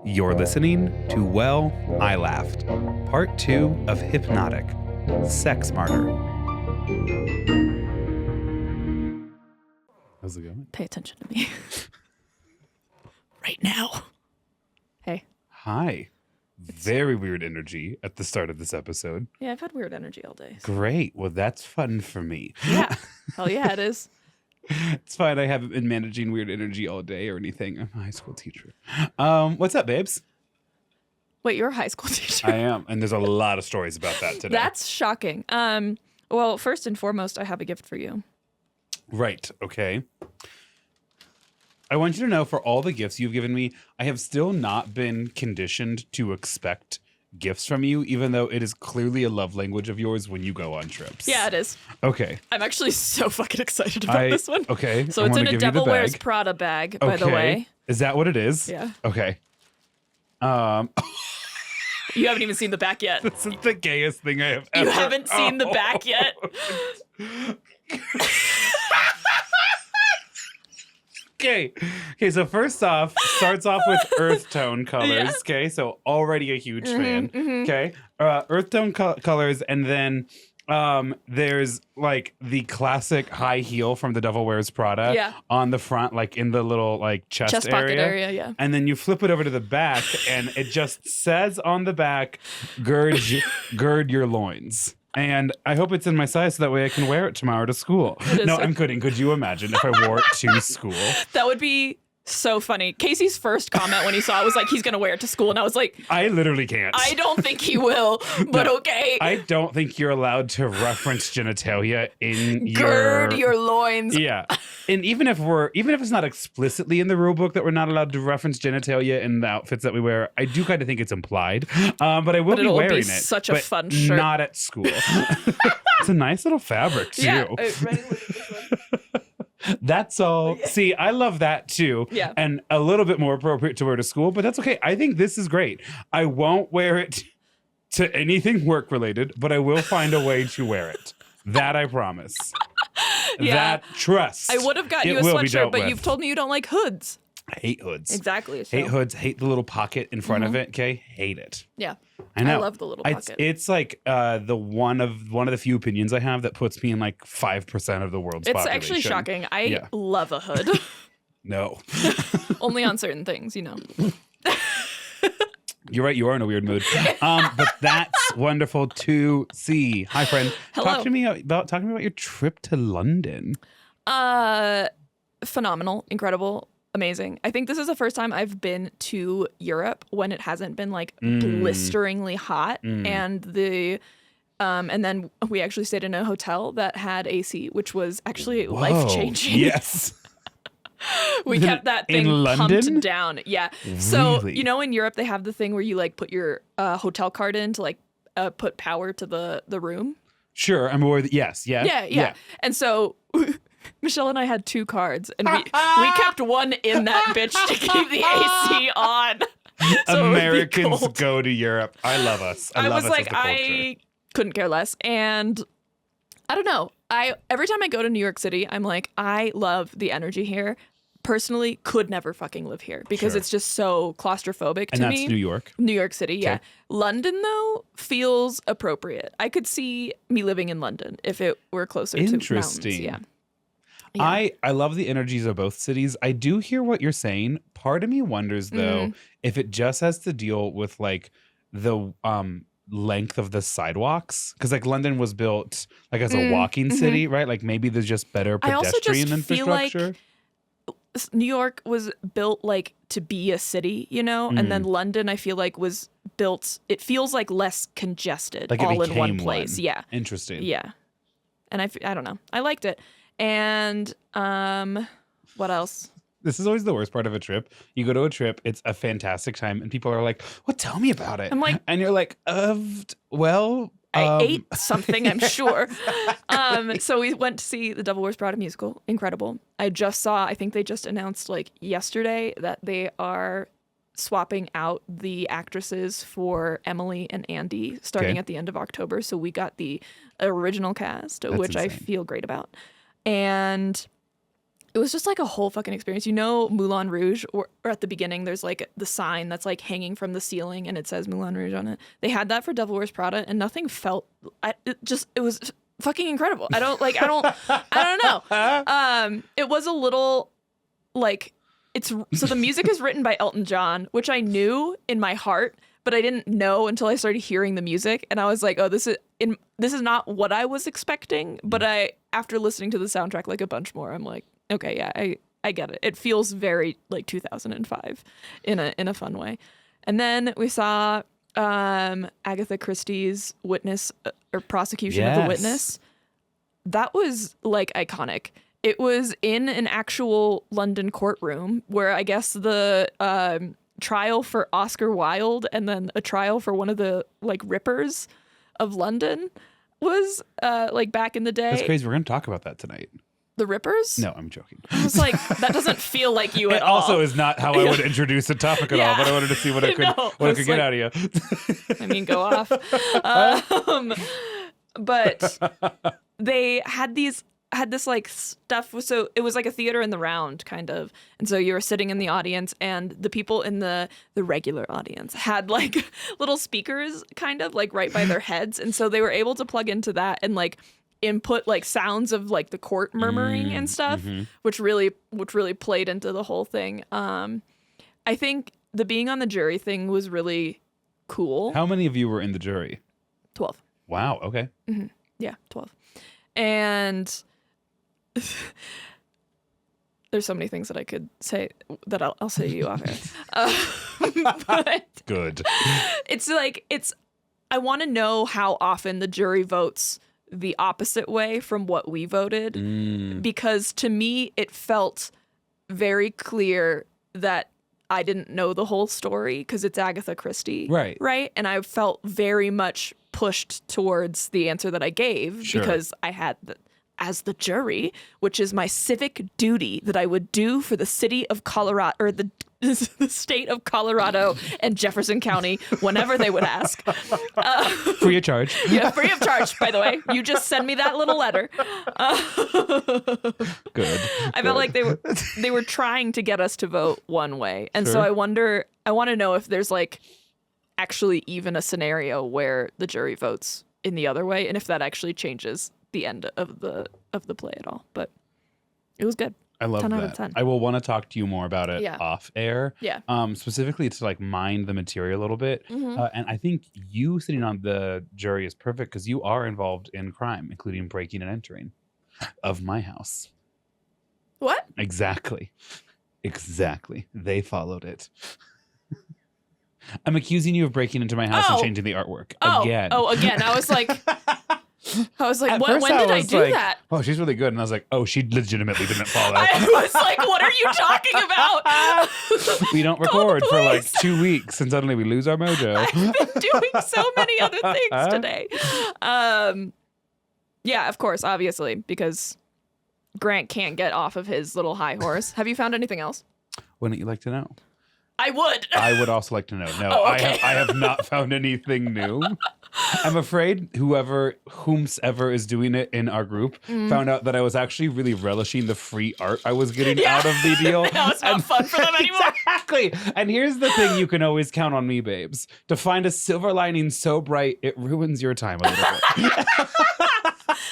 You're listening to Well, I Laughed, Part 2 of Hypnotic, Sex Martyr. How's it going? Pay attention to me. Right now. Hey. Hi. Very weird energy at the start of this episode. Yeah, I've had weird energy all day. So. Great. Well, that's fun for me. Yeah. Hell yeah, it is. It's fine. I haven't been managing weird energy all day or anything. I'm a high school teacher. What's up, babes? Wait, you're a high school teacher? I am. And there's a lot of stories about that today. That's shocking. Well, first and foremost, I have a gift for you. Right. Okay. I want you to know, for all the gifts you've given me, I have still not been conditioned to expect gifts from you, even though it is clearly a love language of yours when you go on trips. Yeah, it is. Okay. I'm actually so fucking excited about this one. Okay. So it's in a Devil Wears Prada bag, by the way. Is that what it is? Yeah. Okay. You haven't even seen the back yet. This is the gayest thing I have ever. You haven't seen the back yet? Okay, so first off, starts off with earth tone colors. Yeah. Okay, so already a huge fan. Okay, earth tone colors, and then there's like the classic high heel from the Devil Wears Prada on the front, like in the little like chest pocket area, yeah. And then you flip it over to the back, and it just says on the back, gird your loins. And I hope it's in my size so that way I can wear it tomorrow to school. No, I'm kidding. Could you imagine if I wore it to school? That would be so funny. Casey's first comment when he saw it was like, he's going to wear it to school. And I was like, I literally can't. I don't think he will, but no, okay. I don't think you're allowed to reference genitalia in Gird your loins. Yeah. And even if it's not explicitly in the rule book that we're not allowed to reference genitalia in the outfits that we wear, I do kind of think it's implied. But I will be wearing it. Such a fun shirt. Not at school. It's a nice little fabric too. Yeah. Right. That's all. Yeah. See, I love that too. Yeah. And a little bit more appropriate to wear to school, but that's okay. I think this is great. I won't wear it to anything work related, but I will find a way to wear it. That I promise. Yeah. That trust. I would have got you a sweatshirt, but you've told me you don't like hoods. I hate hoods. Exactly. So. Hate hoods. Hate the little pocket in front of it. Okay. Hate it. Yeah. I know. I love the little pocket. It's like the one of the few opinions I have that puts me in like 5% of the world's population. It's actually shocking. I love a hood. No. Only on certain things, you know. You're right. You are in a weird mood. But that's wonderful to see. Hi, friend. Hello. Talk to me about your trip to London. Phenomenal, incredible, amazing. I think this is the first time I've been to Europe when it hasn't been like blisteringly hot, and and then we actually stayed in a hotel that had AC, which was actually life-changing. Yes. We kept that thing pumped down. Yeah. Really? So, you know, in Europe, they have the thing where you like put your hotel card in to like put power to the room. Sure. I'm aware that, yes. Yeah. Yeah. And so Michelle and I had two cards, and we kept one in that bitch to keep the AC on. So Americans go to Europe. I love us. I love was us like, as the culture. I couldn't care less. And I don't know. Every time I go to New York City, I'm like, I love the energy here. Personally, could never fucking live here because it's just so claustrophobic to me. And that's New York? New York City, yeah. Okay. London, though, feels appropriate. I could see me living in London if it were closer to mountains. Yeah. I love the energies of both cities. I do hear what you're saying. Part of me wonders, though, if it just has to deal with like the length of the sidewalks, because like London was built like as a walking city, right? Like maybe there's just better pedestrian infrastructure. Feel like New York was built like to be a city, you know, and then London I feel like was built. It feels like less congested, like all in one place. Yeah, interesting. Yeah, and I don't know. I liked it. And what else? This is always the worst part of a trip. You go to a trip, it's a fantastic time, and people are like, "Well, tell me about it." I'm like, and you're like, well, I ate something, I'm sure. So we went to see the Devil Wears Prada musical. Incredible. I think they just announced like yesterday that they are swapping out the actresses for Emily and Andy starting at the end of October. So we got the original cast, which insane. I feel great about. And it was just like a whole fucking experience. You know, Moulin Rouge, or at the beginning, there's like the sign that's like hanging from the ceiling and it says Moulin Rouge on it. They had that for Devil Wears Prada, and nothing felt. It was fucking incredible. I don't know. It was a little like so the music is written by Elton John, which I knew in my heart, but I didn't know until I started hearing the music, and I was like, oh, this is not what I was expecting. But after listening to the soundtrack like a bunch more, I'm like, okay, yeah, I get it. It feels very like 2005 in a fun way. And then we saw Agatha Christie's witness or prosecution of the witness. That was like iconic. It was in an actual London courtroom where I guess the trial for Oscar Wilde and then a trial for one of the like rippers of London was like back in the day. That's crazy. We're going to talk about that tonight. The rippers? No, I'm joking. I was like, that doesn't feel like you at it all. It also is not how I would introduce a topic at all, but I wanted to see what I could get out of you. I mean, go off. But they had this like stuff. So it was like a theater in the round kind of. And so you were sitting in the audience, and the people in the regular audience had like little speakers kind of like right by their heads. And so they were able to plug into that and like input like sounds of like the court murmuring and stuff, which really played into the whole thing. I think the being on the jury thing was really cool. How many of you were in the jury? 12. Wow. Okay. Mm-hmm. Yeah, 12. And there's so many things that I could say that I'll say to you off air. But good. It's like I want to know how often the jury votes the opposite way from what we voted, because to me it felt very clear that I didn't know the whole story because it's Agatha Christie, right, and I felt very much pushed towards the answer that I gave because I had as the jury, which is my civic duty that I would do for the city of Colorado or the state of Colorado and Jefferson County whenever they would ask. Free of charge. Yeah, free of charge, by the way. You just send me that little letter. Good. I felt like they were trying to get us to vote one way. And so I want to know if there's like actually even a scenario where the jury votes in the other way, and if that actually changes the end of the play at all. But it was good. I love 10 that. out of 10. I will want to talk to you more about it off air. Yeah. Specifically to like mine the material a little bit. And I think you sitting on the jury is perfect because you are involved in crime, including breaking and entering of my house. What? Exactly. They followed it. I'm accusing you of breaking into my house and changing the artwork again. Oh, again. I was like, At when did I do like, that? Oh, she's really good. And I was like, oh, she legitimately didn't follow. I was like, what are you talking about? We don't record for like 2 weeks and suddenly we lose our mojo. I've been doing so many other things today. Yeah, of course, obviously, because Grant can't get off of his little high horse. Have you found anything else? Wouldn't you like to know? I would. I would also like to know. No, okay. I have not found anything new. I'm afraid whomsoever is doing it in our group found out that I was actually really relishing the free art I was getting out of the deal. Now it's not fun for them anymore. Exactly. And here's the thing you can always count on me, babes. To find a silver lining so bright, it ruins your time a little bit.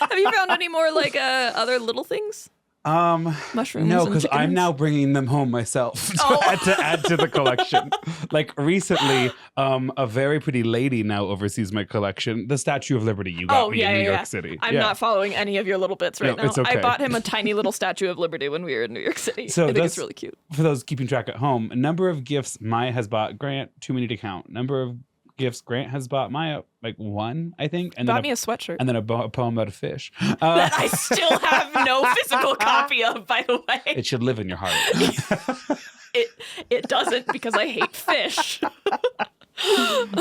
Have you found any more like other little things? Mushrooms. No, because I'm now bringing them home myself to add to the collection. Like recently, a very pretty lady now oversees my collection. The Statue of Liberty you got me in New York City. I'm not following any of your little bits right now. It's okay. I bought him a tiny little Statue of Liberty when we were in New York City. So I think it's really cute. For those keeping track at home, a number of gifts Maya has bought Grant, too many to count. Number of gifts Grant has bought Maya, like one, I think. And bought me a sweatshirt. And then a poem about a fish. That I still have no physical copy of, by the way. It should live in your heart. It doesn't, because I hate fish.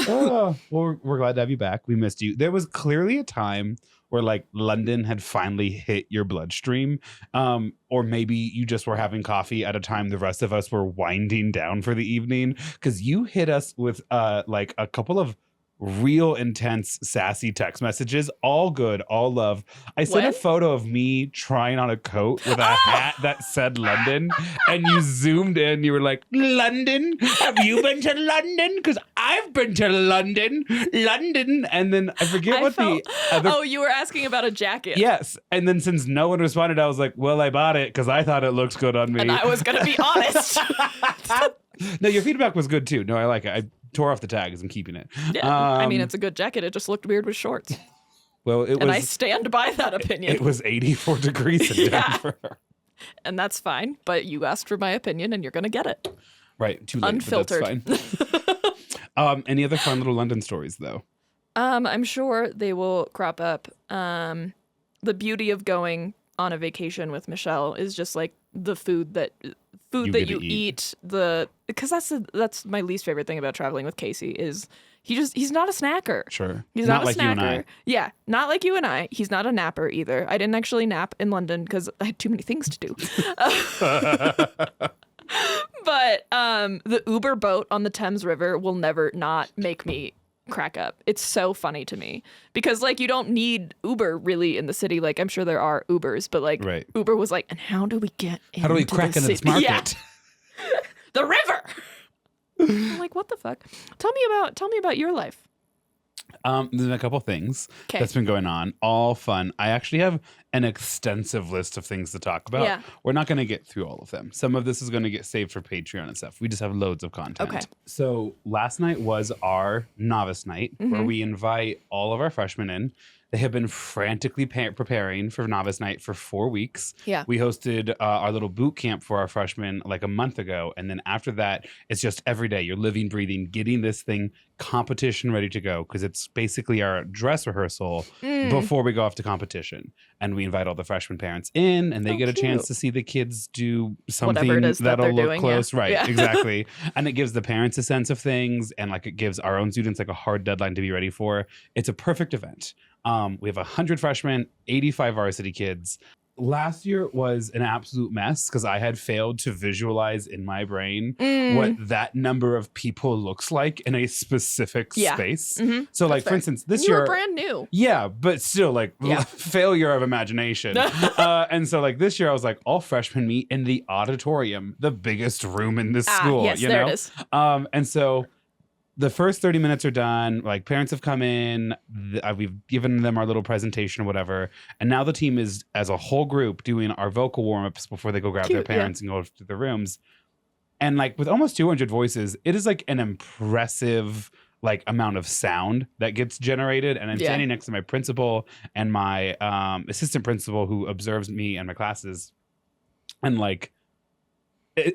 Well, we're glad to have you back. We missed you. There was clearly a time where like London had finally hit your bloodstream. Or maybe you just were having coffee at a time the rest of us were winding down for the evening, because you hit us with like a couple of real intense, sassy text messages. All good, all love. I sent a When? photo of me trying on a coat with a hat that said London, and you zoomed in. You were like, London? Have you been to London? Because I've been to London. London. And then I forget what the other... Oh, you were asking about a jacket. Yes. And then since no one responded, I was like, well, I bought it because I thought it looks good on me. And I was going to be honest. No, your feedback was good too. No, I like it. I tore off the tags. I'm keeping it. Yeah, I mean, it's a good jacket. It just looked weird with shorts. Well, and I stand by that opinion. It was 84 degrees in Denver. And that's fine. But you asked for my opinion, and you're going to get it. Right. Too late. Unfiltered. But that's fine. Any other fun little London stories, though? I'm sure they will crop up. The beauty of going on a vacation with Michelle is just like the food that you eat. Because that's my least favorite thing about traveling with Casey is he's not a snacker. Sure. He's not a like snacker. You and I. Yeah, not like you and I. He's not a napper either. I didn't actually nap in London because I had too many things to do. But the Uber boat on the Thames River will never not make me crack up. It's so funny to me because like you don't need Uber really in the city. Like I'm sure there are Ubers, but like Uber was like, and how do we get how do we crack into this market? Yeah. The river. I'm like, what the fuck? Tell me about your life. There's been a couple things that's been going on. All fun. I actually have an extensive list of things to talk about. Yeah. We're not going to get through all of them. Some of this is going to get saved for Patreon and stuff. We just have loads of content. Okay. So last night was our novice night where we invite all of our freshmen in. They have been frantically preparing for novice night for 4 weeks. Yeah. We hosted our little boot camp for our freshmen like a month ago. And then after that, it's just every day you're living, breathing, getting this thing competition ready to go because it's basically our dress rehearsal before we go off to competition. And we invite all the freshman parents in and they get a chance to see the kids do something that'll look doing, close. Yeah. Right, yeah. Exactly. And it gives the parents a sense of things and like it gives our own students like a hard deadline to be ready for. It's a perfect event. We have 100 freshmen, 85 varsity kids. Last year was an absolute mess because I had failed to visualize in my brain what that number of people looks like in a specific space. Mm-hmm. So like, for instance, this year... You were brand new. Yeah, but still like failure of imagination. And so like this year I was like, all freshmen meet in the auditorium, the biggest room in this school. Yes, you there know? it is. And so... the first 30 minutes are done. Like parents have come in. We've given them our little presentation or whatever. And now the team is, as a whole group, doing our vocal warm-ups before they go grab their parents and go to their rooms. And like with almost 200 voices, it is like an impressive like amount of sound that gets generated. And I'm standing next to my principal and my assistant principal who observes me and my classes. And like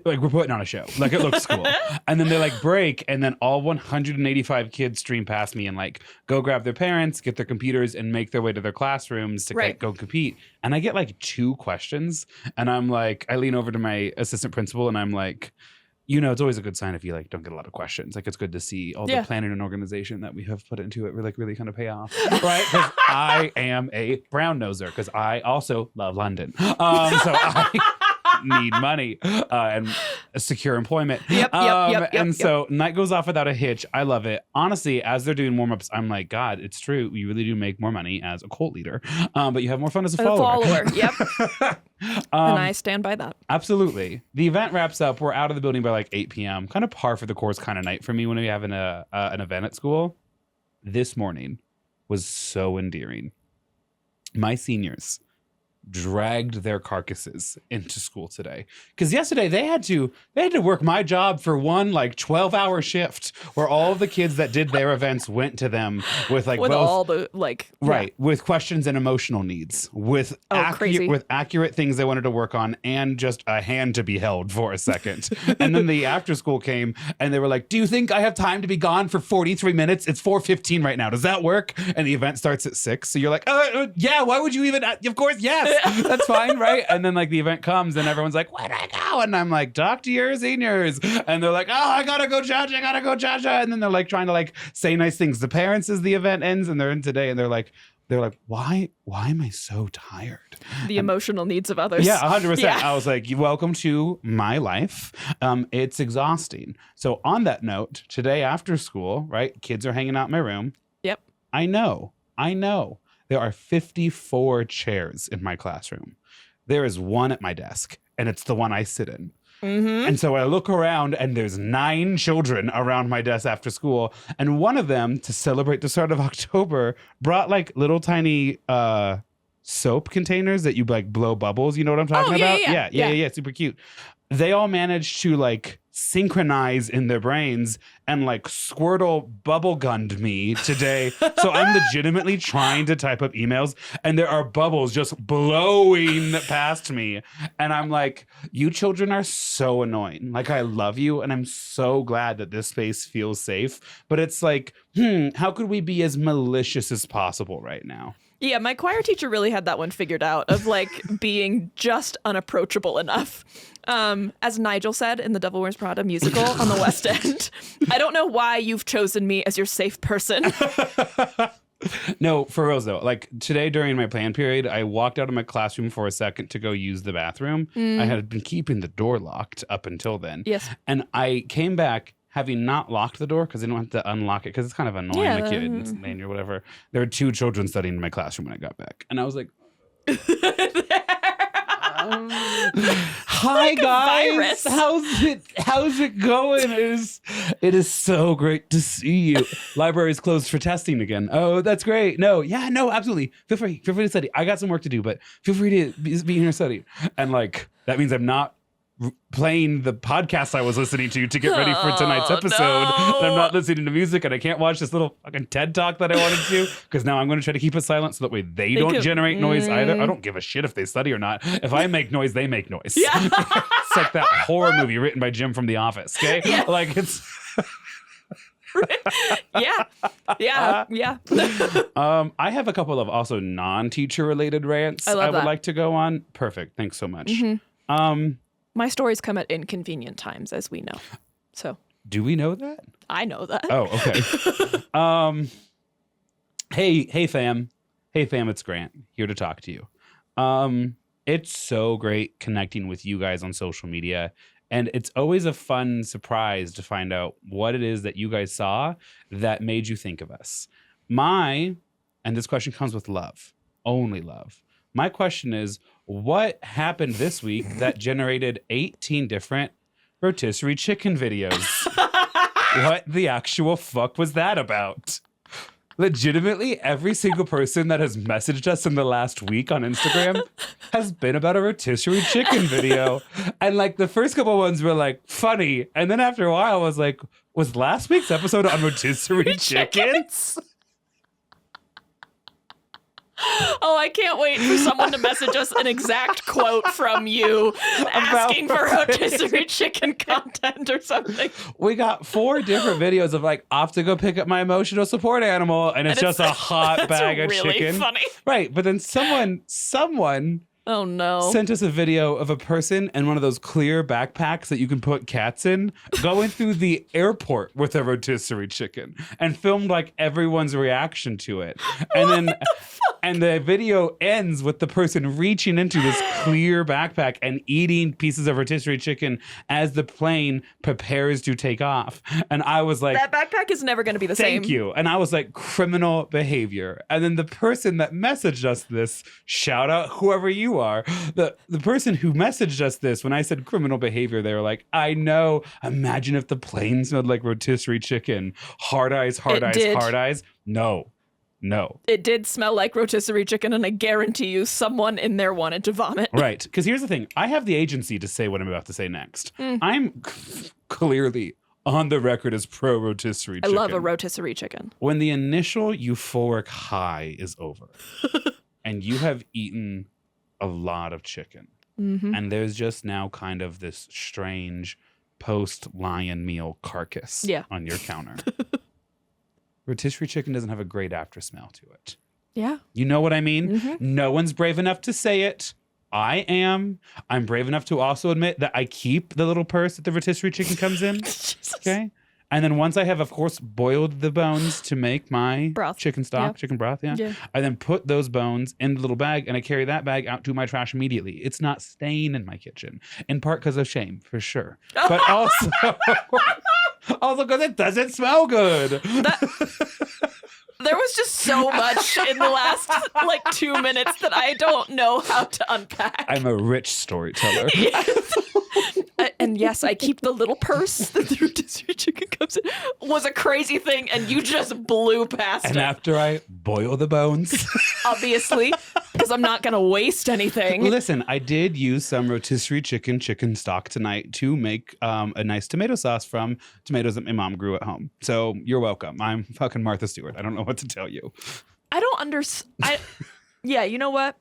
we're putting on a show. Like it looks cool. And then they like break and then all 185 kids stream past me and like go grab their parents, get their computers and make their way to their classrooms to like, go compete. And I get like 2 questions and I'm like, I lean over to my assistant principal and I'm like, you know, it's always a good sign if you like don't get a lot of questions. Like it's good to see all the planning and organization that we have put into it really kind of pay off, right? Because I am a brown noser because I also love London. So I need money and secure employment. Yep. So night goes off without a hitch. I love it. Honestly, as they're doing warm-ups, I'm like, God, it's true. You really do make more money as a cult leader, but you have more fun as a follower. Yep. And I stand by that. Absolutely. The event wraps up. We're out of the building by like 8 p.m. Kind of par for the course kind of night for me when we have an event at school. This morning was so endearing. My seniors dragged their carcasses into school today because yesterday they had to work my job for one like 12-hour shift where all of the kids that did their events went to them with like with both, all the like with questions and emotional needs with accurate things they wanted to work on and just a hand to be held for a second. And then the after school came and they were like, do you think I have time to be gone for 43 minutes? It's 4:15 right now. Does that work? And the event starts at 6. So you're like, yeah, why would you even? Of course, yes. That's fine, right? And then like the event comes and everyone's like, where'd I go? And I'm like, talk to your seniors. And they're like, oh, I gotta go cha-cha. And then they're like trying to like say nice things to parents as the event ends and they're in today and they're like, they're like, why am I so tired? The emotional needs of others. Yeah, 100%. Yeah. I was like, welcome to my life. It's exhausting. So on that note, today after school, right, kids are hanging out in my room. Yep. I know. There are 54 chairs in my classroom. There is one at my desk, and it's the one I sit in. And so I look around, and there's 9 children around my desk after school. And one of them, to celebrate the start of October, brought like little tiny soap containers that you like blow bubbles. You know what I'm talking about? Yeah. Super cute. They all managed to like synchronize in their brains and like Squirtle bubble gunned me today. So I'm legitimately trying to type up emails and there are bubbles just blowing past me. And I'm like, you children are so annoying. Like, I love you and I'm so glad that this space feels safe. But it's like, how could we be as malicious as possible right now? Yeah, my choir teacher really had that one figured out of like being just unapproachable enough. As Nigel said in the Devil Wears Prada musical on the West End, I don't know why you've chosen me as your safe person. No, for real though. Like today during my plan period, I walked out of my classroom for a second to go use the bathroom. I had been keeping the door locked up until then. Yes. And I came back having not locked the door because I don't have to unlock it because it's kind of annoying the kids lane or whatever. There were 2 children studying in my classroom when I got back. And I was like, hi guys, how's it going? It is so great to see you. Library's closed for testing again. Oh, that's great. No, absolutely. Feel free to study. I got some work to do, but feel free to be here and study. And like that means I'm not playing the podcast I was listening to get ready for tonight's episode. No. And I'm not listening to music and I can't watch this little fucking TED talk that I wanted to because now I'm going to try to keep it silent so that way they don't generate noise either. I don't give a shit if they study or not. If I make noise, they make noise. Yeah. It's like that horror movie written by Jim from The Office. Okay. Yeah. Like it's. Yeah. I have a couple of also non-teacher related rants I would like to go on. Perfect. Thanks so much. My stories come at inconvenient times, as we know. So do we know that? I know that. Oh, okay. Hey fam, it's Grant here to talk to you. It's so great connecting with you guys on social media, and it's always a fun surprise to find out what it is that you guys saw that made you think of us. And this question comes with love, only love. My question is, what happened this week that generated 18 different rotisserie chicken videos? What the actual fuck was that about? Legitimately, every single person that has messaged us in the last week on Instagram has been about a rotisserie chicken video. And like the first couple ones were like funny. And then after a while, I was like, was last week's episode on rotisserie chickens? Oh, I can't wait for someone to message us an exact quote from you asking for rotisserie chicken content or something. We got 4 different videos of like off to go pick up my emotional support animal, and it's just a hot bag of really chicken. Funny. Right, but then someone oh no, sent us a video of a person in one of those clear backpacks that you can put cats in going through the airport with a rotisserie chicken and filmed like everyone's reaction to it. And then and the video ends with the person reaching into this clear backpack and eating pieces of rotisserie chicken as the plane prepares to take off. And I was like, that backpack is never going to be the same. Thank you. And I was like, criminal behavior. And then the person that messaged us this, shout out whoever you are, the person who messaged us this, when I said criminal behavior, they were like, I know. Imagine if the plane smelled like rotisserie chicken. Hard eyes, hard eyes. No. It did smell like rotisserie chicken, and I guarantee you someone in there wanted to vomit. Right. Because here's the thing. I have the agency to say what I'm about to say next. I'm clearly on the record as pro rotisserie chicken. I love a rotisserie chicken. When the initial euphoric high is over and you have eaten a lot of chicken and there's just now kind of this strange post-lion meal carcass on your counter. Rotisserie chicken doesn't have a great after smell to it. Yeah. You know what I mean? No one's brave enough to say it. I am. I'm brave enough to also admit that I keep the little purse that the rotisserie chicken comes in. Jesus. Okay? And then once I have, of course, boiled the bones to make my Broth. chicken stock, chicken broth, Yeah. I then put those bones in the little bag and I carry that bag out to my trash immediately. It's not staying in my kitchen, in part because of shame, for sure. But also because it doesn't smell good. There was just so much in the last 2 minutes that I don't know how to unpack. I'm a rich storyteller. And yes, I keep the little purse that the rotisserie chicken comes in. Was a crazy thing, and you just blew past it. And after I boil the bones. Obviously, because I'm not going to waste anything. Listen, I did use some rotisserie chicken stock tonight to make a nice tomato sauce from tomatoes that my mom grew at home. So you're welcome. I'm fucking Martha Stewart. I don't know what to tell you. I don't understand. Yeah, you know what?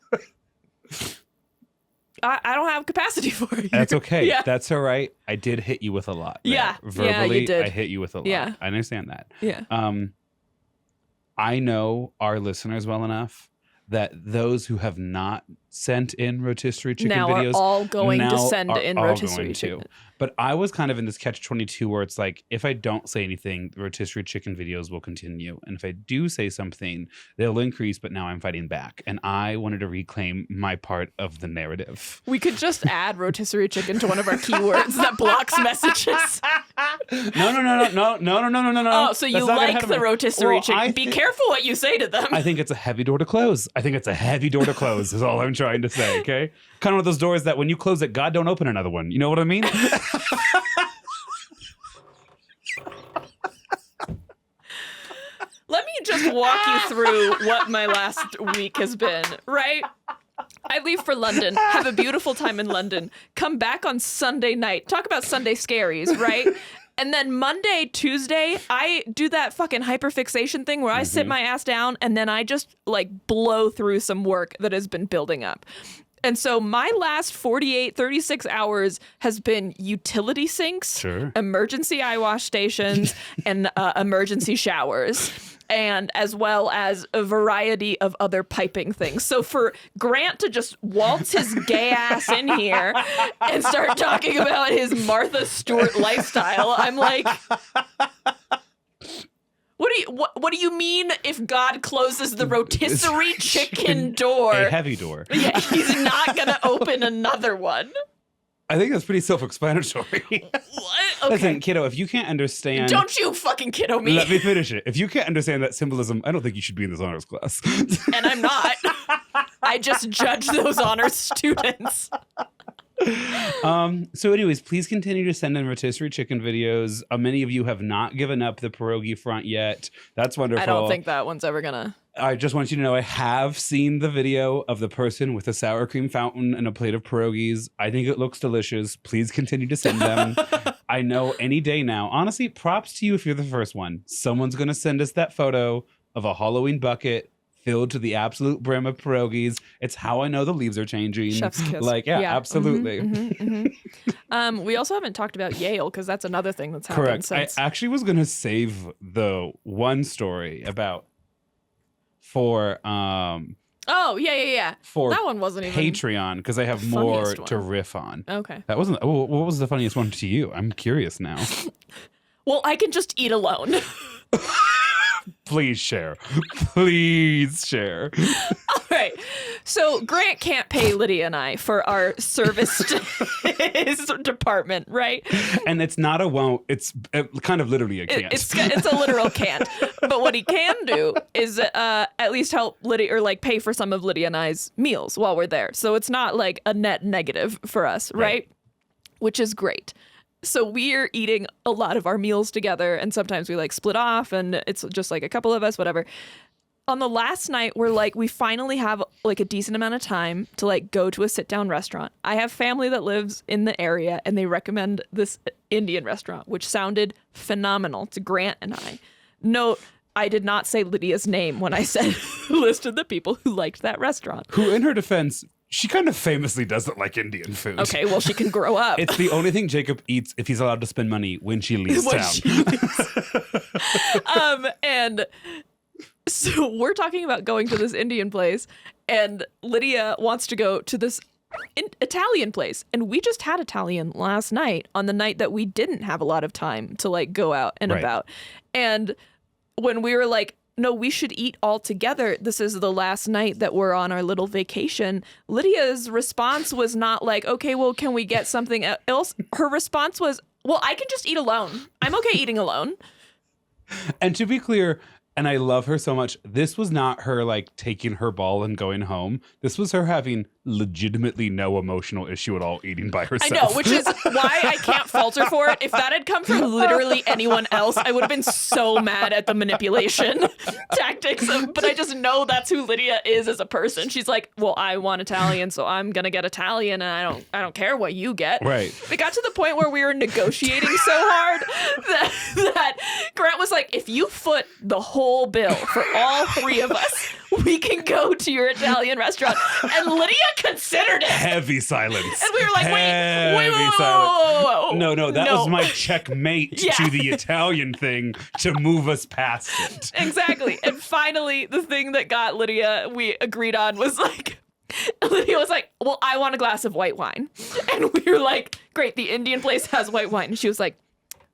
I don't have capacity for you. That's okay. Yeah. That's all right. I did hit you with a lot. There. Yeah. Verbally, yeah, you did. I hit you with a lot. Yeah. I understand that. Yeah. I know our listeners well enough that those who have not sent in rotisserie chicken now videos are all going to now send are in all rotisserie going chicken. to. But I was kind of in this catch-22 where it's like, if I don't say anything, the rotisserie chicken videos will continue. And if I do say something, they'll increase, but now I'm fighting back. And I wanted to reclaim my part of the narrative. We could just add rotisserie chicken to one of our keywords that blocks messages. No. Oh, so you like the rotisserie chicken. Be careful what you say to them. I think it's a heavy door to close. Is all I'm trying to say, okay? Kind of one of those doors that when you close it, God don't open another one. You know what I mean? Let me just walk you through what my last week has been, right? I leave for London, have a beautiful time in London, come back on Sunday night, talk about Sunday scaries, right? And then Monday, Tuesday, I do that fucking hyperfixation thing where I sit my ass down and then I just blow through some work that has been building up. And so my last 36 hours has been utility sinks, emergency eye wash stations, and emergency showers. And as well as a variety of other piping things. So for Grant to just waltz his gay ass in here and start talking about his Martha Stewart lifestyle, I'm like, what do you mean if God closes the rotisserie chicken door? A heavy door. Yeah, he's not going to open another one. I think that's pretty self-explanatory. What? Okay. Listen, kiddo, if you can't understand... Don't you fucking kiddo me. Let me finish it. If you can't understand that symbolism, I don't think you should be in this honors class. And I'm not. I just judge those honors students. So anyways, please continue to send in rotisserie chicken videos. Many of you have not given up the pierogi front yet. That's wonderful. I don't think that one's ever gonna... I just want you to know I have seen the video of the person with a sour cream fountain and a plate of pierogies. I think it looks delicious. Please continue to send them. I know any day now. Honestly, props to you if you're the first one. Someone's going to send us that photo of a Halloween bucket filled to the absolute brim of pierogies. It's how I know the leaves are changing. Chef's kiss. Yeah, absolutely. We also haven't talked about Yale because that's another thing that's happened Correct. since. I actually was going to save the one story about for for that one wasn't even Patreon because I have more to riff on. Okay. That wasn't. What was the funniest one to you? I'm curious now. Well, I can just eat alone. Please share. Please share. All right. So Grant can't pay Lydia and I for our service to his department, right? And it's not a won't. It's kind of literally a can't. It's a literal can't. But what he can do is at least help Lydia or pay for some of Lydia and I's meals while we're there. So it's not a net negative for us, right? Which is great. So we're eating a lot of our meals together, and sometimes we split off, and it's just a couple of us, whatever. On the last night, we finally have a decent amount of time to go to a sit-down restaurant. I have family that lives in the area, and they recommend this Indian restaurant, which sounded phenomenal to Grant and I. Note, I did not say Lydia's name when I said listed the people who liked that restaurant. Who, in her defense, she kind of famously doesn't like Indian food. Okay, well, she can grow up. It's the only thing Jacob eats if he's allowed to spend money when she leaves town. And so we're talking about going to this Indian place, and Lydia wants to go to this Italian place. And we just had Italian last night on the night that we didn't have a lot of time to like go out and about. And when we were like, no, we should eat all together. This is the last night that we're on our little vacation. Lydia's response was not like, okay, well, can we get something else? Her response was, well, I can just eat alone. I'm okay eating alone. And to be clear, and I love her so much, this was not her like taking her ball and going home. This was her having legitimately no emotional issue at all eating by herself. I know, which is why I can't falter for it. If that had come from literally anyone else, I would have been so mad at the manipulation tactics. But I just know that's who Lydia is as a person. She's like, well, I want Italian, so I'm gonna get Italian, and I don't care what you get. Right. It got to the point where we were negotiating so hard that Grant was like, if you foot the whole bill for all three of us, we can go to your Italian restaurant. And Lydia considered it. Heavy silence. And we were like, wait. No, that was my checkmate to the Italian thing to move us past it. Exactly. And finally, the thing that got Lydia, we agreed on was like, Lydia was like, well, I want a glass of white wine. And we were like, great, the Indian place has white wine. And she was like,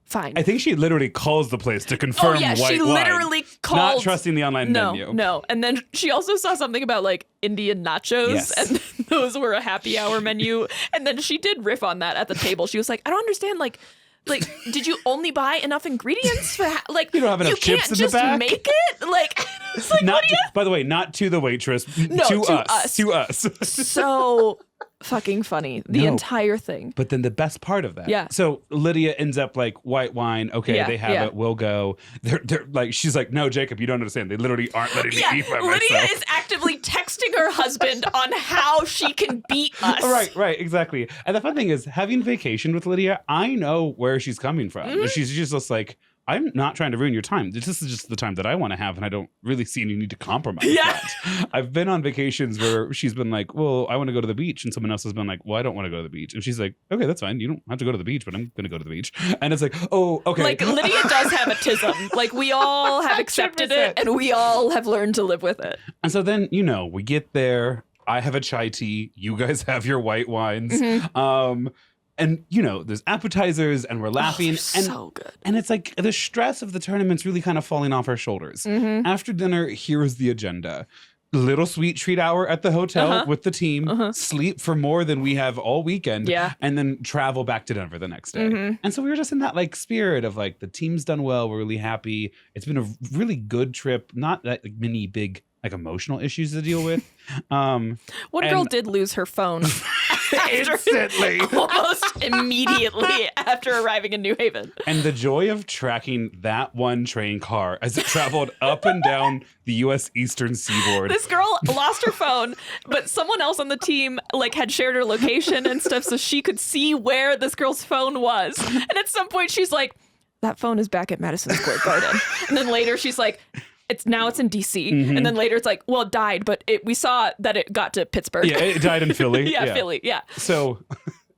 fine. I think she literally calls the place to confirm white wine. She literally called. Not trusting the online menu. No. And then she also saw something about like Indian nachos. Yes. And those were a happy hour menu. And then she did riff on that at the table. She was like, I don't understand. Like, did you only buy enough ingredients for like you don't have enough chips in the back? You can't just make it? Like, it's like not what do you? By the way, not to the waitress. No, to us. To us. So fucking funny. The entire thing. But then the best part of that. Yeah. So Lydia ends up like, white wine. Okay, they have it. We'll go. They're like, she's like, no, Jacob, you don't understand. They literally aren't letting me eat by myself. Lydia is actively texting her husband on how she can beat us. Right, exactly. And the fun thing is, having vacation with Lydia, I know where she's coming from. Mm-hmm. She's just like, I'm not trying to ruin your time. This is just the time that I want to have, and I don't really see any need to compromise that. I've been on vacations where she's been like, well, I want to go to the beach, and someone else has been like, well, I don't want to go to the beach. And she's like, okay, that's fine. You don't have to go to the beach, but I'm going to go to the beach. And it's like, oh, okay. Like, Lydia does have a tism. Like, we all have accepted 100%. It, and we all have learned to live with it. And so then, we get there. I have a chai tea. You guys have your white wines. Mm-hmm. And, there's appetizers and we're laughing. And so good. And it's like the stress of the tournament's really kind of falling off our shoulders. Mm-hmm. After dinner, here's the agenda. Little sweet treat hour at the hotel with the team, sleep for more than we have all weekend, and then travel back to Denver the next day. Mm-hmm. And so we were just in that like spirit of like, the team's done well. We're really happy. It's been a really good trip. Not that like, many big like emotional issues to deal with. One girl did lose her phone instantly, almost immediately after arriving in New Haven. And the joy of tracking that one train car as it traveled up and down the U.S. Eastern Seaboard. This girl lost her phone, but someone else on the team like had shared her location and stuff, so she could see where this girl's phone was. And at some point, she's like, "That phone is back at Madison Square Garden." And then later, she's like, it's in DC. Mm-hmm. And then later it's like, well, it died, but we saw that it got to Pittsburgh. Yeah, it died in Philly. Philly, yeah. So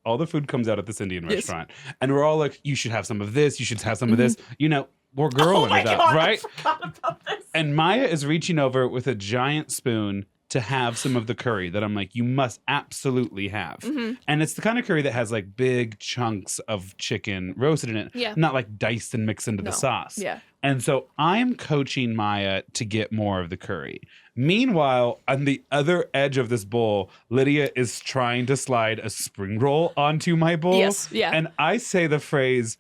all the food comes out at this Indian restaurant. And we're all like, you should have some of this. You should have some of this. We're girling it up, right? I forgot about this. And Maya is reaching over with a giant spoon to have some of the curry that I'm like, you must absolutely have. Mm-hmm. And it's the kind of curry that has like big chunks of chicken roasted in it, not like diced and mixed into the sauce. Yeah. And so I'm coaching Maya to get more of the curry. Meanwhile, on the other edge of this bowl, Lydia is trying to slide a spring roll onto my bowl. Yes, yeah. And I say the phrase,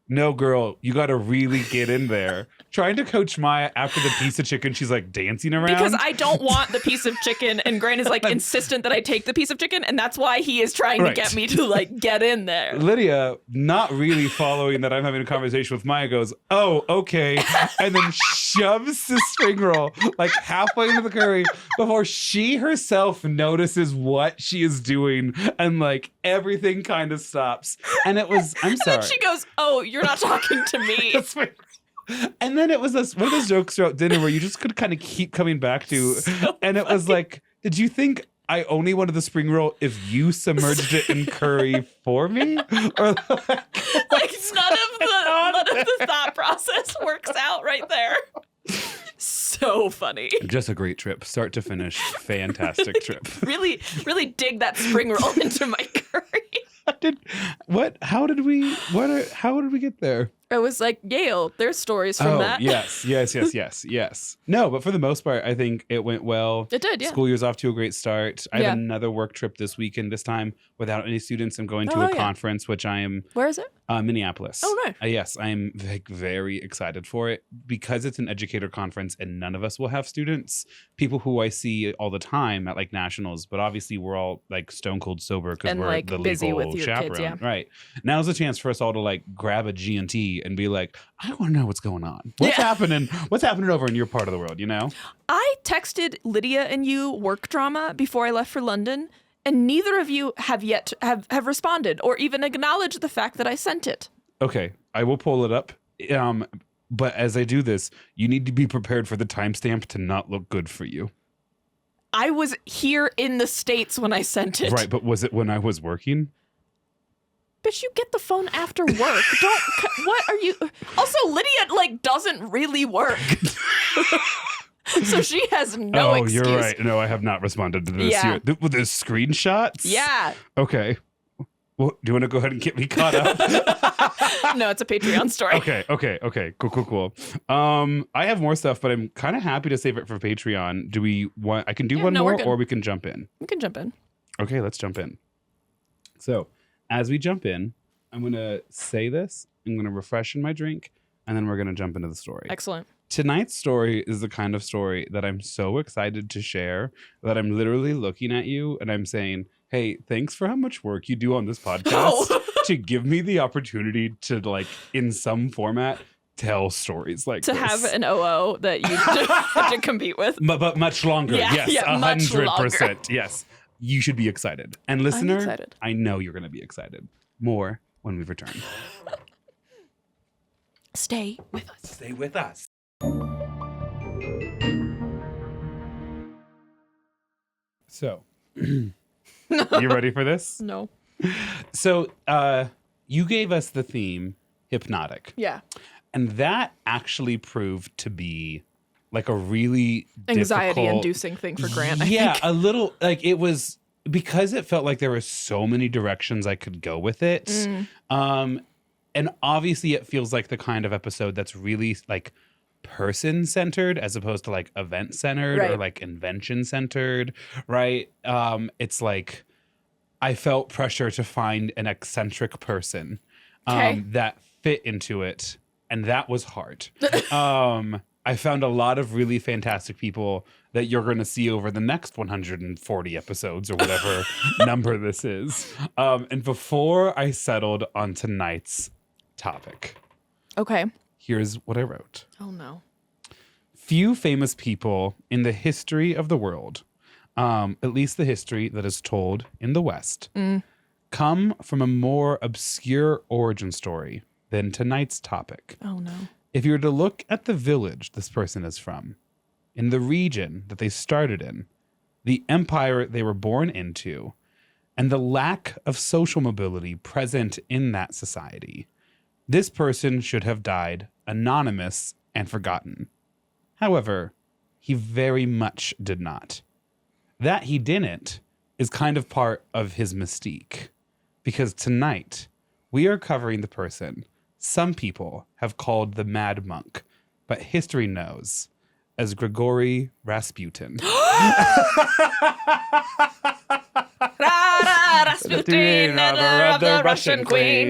no, girl, you got to really get in there. Trying to coach Maya after the piece of chicken, she's like dancing around. Because I don't want the piece of chicken, and Grant is like insistent that I take the piece of chicken, and that's why he is trying to get me to like get in there. Lydia, not really following that I'm having a conversation with Maya, goes, oh, okay, and then shoves the spring roll like halfway into the curry before she herself notices what she is doing, and like everything kind of stops. And it was, I'm sorry. And then she goes, oh, you're not talking to me. And then it was one of those jokes throughout dinner where you just could kind of keep coming back to. And it was like, did you think I only wanted the spring roll if you submerged it in curry for me? Or like none of the thought process works out right there. So so funny. Just a great trip, start to finish. Fantastic trip. Really, really dig that spring roll into my curry. How did we get there? I was like, Yale, there's stories from that. Yes. No, but for the most part, I think it went well. It did, yeah. School year's off to a great start. I have another work trip this weekend, this time without any students. I'm going to a conference, which I am... Where is it? Minneapolis. Oh, nice. Yes, I'm very excited for it because it's an educator conference and none of us will have students. People who I see all the time at like nationals, but obviously we're all like stone cold sober because we're like the busy legal with your chaperone. kids, yeah. Right. Now's a chance for us all to like grab a G&T and be like, I want to know what's going on. What's happening? What's happening over in your part of the world, you know? I texted Lydia and you work drama before I left for London, and neither of you have yet have responded or even acknowledged the fact that I sent it. Okay, I will pull it up. But as I do this, you need to be prepared for the timestamp to not look good for you. I was here in the States when I sent it. Right, but was it when I was working? Bitch, you get the phone after work. What are you? Also, Lydia like doesn't really work. So she has no excuse. You're right. No, I have not responded to this. Yeah. With the screenshots? Yeah. Okay. Well, do you want to go ahead and get me caught up? No, it's a Patreon story. Okay. Cool. I have more stuff, but I'm kind of happy to save it for Patreon. Do we want? I can do one more, or we can jump in. We can jump in. Okay, let's jump in. So, as we jump in, I'm gonna say this. I'm gonna refresh in my drink, and then we're gonna jump into the story. Excellent. Tonight's story is the kind of story that I'm so excited to share that I'm literally looking at you and I'm saying, hey, thanks for how much work you do on this podcast to give me the opportunity to, like, in some format, tell stories like to this. have an OO that you have to compete with. But much longer. Yes, 100%. Yes. You should be excited. And listener, I know you're going to be excited. More when we return. Stay with us. Stay with us. So, you ready for this? No. So, you gave us the theme, Hypnotic. Yeah. And that actually proved to be like a really anxiety-inducing thing for Grant, I think. A little, like it was, because it felt like there were so many directions I could go with it. And obviously it feels like the kind of episode that's really like person-centered as opposed to like event-centered or like invention-centered, right? It's like I felt pressure to find an eccentric person that fit into it, and that was hard. I found a lot of really fantastic people that you're going to see over the next 140 episodes or whatever number this is. And before I settled on tonight's topic, here's what I wrote. Oh, no. Few famous people in the history of the world, at least the history that is told in the West, come from a more obscure origin story than tonight's topic. Oh, no. If you were to look at the village this person is from, in the region that they started in, the empire they were born into, and the lack of social mobility present in that society, this person should have died anonymous and forgotten. However, he very much did not. That he didn't is kind of part of his mystique, because tonight we are covering the person some people have called the Mad Monk, but history knows as Grigory Rasputin. Rasputin, lover of the Russian queen.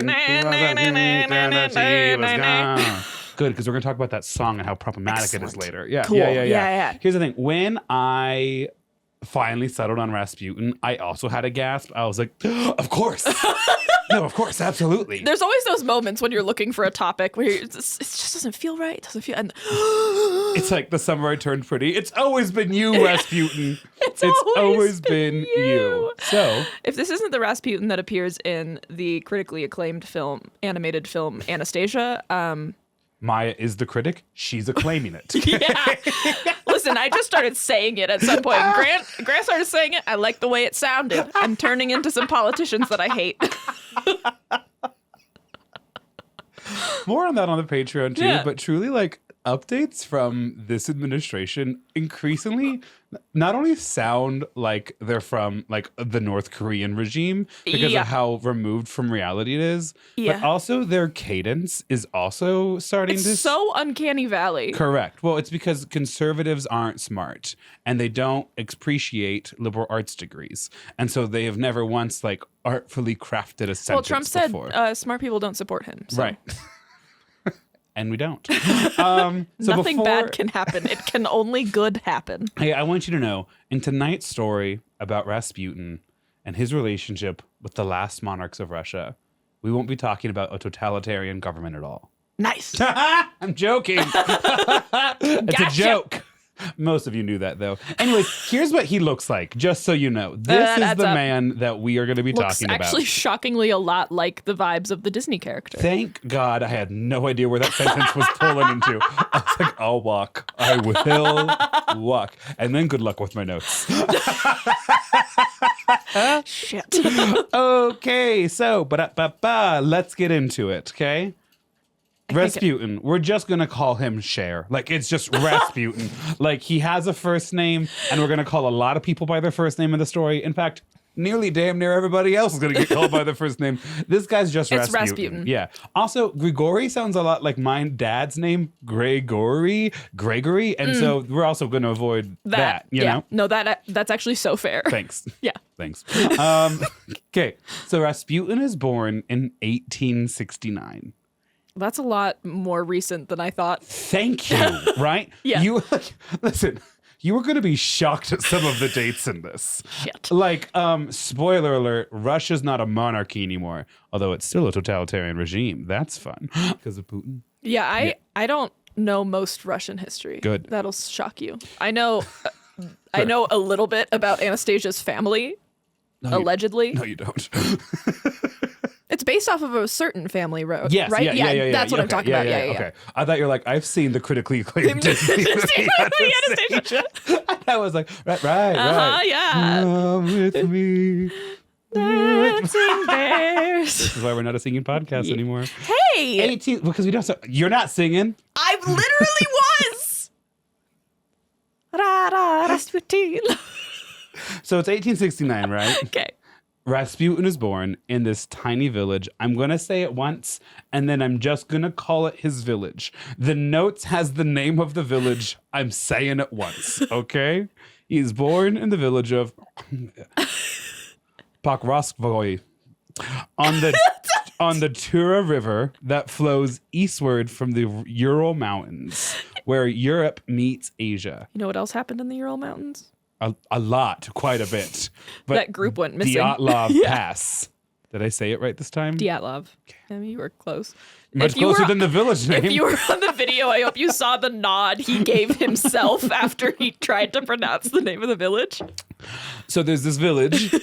Good, because we're going to talk about that song and how problematic it is later. Yeah, cool. Yeah. Here's the thing. When I finally settled on Rasputin, I also had a gasp. I was like, of course. No, of course, absolutely. There's always those moments when you're looking for a topic where it just doesn't feel right. It doesn't feel. And it's like the summer I turned pretty. It's always been you, Rasputin. It's always been you. So, if this isn't the Rasputin that appears in the critically acclaimed animated film Anastasia, Maya is the critic. She's acclaiming it. Yeah. Listen, I just started saying it at some point. Grant started saying it. I like the way it sounded. I'm turning into some politicians that I hate. More on that on the Patreon too. Yeah. But truly, like, updates from this administration increasingly not only sound like they're from like the North Korean regime because Yeah. of how removed from reality it is, Yeah. but also their cadence is also starting It's to so uncanny valley. Correct. Well, it's because conservatives aren't smart and they don't appreciate liberal arts degrees. And so they have never once like artfully crafted a sentence Well, Trump said before. smart people don't support him. So. Right. And we don't. Nothing bad can happen. It can only good happen. Hey, I want you to know, in tonight's story about Rasputin and his relationship with the last monarchs of Russia, we won't be talking about a totalitarian government at all. Nice. I'm joking. It's a joke. Most of you knew that, though. Anyways, here's what he looks like, just so you know. This is the man that we are going to be Looks talking about. actually shockingly a lot like the vibes of the Disney character. Thank God I had no idea where that sentence was pulling into. I was like, I'll walk. I will walk. And then good luck with my notes. Shit. Okay, so, let's get into it, okay? Rasputin. We're just going to call him Cher. Like, it's just Rasputin. Like, he has a first name, and we're going to call a lot of people by their first name in the story. In fact, nearly damn near everybody else is going to get called by their first name. This guy's just It's Rasputin. Yeah. Also, Grigori sounds a lot like my dad's name, Gregory. And so we're also going to avoid that, you know? No, that's actually so fair. Thanks. Yeah. Thanks. Okay. So Rasputin is born in 1869. That's a lot more recent than I thought. Thank you. Right? Yeah. Listen, you were going to be shocked at some of the dates in this. Shit. Like, spoiler alert, Russia's not a monarchy anymore, although it's still a totalitarian regime. That's fun. Because of Putin. Yeah, I don't know most Russian history. Good. That'll shock you. I know I know a little bit about Anastasia's family, allegedly. No, you don't. It's based off of a certain family road, Yes, right? yeah. That's what I'm talking about. Yeah. Okay. I thought you were like, I've seen the critically acclaimed Disney movie Anastasia. And I was like, right. Yeah. Come with me. Dancing bears. This is why we're not a singing podcast anymore. Hey, 18, because we don't. You're not singing. I literally was. Rasputin. So it's 1869, right? Okay. Rasputin is born in this tiny village. I'm going to say it once, and then I'm just going to call it his village. The notes has the name of the village. I'm saying it once, okay? He's born in the village of Pokrovskoye on the Tura River that flows eastward from the Ural Mountains, where Europe meets Asia. You know what else happened in the Ural Mountains? A lot, quite a bit. But That group went missing. Dyatlov Pass. Did I say it right this time? Dyatlov. I mean, you were close. Much closer than the village name. If you were on the video, I hope you saw the nod he gave himself after he tried to pronounce the name of the village. So there's this village.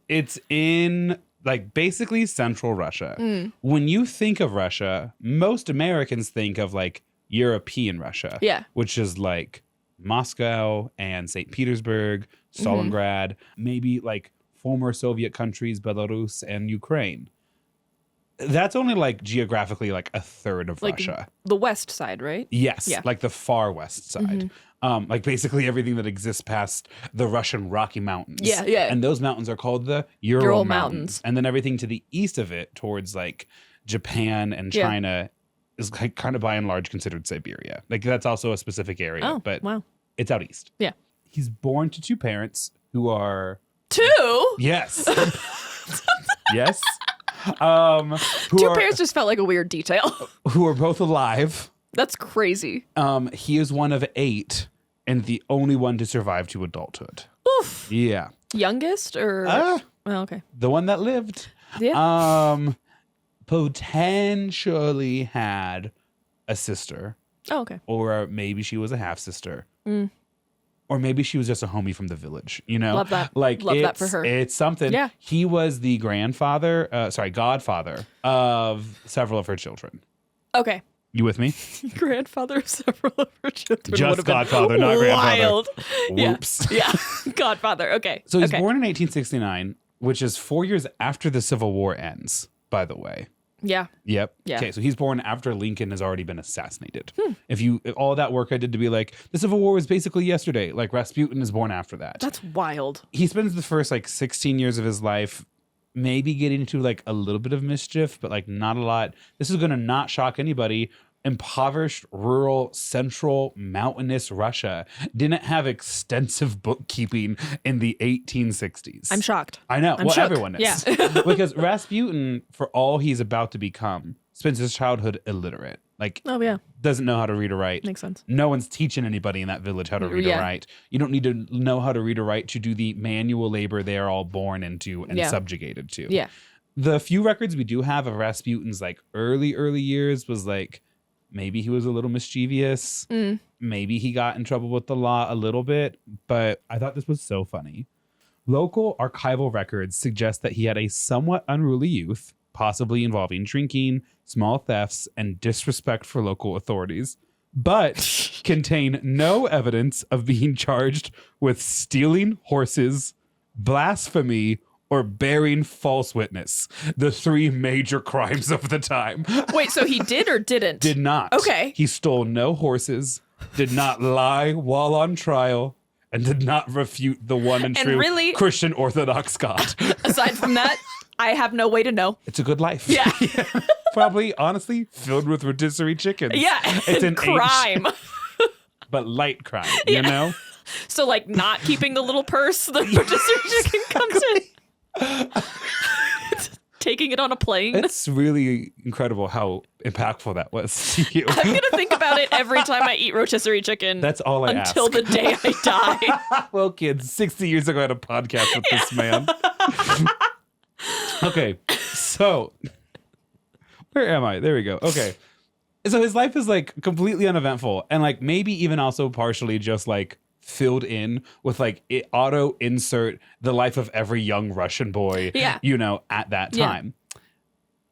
It's in like basically central Russia. When you think of Russia, most Americans think of like European Russia. Yeah. Which is like Moscow and St. Petersburg, Stalingrad, maybe like former Soviet countries, Belarus and Ukraine. That's only like geographically like a third of Like Russia. the west side, right? Yes, Yeah. like the far west side. Like basically everything that exists past the Russian Rocky Mountains. Yeah. And those mountains are called the Ural, Ural Mountains. Mountains. And then everything to the east of it towards like Japan and Yeah. China is like kind of by and large considered Siberia. Like that's also a specific area, Oh, but wow. it's out east. Yeah. He's born to two parents who are Two? yes. Yes. Two parents just felt like a weird detail. Who are both alive. That's crazy. He is one of 8 and the only one to survive to adulthood. Oof. Yeah. Youngest or? Ah. Well, okay. The one that lived. Yeah. Potentially had a sister, Oh, okay. or maybe she was a half sister, or maybe she was just a homie from the village. You know, Love that. Like, Love that for her. It's something. Yeah. He was the godfather of several of her children. Okay. You with me? Grandfather of several of her children. Just would've been godfather, not grandfather. Wild. Whoops. Yeah. Godfather. Okay. So he's okay. born in 1869, which is 4 years after the Civil War ends, by the way. Yeah. Yep. Yeah. Okay, so he's born after Lincoln has already been assassinated. If all that work I did to be like, the Civil War was basically yesterday, like Rasputin is born after that. That's wild. He spends the first like 16 years of his life maybe getting into like a little bit of mischief, but like not a lot. This is going to not shock anybody. Impoverished, rural, central, mountainous Russia didn't have extensive bookkeeping in the 1860s. I'm shocked. I know. I'm Well, shook. everyone is. Yeah. Because Rasputin, for all he's about to become, spends his childhood illiterate. Like, Oh, yeah. doesn't know how to read or write. Makes sense. No one's teaching anybody in that village how to read Yeah. or write. You don't need to know how to read or write to do the manual labor they are all born into and Yeah. subjugated to. Yeah. The few records we do have of Rasputin's like early years was like, maybe he was a little mischievous. Maybe he got in trouble with the law a little bit, but I thought this was so funny. Local archival records suggest that he had a somewhat unruly youth, possibly involving drinking, small thefts, and disrespect for local authorities, but contain no evidence of being charged with stealing horses, blasphemy, or bearing false witness, the three major crimes of the time. Wait, so he did or didn't? Did not. Okay. He stole no horses, did not lie while on trial, and did not refute the one and true really- Christian Orthodox God. Aside from that, I have no way to know. It's a good life. Yeah. Probably, honestly, filled with rotisserie chickens. Yeah. It's an crime. but light crime, you know? So, like, not keeping the little purse the rotisserie chicken comes in. Taking it on a plane. It's really incredible how impactful that was to you. I'm going to think about it every time I eat rotisserie chicken. That's all I until ask. the day I die. Well, kids, 60 years ago I had a podcast with this man. Okay, so where am I? There we go. Okay. So his life is like completely uneventful and like maybe even also partially just like filled in with like auto insert the life of every young Russian boy, you know, at that time.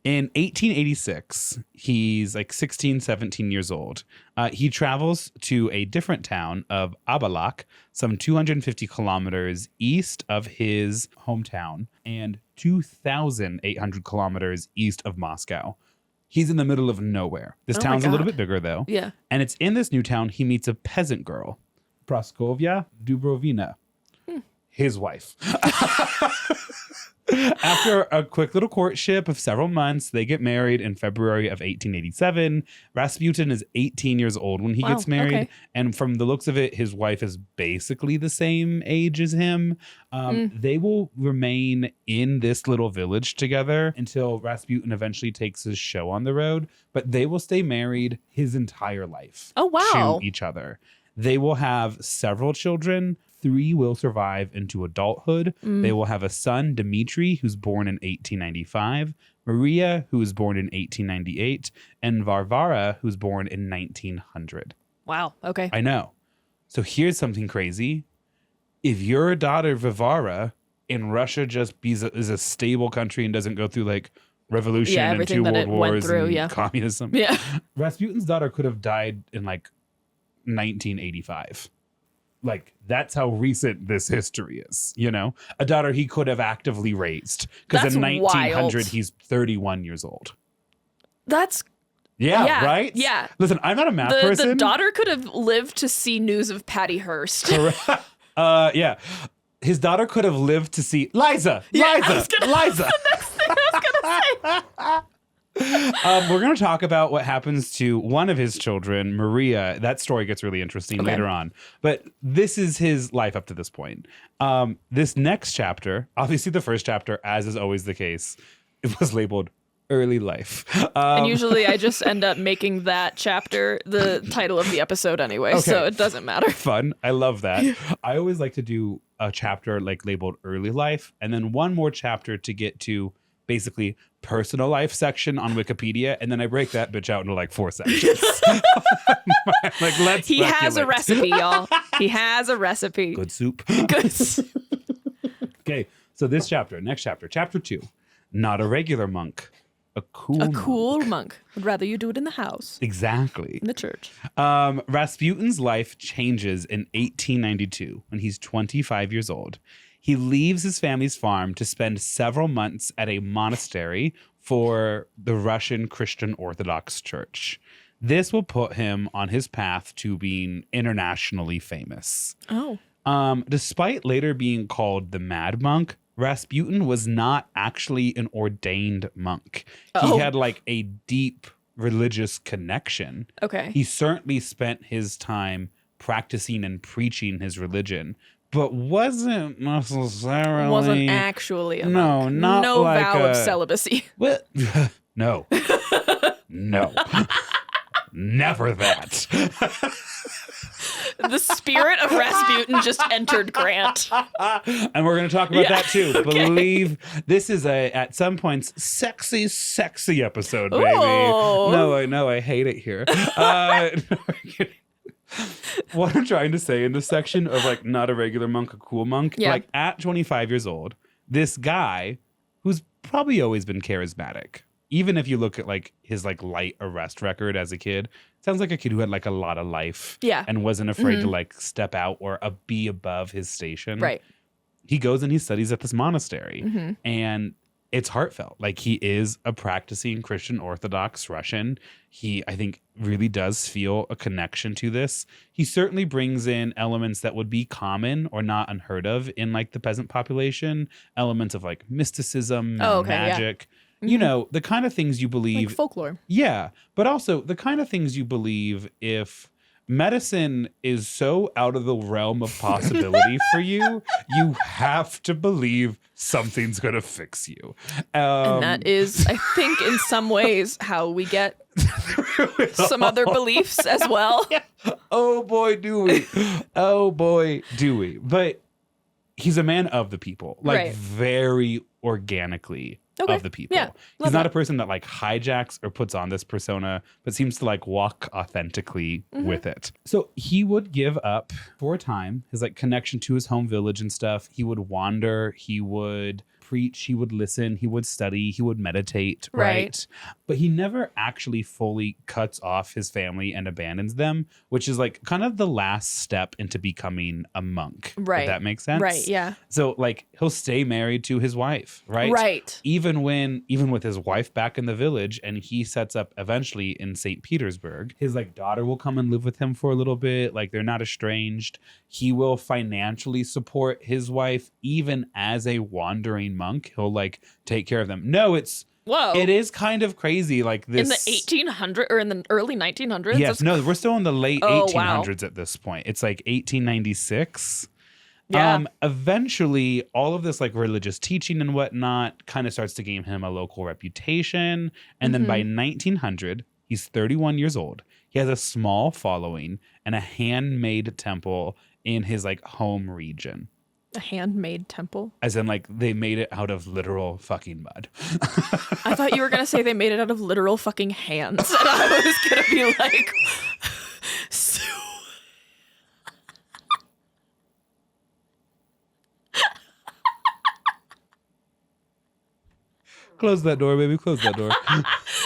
In 1886, he's like 16, 17 years old. He travels to a different town of Abalak, some 250 kilometers east of his hometown and 2,800 kilometers east of Moscow. He's in the middle of nowhere. This town's a little bit bigger, though. Yeah. And it's in this new town he meets a peasant girl, Praskovia Dubrovina, his wife. After a quick little courtship of several months, they get married in February of 1887. Rasputin is 18 years old when he gets married. Okay. And from the looks of it, his wife is basically the same age as him. They will remain in this little village together until Rasputin eventually takes his show on the road. But they will stay married his entire life Oh, wow. to each other. They will have several children. 3 will survive into adulthood. They will have a son, Dmitri, who's born in 1895, Maria, who was born in 1898, and Varvara, who's born in 1900. Wow. Okay. I know. So here's something crazy. If your daughter, Varvara, in Russia just is a stable country and doesn't go through like revolution and everything 2 that world it went wars through, and communism. Yeah. Rasputin's daughter could have died in like 1985. Like, that's how recent this history is, you know? A daughter he could have actively raised. Because That's in 1900, wild. he's 31 years old. That's Yeah, right? Yeah. Listen, I'm not a math person. The daughter could have lived to see news of Patty Hearst. Yeah. His daughter could have lived to see Liza. Liza. We're going to talk about what happens to one of his children, Maria. That story gets really interesting later on. But this is his life up to this point. This next chapter, obviously the first chapter, as is always the case, it was labeled early life. And usually I just end up making that chapter the title of the episode anyway, so it doesn't matter. Fun. I love that. I always like to do a chapter like labeled early life and then one more chapter to get to basically personal life section on Wikipedia, and then I break that bitch out into like 4 sections. Like, let's He has a speculate. recipe, y'all. He has a recipe. Good soup. Good. Okay, so this chapter, next chapter, chapter 2, not a regular monk, a cool monk. I'd rather you do it in the house, Exactly. in the church. Rasputin's life changes in 1892 when he's 25 years old. He leaves his family's farm to spend several months at a monastery for the Russian Christian Orthodox Church. This will put him on his path to being internationally famous. Oh. Despite later being called the Mad Monk, Rasputin was not actually an ordained monk. He had like a deep religious connection. Okay. He certainly spent his time practicing and preaching his religion, but wasn't necessarily... Wasn't actually a no, monk. not no like vow of celibacy. What? No. No. Never that. The spirit of Rasputin just entered Grant. And we're going to talk about that too. Okay. Believe this is at some points, sexy episode, baby. Ooh. No, I know. I hate it here. What I'm trying to say in this section of like not a regular monk, a cool monk, like at 25 years old, this guy who's probably always been charismatic, even if you look at like his like light arrest record as a kid, sounds like a kid who had like a lot of life and wasn't afraid to like step out or be above his station. Right. He goes and he studies at this monastery and it's heartfelt. Like he is a practicing Christian Orthodox Russian. He, I think, really does feel a connection to this. He certainly brings in elements that would be common or not unheard of in like the peasant population, elements of like mysticism, magic. You know, the kind of things you believe. Like folklore. Yeah. But also the kind of things you believe if medicine is so out of the realm of possibility for you, you have to believe something's going to fix you. And that is, I think, in some ways, how we get some other beliefs as well. Yeah. Oh, boy, do we. Oh, boy, do we. But he's a man of the people, like very organically. Of the people. Yeah, he's not a person that like hijacks or puts on this persona, but seems to like walk authentically with it. So he would give up for a time his like connection to his home village and stuff. He would wander, he would preach, he would listen, he would study, he would meditate, right? But he never actually fully cuts off his family and abandons them, which is like kind of the last step into becoming a monk. Right. If that makes sense. Right, yeah. So like he'll stay married to his wife, right? Right. Even with his wife back in the village and he sets up eventually in St. Petersburg, his like daughter will come and live with him for a little bit. Like they're not estranged. He will financially support his wife even as a wandering monk. He'll like take care of them. No, it is kind of crazy. Like this in the 1800s or in the early 1900s. Yes, no, we're still in the late 1800s at this point. It's like 1896. Yeah. Eventually, all of this like religious teaching and whatnot kind of starts to gain him a local reputation. And then by 1900, he's 31 years old. He has a small following and a handmade temple in his like home region. A handmade temple? As in like they made it out of literal fucking mud. I thought you were going to say they made it out of literal fucking hands. And I was going to be like... Close that door, baby. Close that door.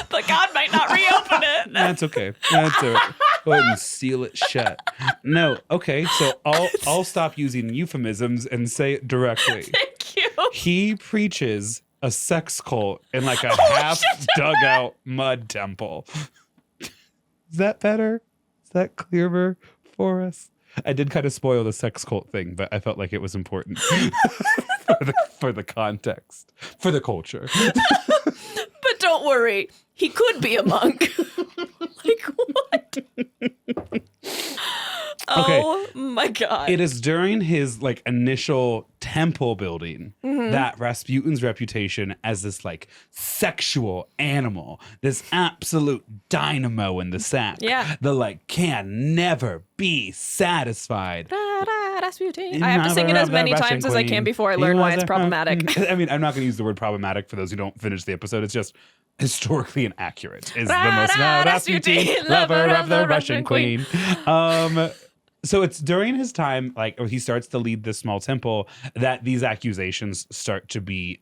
But God might not reopen it. That's okay. That's all right. Go ahead and seal it shut. No, okay. So I'll stop using euphemisms and say it directly. Thank you. He preaches a sex cult in like a half dug out mud temple. Is that better? Is that clearer for us? I did kind of spoil the sex cult thing, but I felt like it was important for the context, for the culture. But don't worry, he could be a monk. Like what? Oh my God. It is during his like initial temple building that Rasputin's reputation as this like sexual animal, this absolute dynamo in the sack, the like can never be satisfied. Rasputin. I have to sing it as many times as I can before I learn why it's problematic. I mean, I'm not going to use the word problematic for those who don't finish the episode. It's just historically inaccurate. Is the most Rasputin, lover of the Russian queen. So it's during his time, like he starts to lead this small temple, that these accusations start to be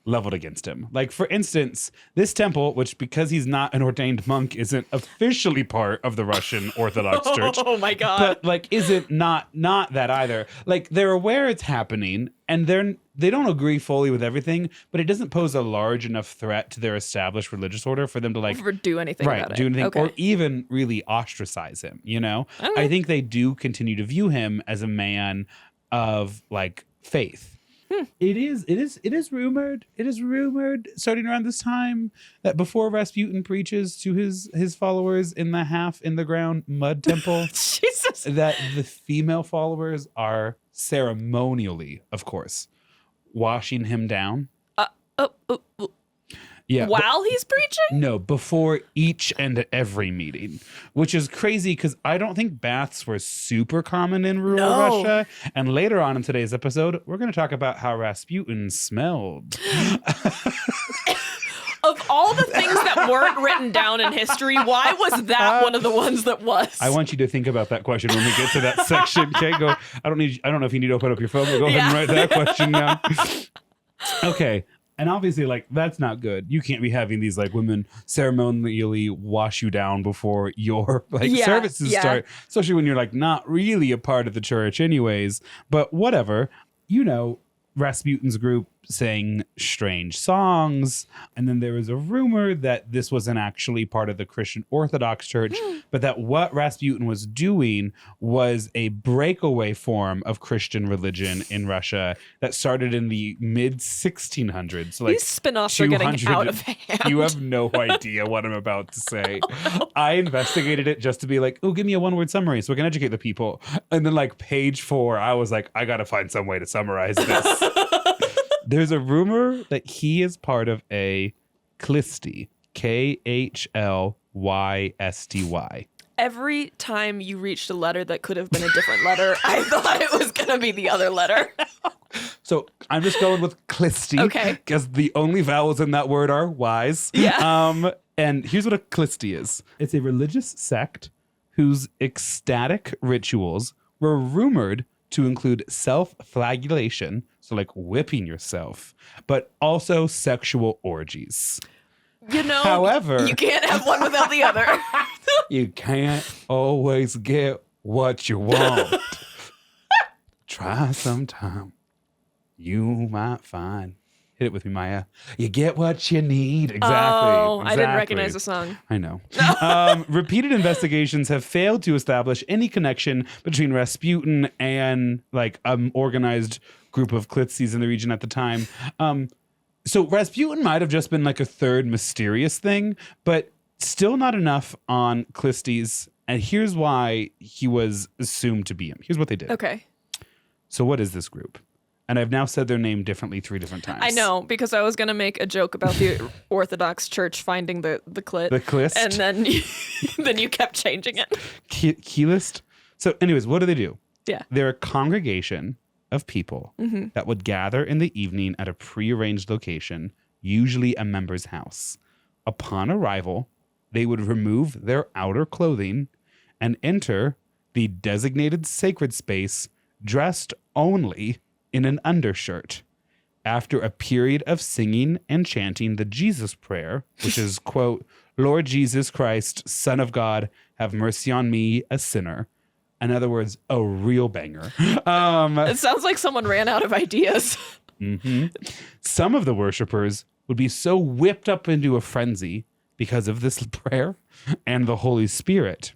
leveled against him. Like, for instance, this temple, which because he's not an ordained monk, isn't officially part of the Russian Orthodox Church. Oh my God. But like, isn't not that either. Like, they're aware it's happening, and they don't agree fully with everything, but it doesn't pose a large enough threat to their established religious order for them to like Or do anything about it. do anything, Okay. or even really ostracise him. You know, Okay. I think they do continue to view him as a man of like faith. It is rumored starting around this time that before Rasputin preaches to his followers in the half in the ground mud temple, Jesus. that the female followers are ceremonially, of course, washing him down. Yeah. While he's preaching? No, before each and every meeting, which is crazy because I don't think baths were super common in rural Russia. And later on in today's episode, we're going to talk about how Rasputin smelled. Of all the things that weren't written down in history, why was that one of the ones that was? I want you to think about that question when we get to that section. Okay, go. I don't know if you need to open up your phone, but go ahead and write that question down. Okay. And obviously, like, that's not good. You can't be having these, like, women ceremonially wash you down before your, like, services start. Especially when you're, like, not really a part of the church anyways. But whatever. You know, Rasputin's group sang strange songs. And then there was a rumor that this wasn't actually part of the Christian Orthodox Church, but that what Rasputin was doing was a breakaway form of Christian religion in Russia that started in the mid 1600s. So like these spin-offs are getting out of hand. You have no idea what I'm about to say. I investigated it just to be like, oh, give me a one-word summary so we can educate the people. And then like page 4, I was like, I got to find some way to summarize this. There's a rumor that he is part of a Klysty, KHLYSTY. Every time you reached a letter that could have been a different letter, I thought it was going to be the other letter. So I'm just going with Klysty. Okay. Because the only vowels in that word are Y's. Yeah. And here's what a Klysty is. It's a religious sect whose ecstatic rituals were rumored to include self-flagellation, so like whipping yourself, but also sexual orgies. You know, However, you can't have one without the other. You can't always get what you want. Try sometime. You might find. Hit it with me, Maya. You get what you need. Exactly. Oh, exactly. I didn't recognize the song. I know. Repeated investigations have failed to establish any connection between Rasputin and like organized group of Klystys in the region at the time. So Rasputin might have just been like a third mysterious thing, but still not enough on Klystys. And here's why he was assumed to be him. Here's what they did. Okay. So what is this group? And I've now said their name differently 3 different times. I know, because I was going to make a joke about the Orthodox Church finding the clit. The Klist. And then you kept changing it. Keylist. So anyways, what do? Yeah. They're a congregation of people that would gather in the evening at a prearranged location, usually a member's house. Upon arrival, they would remove their outer clothing and enter the designated sacred space dressed only in an undershirt. After a period of singing and chanting the Jesus prayer, which is, quote, Lord Jesus Christ, Son of God, have mercy on me, a sinner. In other words, a real banger. It sounds like someone ran out of ideas. Some of the worshipers would be so whipped up into a frenzy because of this prayer and the Holy Spirit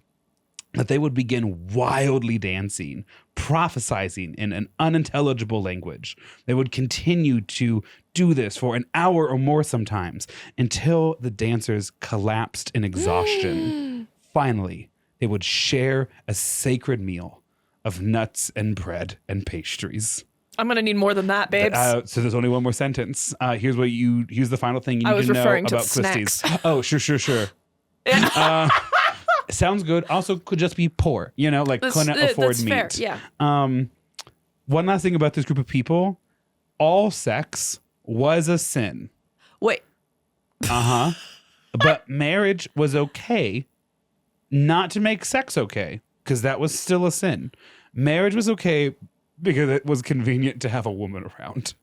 that they would begin wildly dancing, prophesizing in an unintelligible language. They would continue to do this for an hour or more sometimes until the dancers collapsed in exhaustion. Finally, they would share a sacred meal of nuts and bread and pastries. I'm going to need more than that, babes. So there's only one more sentence. Here's the final thing you I need was to know referring to about snacks. Klystys. Oh, sure. Sounds good. Also could just be poor, like couldn't afford that's meat. Fair. Yeah. One last thing about this group of people, all sex was a sin. Wait. But marriage was okay, not to make sex okay, because that was still a sin. Marriage was okay because it was convenient to have a woman around.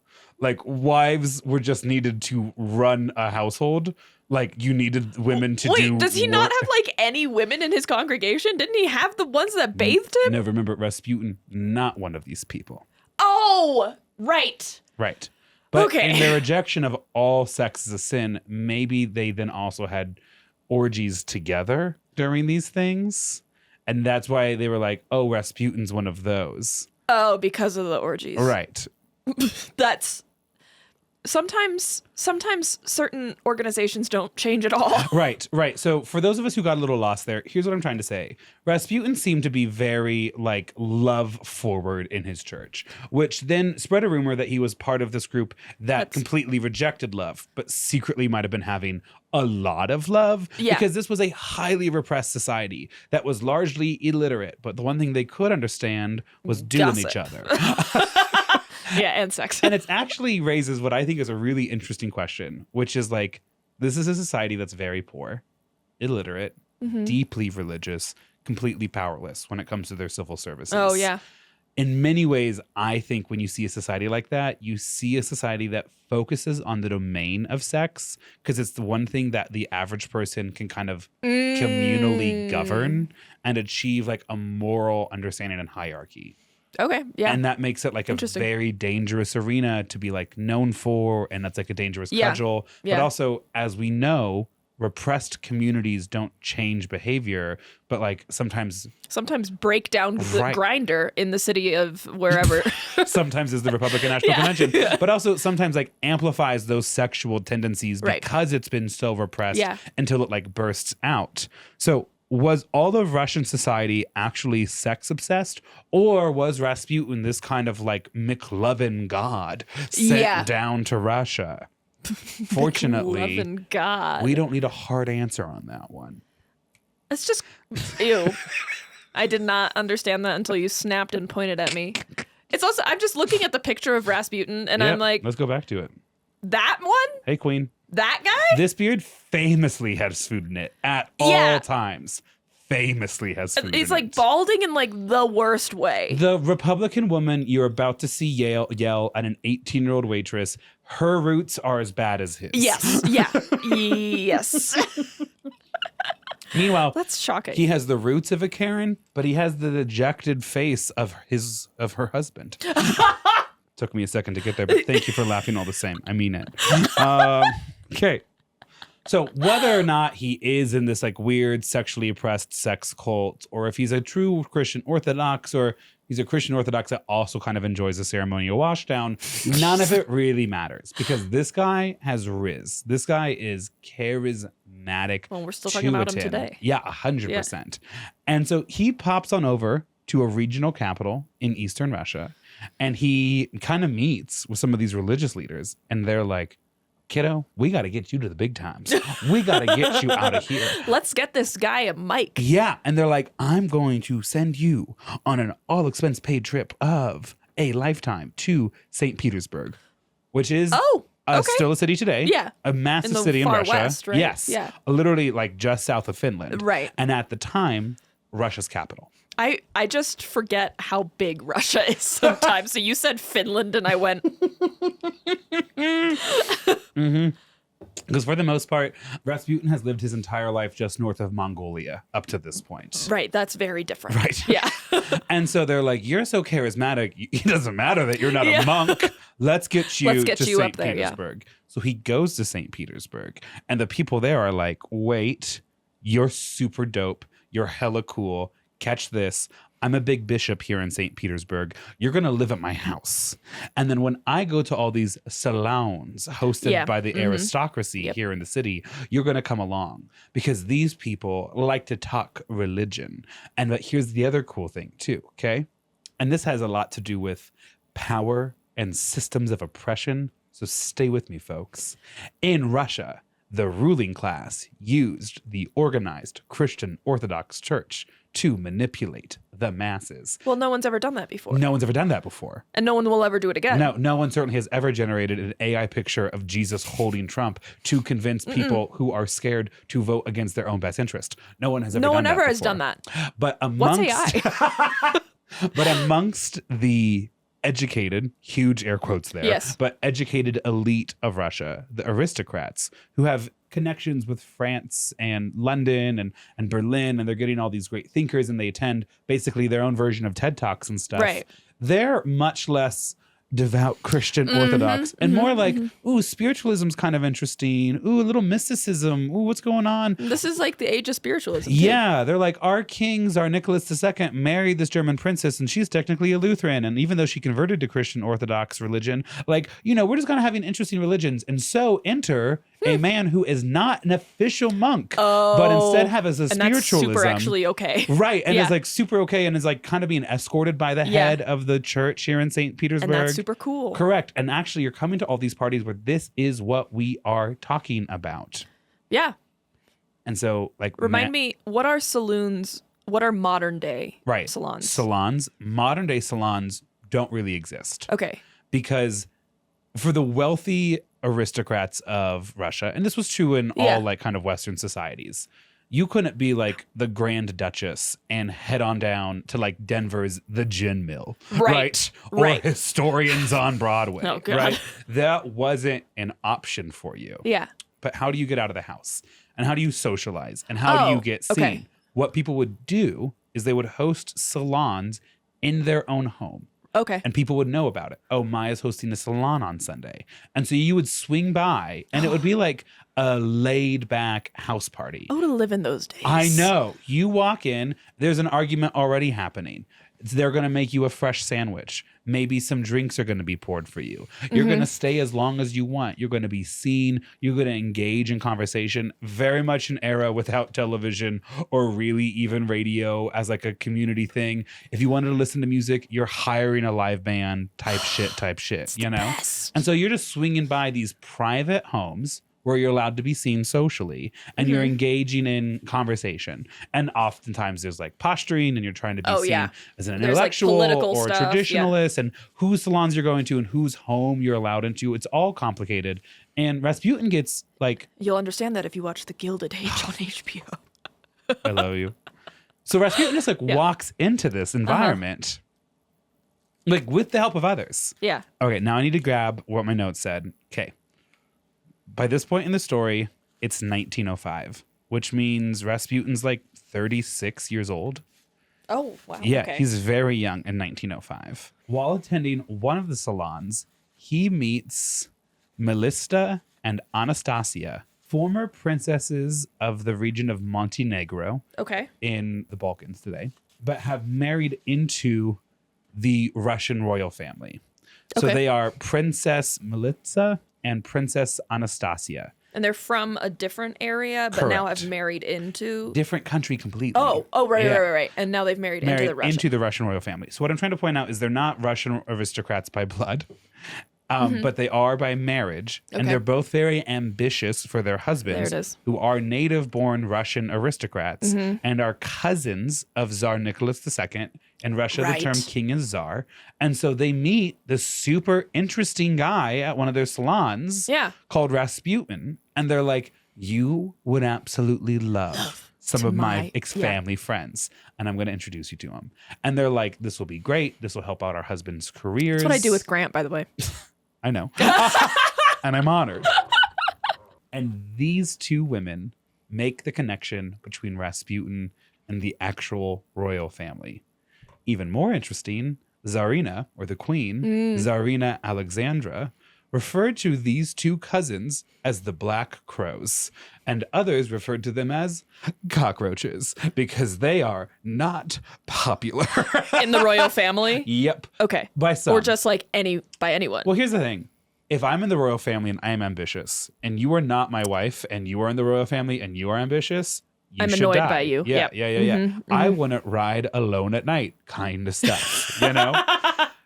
like wives were just needed to run a household. Like you needed women to do. Wait, does he not have like any women in his congregation? Didn't he have the ones that bathed him? No, remember Rasputin, not one of these people. Oh, right. Right. But Okay. in their rejection of all sex as a sin, maybe they then also had orgies together during these things. And that's why they were like, oh, Rasputin's one of those. Oh, because of the orgies. Right. That's sometimes certain organizations don't change at all. Right. So for those of us who got a little lost there, here's what I'm trying to say. Rasputin seemed to be very like love forward in his church, which then spread a rumor that he was part of this group that completely rejected love, but secretly might have been having a lot of love because this was a highly repressed society that was largely illiterate. But the one thing they could understand was doing each other. Yeah, and sex. And it actually raises what I think is a really interesting question, which is like, this is a society that's very poor, illiterate, deeply religious, completely powerless when it comes to their civil services. Oh, yeah. In many ways, I think when you see a society like that, you see a society that focuses on the domain of sex because it's the one thing that the average person can kind of communally govern and achieve like a moral understanding and hierarchy. Okay, yeah. And that makes it like a very dangerous arena to be like known for. And that's like a dangerous cudgel. But also, as we know, repressed communities don't change behavior, but like sometimes break down the grinder in the city of wherever. Sometimes is the Republican National Convention, but also sometimes like amplifies those sexual tendencies because it's been so repressed until it like bursts out. So was all of Russian society actually sex obsessed, or was Rasputin this kind of like McLovin god sent down to Russia? Fortunately, we don't need a hard answer on that one. It's just, ew. I did not understand that until you snapped and pointed at me. It's also, I'm just looking at the picture of Rasputin and I'm like, let's go back to it. That one? Hey, Queen. That guy? This beard famously has food in it at all times. Famously has food in it. He's like balding in like the worst way. The Republican woman you're about to see yell at an 18-year-old waitress, her roots are as bad as his. Yes. Yeah. Yes. Meanwhile, that's shocking. He has the roots of a Karen, but he has the dejected face of her husband. Took me a second to get there, but thank you for laughing all the same. I mean it. Okay. So whether or not he is in this like weird sexually oppressed sex cult, or if he's a true Christian Orthodox, or he's a Christian Orthodox that also kind of enjoys a ceremonial washdown, none of it really matters because this guy has riz. This guy is charismatic. Well, we're still talking about him today. Yeah, 100%. And so he pops on over to a regional capital in Eastern Russia, and he kind of meets with some of these religious leaders, and they're like, kiddo, we got to get you to the big times. We got to get you out of here. Let's get this guy a mic. Yeah. And they're like, I'm going to send you on an all expense paid trip of a lifetime to St. Petersburg, which is still a city today. Yeah. A massive in the city in far Russia. West, right? Yes. Yeah. Literally like just south of Finland. Right. And at the time, Russia's capital. I just forget how big Russia is sometimes. So you said Finland and I went. Because for the most part, Rasputin has lived his entire life just north of Mongolia up to this point. Right. That's very different. Right. Yeah. And so they're like, you're so charismatic. It doesn't matter that you're not a monk. Let's get you to St. Petersburg. Yeah. So he goes to St. Petersburg. And the people there are like, wait, you're super dope. You're hella cool. Catch this. I'm a big bishop here in St. Petersburg. You're going to live at my house. And then when I go to all these salons hosted by the aristocracy here in the city, you're going to come along because these people like to talk religion. And but here's the other cool thing too, okay? And this has a lot to do with power and systems of oppression. So stay with me, folks. In Russia, the ruling class used the organized Christian Orthodox Church to manipulate the masses. Well, no one's ever done that before. No one's ever done that before. And no one will ever do it again. No one certainly has ever generated an AI picture of Jesus holding Trump to convince people who are scared to vote against their own best interest. No one has ever done that. No one ever has before. done that. But amongst, What's AI? but amongst the educated, huge air quotes there, Yes. but educated elite of Russia, the aristocrats who have connections with France and London and Berlin, and they're getting all these great thinkers, and they attend basically their own version of TED Talks and stuff. Right. They're much less devout Christian Orthodox and more like, ooh, spiritualism's kind of interesting. Ooh, a little mysticism. Ooh, what's going on? This is like the age of spiritualism. Too. Yeah, they're like, our king, Tsar Nicholas II, married this German princess, and she's technically a Lutheran. And even though she converted to Christian Orthodox religion, like, we're just kind of having interesting religions. And so enter a man who is not an official monk, but instead have as a and spiritualism. That's super actually okay. Right. And is like super okay and is like kind of being escorted by the head of the church here in St. Petersburg. And that's super cool. Correct. And actually, you're coming to all these parties where this is what we are talking about. Yeah. And so, like, remind me, what are saloons? What are modern day salons? Salons, modern day salons don't really exist. Okay. Because for the wealthy aristocrats of Russia, and this was true in all like kind of Western societies, you couldn't be like the Grand Duchess and head on down to like Denver's The Gin Mill, right? Or Historians on Broadway, Oh, God. right? That wasn't an option for you. Yeah. But how do you get out of the house? And how do you socialize? And how do you get seen? Okay. What people would do is they would host salons in their own home. Okay. And people would know about it. Oh, Maya's hosting a salon on Sunday. And so you would swing by and it would be like a laid back house party. I would have lived in those days. I know. You walk in, there's an argument already happening. They're going to make you a fresh sandwich. Maybe some drinks are going to be poured for you. You're going to stay as long as you want. You're going to be seen. You're going to engage in conversation. Very much an era without television or really even radio as like a community thing. If you wanted to listen to music, you're hiring a live band type shit, you know? Best. And so you're just swinging by these private homes where you're allowed to be seen socially and you're engaging in conversation. And oftentimes there's like posturing and you're trying to be seen as an intellectual or stuff, traditionalist and whose salons you're going to and whose home you're allowed into. It's all complicated. And Rasputin gets like... You'll understand that if you watch The Gilded Age on HBO. I love you. So Rasputin just like walks into this environment like with the help of others. Yeah. Okay, now I need to grab what my notes said. Okay. By this point in the story, it's 1905, which means Rasputin's like 36 years old. Oh, wow. Yeah, okay. he's very young in 1905. While attending one of the salons, he meets Melista and Anastasia, former princesses of the region of Montenegro in the Balkans today, but have married into the Russian royal family. So they are Princess Melita and Princess Anastasia. And they're from a different area, but now have married into... Different country completely. Right. And now they've married into the Russian royal family. So what I'm trying to point out is they're not Russian aristocrats by blood, but they are by marriage. And they're both very ambitious for their husbands, who are native-born Russian aristocrats and are cousins of Tsar Nicholas II. In Russia, the term king is czar. And so they meet this super interesting guy at one of their salons called Rasputin. And they're like, you would absolutely love some of my family friends. And I'm going to introduce you to him. And they're like, this will be great. This will help out our husbands' careers. That's what I do with Grant, by the way. I know. And I'm honored. And these two women make the connection between Rasputin and the actual royal family. Even more interesting, Tsarina, or the queen, Tsarina Alexandra, referred to these two cousins as the Black Crows, and others referred to them as cockroaches because they are not popular. In the royal family? Yep. Okay. By some. Or just like by anyone. Well, here's the thing. If I'm in the royal family and I am ambitious, and you are not my wife, and you are in the royal family and you are ambitious, I'm annoyed die. by you. Yeah. I wouldn't ride alone at night, kind of stuff, you know?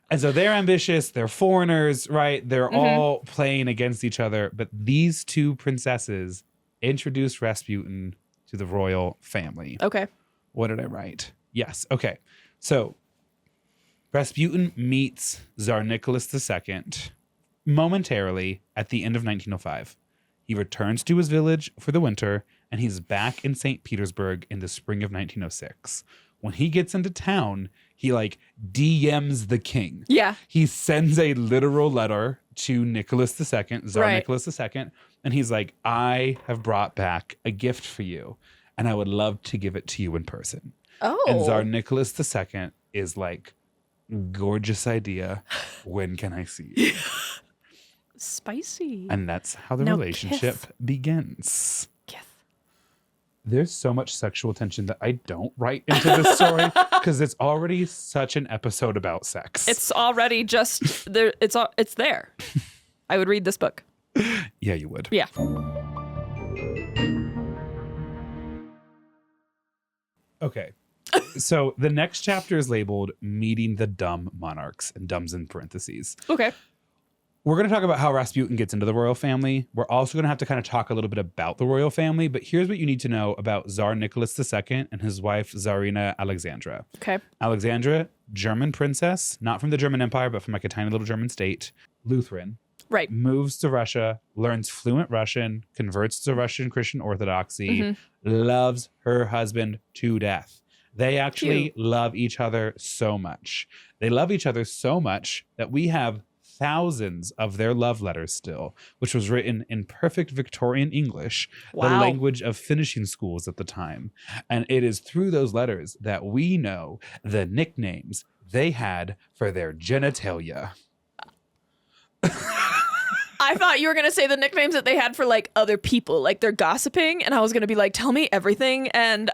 And so they're ambitious, they're foreigners, right? They're all playing against each other. But these two princesses introduced Rasputin to the royal family. Okay. What did I write? Yes. Okay. So Rasputin meets Tsar Nicholas II momentarily at the end of 1905. He returns to his village for the winter, and he's back in St. Petersburg in the spring of 1906. When he gets into town, he like DMs the king. Yeah. He sends a literal letter to Nicholas II, Tsar Right. Nicholas II, and he's like, I have brought back a gift for you, and I would love to give it to you in person. Oh. And Tsar Nicholas II is like, gorgeous idea. When can I see you? Spicy. And that's how the Now relationship kiss. begins. Kiss. There's so much sexual tension that I don't write into this story because it's already such an episode about sex. It's already just there. It's there. I would read this book. Yeah, you would. Yeah. Okay. So the next chapter is labeled Meeting the Dumb Monarchs, and dumb's in parentheses. Okay. We're going to talk about how Rasputin gets into the royal family. We're also going to have to kind of talk a little bit about the royal family, but here's what you need to know about Tsar Nicholas II and his wife, Tsarina Alexandra. Okay. Alexandra, German princess, not from the German Empire, but from like a tiny little German state, Lutheran, Right. moves to Russia, learns fluent Russian, converts to Russian Christian Orthodoxy, loves her husband to death. They actually Cute. love each other so much. They love each other so much that we have thousands of their love letters still, which was written in perfect Victorian English, the Wow. language of finishing schools at the time. And it is through those letters that we know the nicknames they had for their genitalia. I thought you were going to say the nicknames that they had for like other people, like they're gossiping. And I was going to be like, tell me everything. And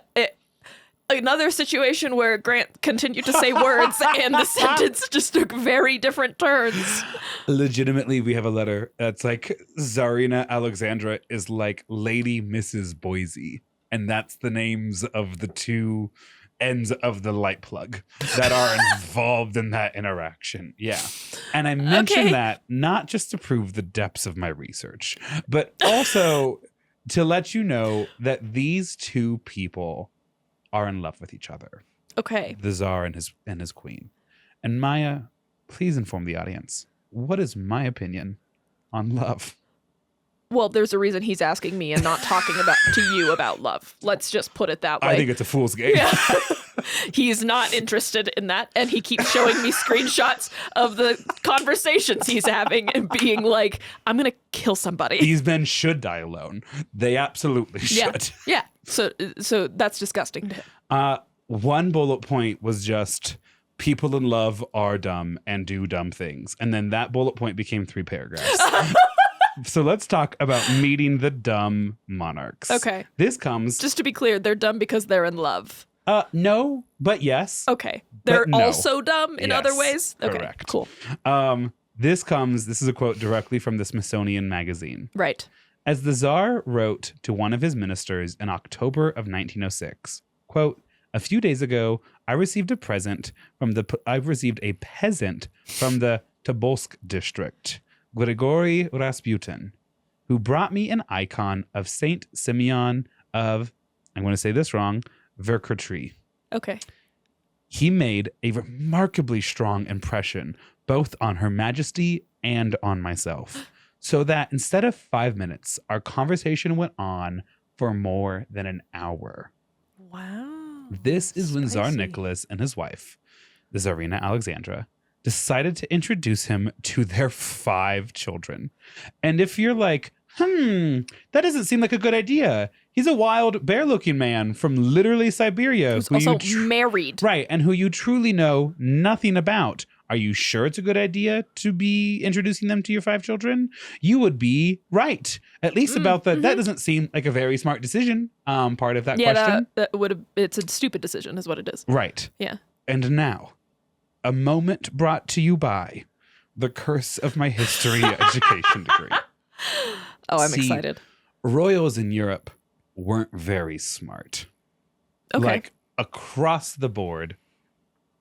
another situation where Grant continued to say words and the sentence just took very different turns. Legitimately, we have a letter that's like Tsarina Alexandra is like Lady Mrs. Boise. And that's the names of the two ends of the light plug that are involved in that interaction. Yeah. And I mention that not just to prove the depths of my research, but also to let you know that these two people are in love with each other. Okay. The Tsar and his queen. And Maya, please inform the audience. What is my opinion on love? Well, there's a reason he's asking me and not talking to you about love. Let's just put it that way. I think it's a fool's game. Yeah. He's not interested in that, and he keeps showing me screenshots of the conversations he's having and being like, I'm going to kill somebody. These men should die alone. They absolutely should. Yeah. So that's disgusting to him. One bullet point was just people in love are dumb and do dumb things. And then that bullet point became 3 paragraphs. So let's talk about meeting the dumb monarchs. Okay. This comes... Just to be clear, they're dumb because they're in love. No, but yes. Okay. They're no. also dumb in other ways? Okay, correct. cool. This is a quote directly from the Smithsonian Magazine. Right. As the Tsar wrote to one of his ministers in October of 1906, quote, a few days ago, I received a peasant from the Tobolsk district, Grigory Rasputin, who brought me an icon of Saint Simeon of, I'm going to say this wrong, Vercors. Okay. He made a remarkably strong impression both on Her Majesty and on myself, so that instead of 5 minutes, our conversation went on for more than an hour. Wow. This is when Tsar Spicy. Nicholas and his wife, the Tsarina Alexandra, decided to introduce him to their 5 children. And if you're like, that doesn't seem like a good idea. He's a wild bear-looking man from literally Siberia. Who's also married. Right, and who you truly know nothing about. Are you sure it's a good idea to be introducing them to your 5 children? You would be right. At least about that. That doesn't seem like a very smart decision, part of that question. That would have, it's a stupid decision is what it is. Right. Yeah. And now, a moment brought to you by the curse of my history education degree. Oh, I'm See, excited. Royals in Europe weren't very smart. Okay. Like, across the board,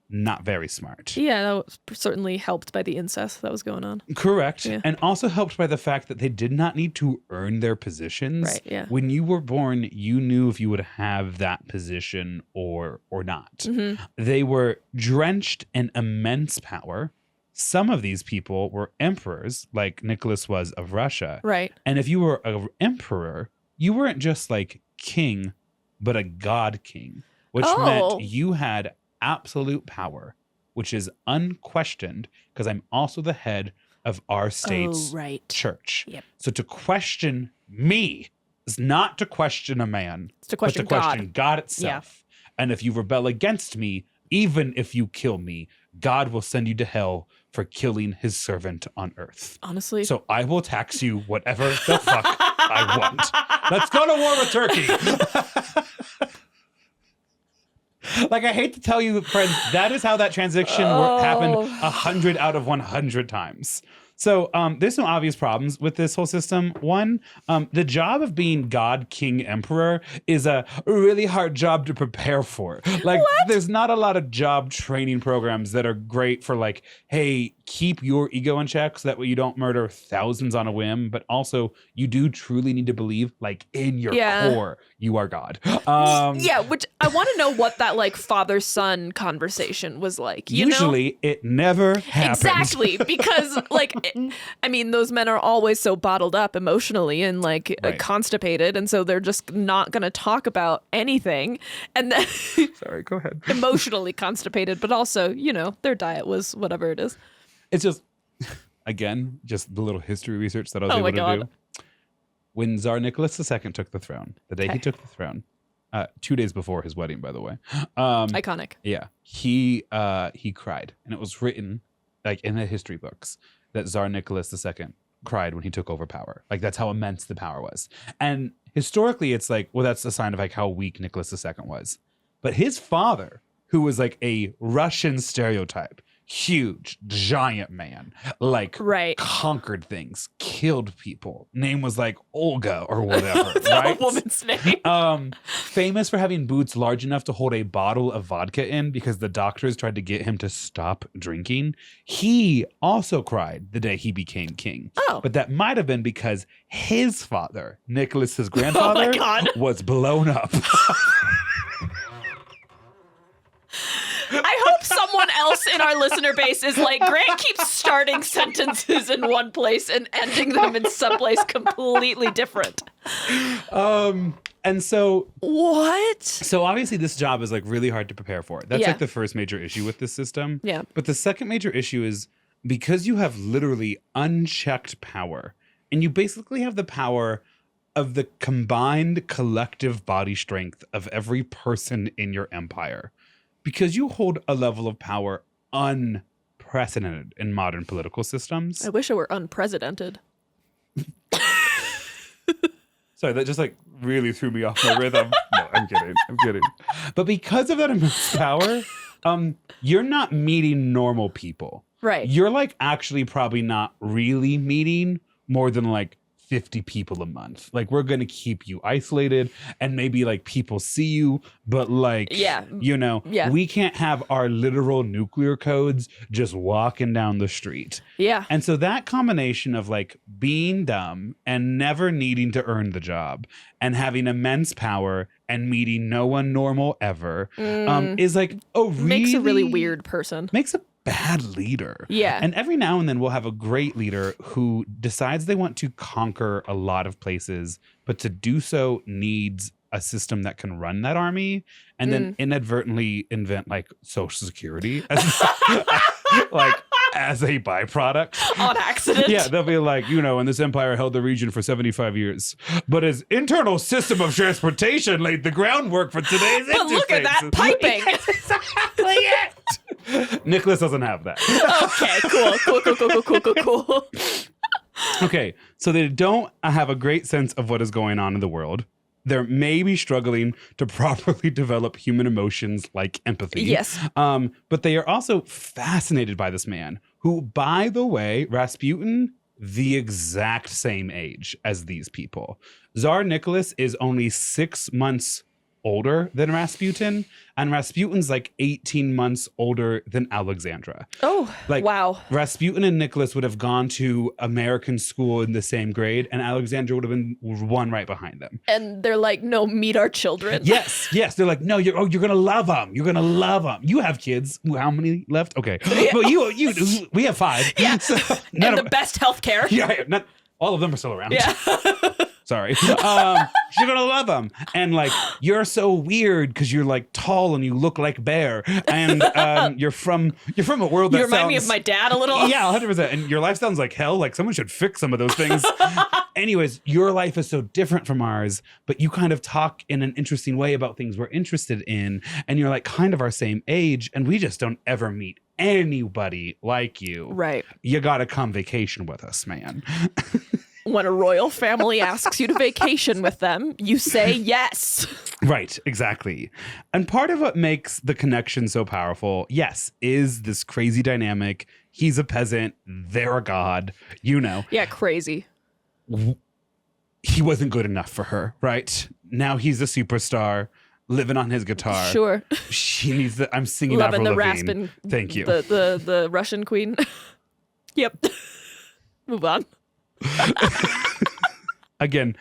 not very smart. Yeah, that was certainly helped by the incest that was going on. Correct. Yeah. And also helped by the fact that they did not need to earn their positions. Right, yeah. When you were born, you knew if you would have that position or not. Mm-hmm. They were drenched in immense power. Some of these people were emperors, like Nicholas was of Russia. Right. And if you were an emperor, you weren't just like king, but a god king, which meant you had absolute power which is unquestioned because I'm also the head of our state's church. Yep. So to question me is not to question a man, it's to question but to question God itself. Yeah. And if you rebel against me, even if you kill me, God will send you to hell for killing his servant on earth. Honestly. So I will tax you whatever the fuck I want. Let's go to war with Turkey. Like, I hate to tell you, friends, that is how that transition happened 100 out of 100 times. So there's some obvious problems with this whole system. One, the job of being God, King, Emperor is a really hard job to prepare for. Like, there's not a lot of job training programs that are great for like, hey, keep your ego in check so that way you don't murder thousands on a whim. But also, you do truly need to believe, like, in your core, you are God. Which I want to know what that like father-son conversation was like. Usually, it never happens. Exactly, because like, I mean, those men are always so bottled up emotionally and like constipated, and so they're just not going to talk about anything. And then, sorry, go ahead. Emotionally constipated, but also, their diet was whatever it is. It's just, again, just the little history research that I was able to do. When Tsar Nicholas II took the throne, the day he took the throne, 2 days before his wedding, by the way. Iconic. Yeah. He cried. And it was written, like, in the history books that Tsar Nicholas II cried when he took over power. Like, that's how immense the power was. And historically, it's like, well, that's a sign of like how weak Nicholas II was. But his father, who was like a Russian stereotype, huge, giant man, like conquered things, killed people. Name was like Olga or whatever, right? A woman's name. Famous for having boots large enough to hold a bottle of vodka in because the doctors tried to get him to stop drinking. He also cried the day he became king. Oh. But that might have been because his father, Nicholas's grandfather, was blown up. I hope someone else in our listener base is like, Grant keeps starting sentences in one place and ending them in some place completely different. And so what? So obviously this job is like really hard to prepare for. That's like the first major issue with this system. Yeah. But the second major issue is because you have literally unchecked power, and you basically have the power of the combined collective body strength of every person in your empire. Because you hold a level of power unprecedented in modern political systems. I wish it were unprecedented. Sorry, that just like really threw me off my rhythm. No, I'm kidding. But because of that immense power, you're not meeting normal people. Right. You're like actually probably not really meeting more than like 50 people a month. Like, we're going to keep you isolated, and maybe like people see you, but like, we can't have our literal nuclear codes just walking down the street. Yeah. And so that combination of like being dumb and never needing to earn the job and having immense power and meeting no one normal ever is like makes a really weird person. Makes a bad leader. Yeah. And every now and then we'll have a great leader who decides they want to conquer a lot of places, but to do so needs a system that can run that army, and then inadvertently invent like Social Security as, like as a byproduct. On accident. Yeah, they'll be like, and this empire held the region for 75 years, but its internal system of transportation laid the groundwork for today's But look at that piping. That's exactly it. Nicholas doesn't have that. Okay, cool. Okay, so they don't have a great sense of what is going on in the world. They're maybe struggling to properly develop human emotions like empathy. Yes. But they are also fascinated by this man who, by the way, Rasputin, the exact same age as these people. Tsar Nicholas is only 6 months older than Rasputin, and Rasputin's like 18 months older than Alexandra. Oh, like, wow. Rasputin and Nicholas would have gone to American school in the same grade, and Alexandra would have been one right behind them. And they're like, no, meet our children. Yes. They're like, no, you're going to love them. You're going to love them. You have kids. How many left? Okay. Yeah. But we have 5. Yeah. So and the best healthcare. Yeah. Not all of them are still around. Yeah. Sorry. You're gonna love him. And like, you're so weird because you're like tall and you look like bear. And you're from a world that You remind me sounds- of my dad a little. Yeah, 100%. And your life sounds like hell. Like someone should fix some of those things. Anyways, your life is so different from ours, but you kind of talk in an interesting way about things we're interested in. And you're like kind of our same age. And we just don't ever meet anybody like you. Right. You got to come vacation with us, man. When a royal family asks you to vacation with them, you say yes. Right, exactly. And part of what makes the connection so powerful, yes, is this crazy dynamic. He's a peasant, they're a god, you know. Yeah, crazy. He wasn't good enough for her, right? Now he's a superstar, living on his guitar. Sure. She needs the, I'm singing Loving Avril the Lavigne. Rasputin. Thank you. The Russian queen. Yep. Move on. Again,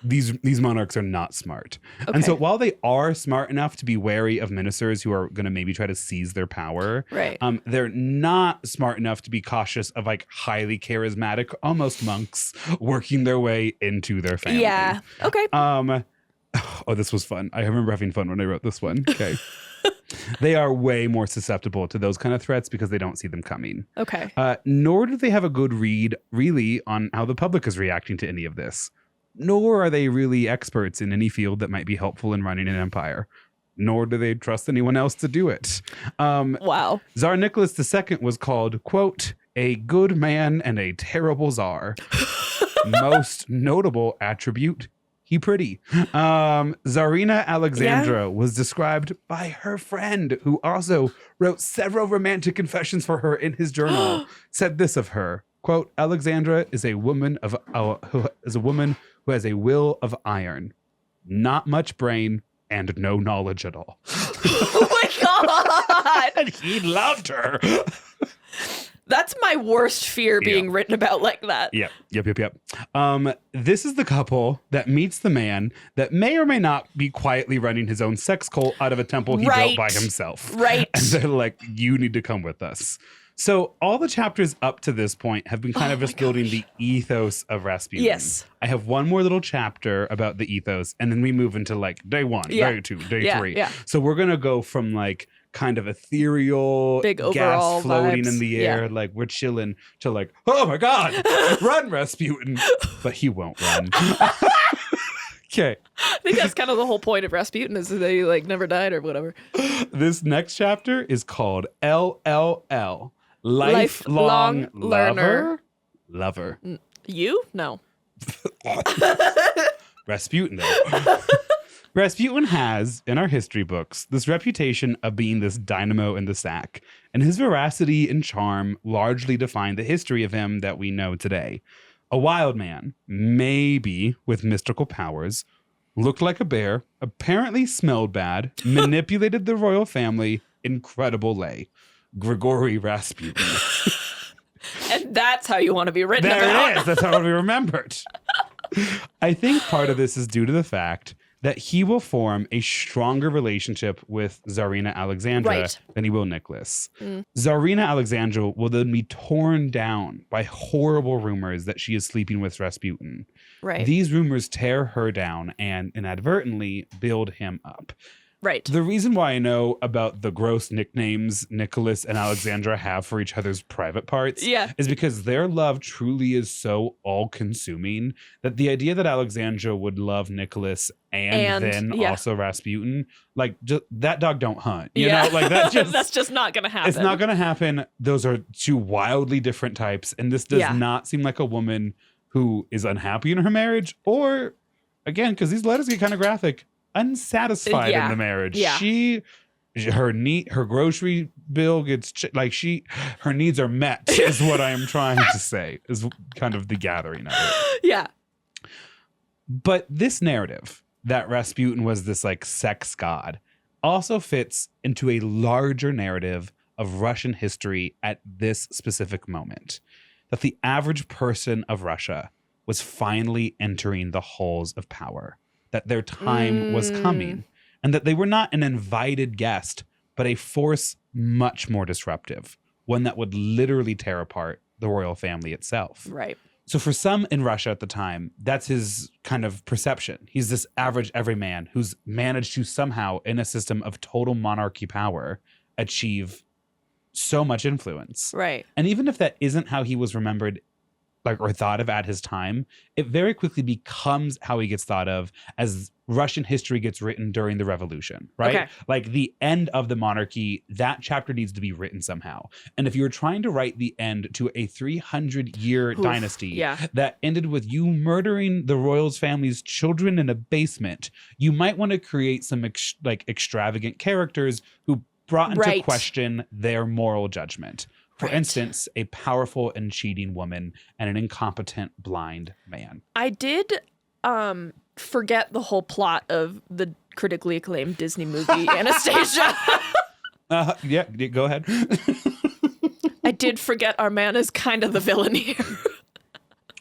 these monarchs are not smart. Okay. And so while they are smart enough to be wary of ministers who are going to maybe try to seize their power, Right. They're not smart enough to be cautious of like highly charismatic, almost monks working their way into their family. Yeah. Okay. Oh, this was fun. I remember having fun when I wrote this one. Okay. They are way more susceptible to those kind of threats because they don't see them coming. Okay. Nor do they have a good read, really, on how the public is reacting to any of this. Nor are they really experts in any field that might be helpful in running an empire. Nor do they trust anyone else to do it. Wow. Tsar Nicholas II was called, quote, a good man and a terrible czar. Most notable attribute, he pretty. Tsarina Alexandra was described by her friend, who also wrote several romantic confessions for her in his journal, said this of her, quote, Alexandra is a woman who has a will of iron, not much brain, and no knowledge at all. Oh my God. And he loved her. That's my worst fear being written about like that. Yep. This is the couple that meets the man that may or may not be quietly running his own sex cult out of a temple he built by himself. Right. And they're like, you need to come with us. So all the chapters up to this point have been kind of just building the ethos of Rasputin. Yes. I have one more little chapter about the ethos, and then we move into like day 1, day 2, day 3. Yeah. So we're going to go from like kind of ethereal Big overall gas floating vibes. in the air, like we're chilling, to like, oh my God, run, Rasputin. But he won't run. Okay. I think that's kind of the whole point of Rasputin is that he like never died or whatever. This next chapter is called LLL. Lifelong learner. Lover. You? No. Rasputin, though. Rasputin has, in our history books, this reputation of being this dynamo in the sack, and his veracity and charm largely define the history of him that we know today. A wild man, maybe with mystical powers, looked like a bear, apparently smelled bad, manipulated the royal family, incredible lay. Grigory Rasputin. And that's how you want to be written There about. it is. That's how it'll be remembered. I think part of this is due to the fact that he will form a stronger relationship with Tsarina Alexandra than he will Nicholas. Tsarina Alexandra will then be torn down by horrible rumors that she is sleeping with Rasputin. Right. These rumors tear her down and inadvertently build him up. Right. The reason why I know about the gross nicknames Nicholas and Alexandra have for each other's private parts is because their love truly is so all-consuming that the idea that Alexandra would love Nicholas and then also Rasputin, like, just, that dog don't hunt. You know, like that just that's just not gonna happen. It's not gonna happen. Those are two wildly different types, and this does not seem like a woman who is unhappy in her marriage, or again, because these letters get kind of graphic, unsatisfied in the marriage. Her grocery bill gets her needs are met is what I am trying to say, is kind of the gathering of it. Yeah. But this narrative that Rasputin was this like sex god also fits into a larger narrative of Russian history at this specific moment, that the average person of Russia was finally entering the halls of power, that their time was coming, and that they were not an invited guest, but a force much more disruptive, one that would literally tear apart the royal family itself. Right. So for some in Russia at the time, that's his kind of perception. He's this average everyman who's managed to somehow, in a system of total monarchy power, achieve so much influence. Right. And even if that isn't how he was remembered, like, or thought of at his time, it very quickly becomes how he gets thought of as Russian history gets written during the revolution, right? Okay. Like the end of the monarchy, that chapter needs to be written somehow. And if you're trying to write the end to a 300-year dynasty that ended with you murdering the royals' family's children in a basement, you might want to create some extravagant characters who brought into question their moral judgment. For instance, a powerful and cheating woman and an incompetent blind man. I did forget the whole plot of the critically acclaimed Disney movie Anastasia. Yeah, go ahead. I did forget our man is kind of the villain here.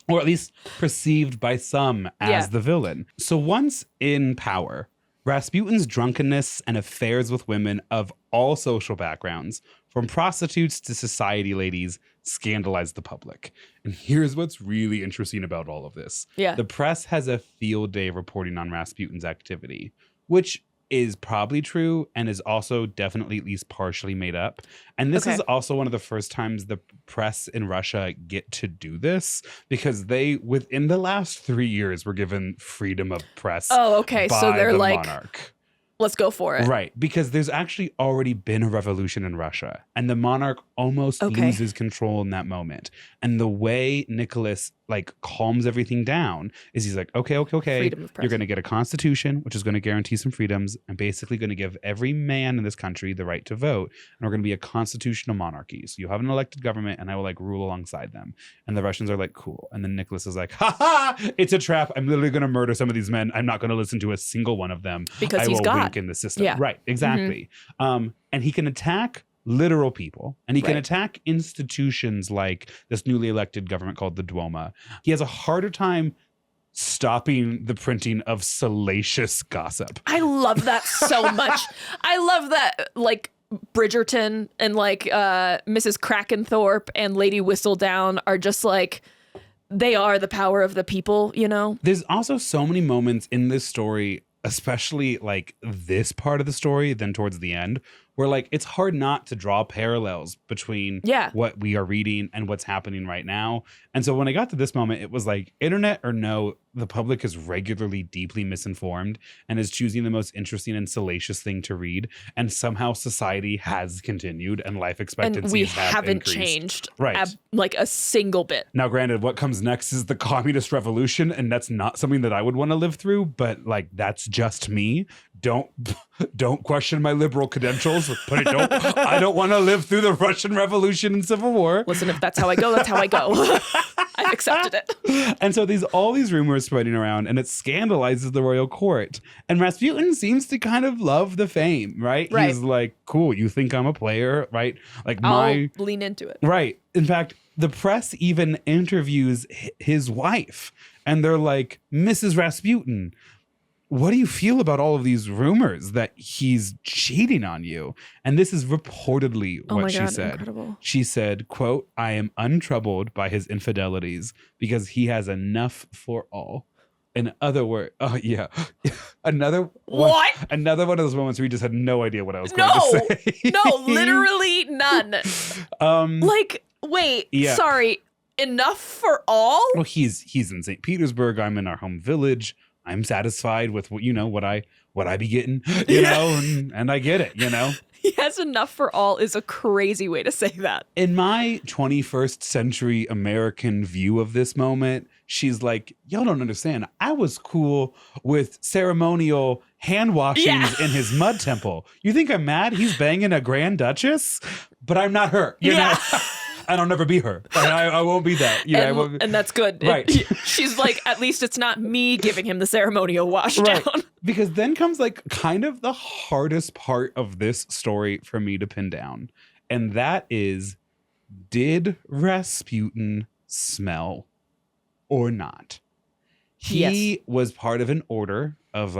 Or at least perceived by some as the villain. So once in power, Rasputin's drunkenness and affairs with women of all social backgrounds, from prostitutes to society ladies, scandalized the public. And here's what's really interesting about all of this. Yeah. The press has a field day reporting on Rasputin's activity, which is probably true and is also definitely at least partially made up. And this is also one of the first times the press in Russia get to do this, because they, within the last 3 years, were given freedom of press. Oh, okay. So they're the like, monarch. Let's go for it. Right. Because there's actually already been a revolution in Russia, and the monarch almost loses control in that moment. And the way Nicholas calms everything down is he's like, okay. You're going to get a constitution, which is going to guarantee some freedoms and basically going to give every man in this country the right to vote. And we're going to be a constitutional monarchy. So you have an elected government and I will rule alongside them. And the Russians are like, cool. And then Nicholas is like, it's a trap. I'm literally going to murder some of these men. I'm not going to listen to a single one of them. Because he's God. In the system. Yeah. Right. Exactly. And he can attack literal people, and he can attack institutions like this newly elected government called the Duma. He has a harder time stopping the printing of salacious gossip. I love that so much. I love that, Bridgerton and Mrs. Krakenthorpe and Lady Whistledown are just they are the power of the people, you know? There's also so many moments in this story, especially this part of the story, then towards the end, where it's hard not to draw parallels between what we are reading and what's happening right now. And so when I got to this moment, it was internet or no, the public is regularly deeply misinformed and is choosing the most interesting and salacious thing to read. And somehow society has continued and life expectancies and we have haven't increased. Changed right. A single bit. Now, granted, what comes next is the communist revolution, and that's not something that I would want to live through, but that's just me. Don't question my liberal credentials, but I don't want to live through the Russian Revolution and Civil War. Listen, if that's how I go, that's how I go. I've accepted it. And so all these rumors spreading around, and it scandalizes the royal court. And Rasputin seems to kind of love the fame, right? He's like, cool, you think I'm a player, right? I'll lean into it. Right. In fact, the press even interviews his wife, and they're like, Mrs. Rasputin, what do you feel about all of these rumors that he's cheating on you? And this is reportedly what she said. Incredible. She said, quote, I am untroubled by his infidelities because he has enough for all. In other words, another one of those moments where you just had no idea what I was going to say. No, literally none. Sorry, enough for all? Well, he's in St. Petersburg. I'm in our home village. I'm satisfied with what I be getting, and I get it, He has enough for all is a crazy way to say that. In my 21st century American view of this moment, she's like, y'all don't understand. I was cool with ceremonial hand washings in his mud temple. You think I'm mad? He's banging a Grand Duchess, but I'm not her, you know? And I'll never be her. I won't be that. And that's good. Right. She's like, at least it's not me giving him the ceremonial wash down. Because then comes kind of the hardest part of this story for me to pin down. And that is, Rasputin smell or not? He was part of an order of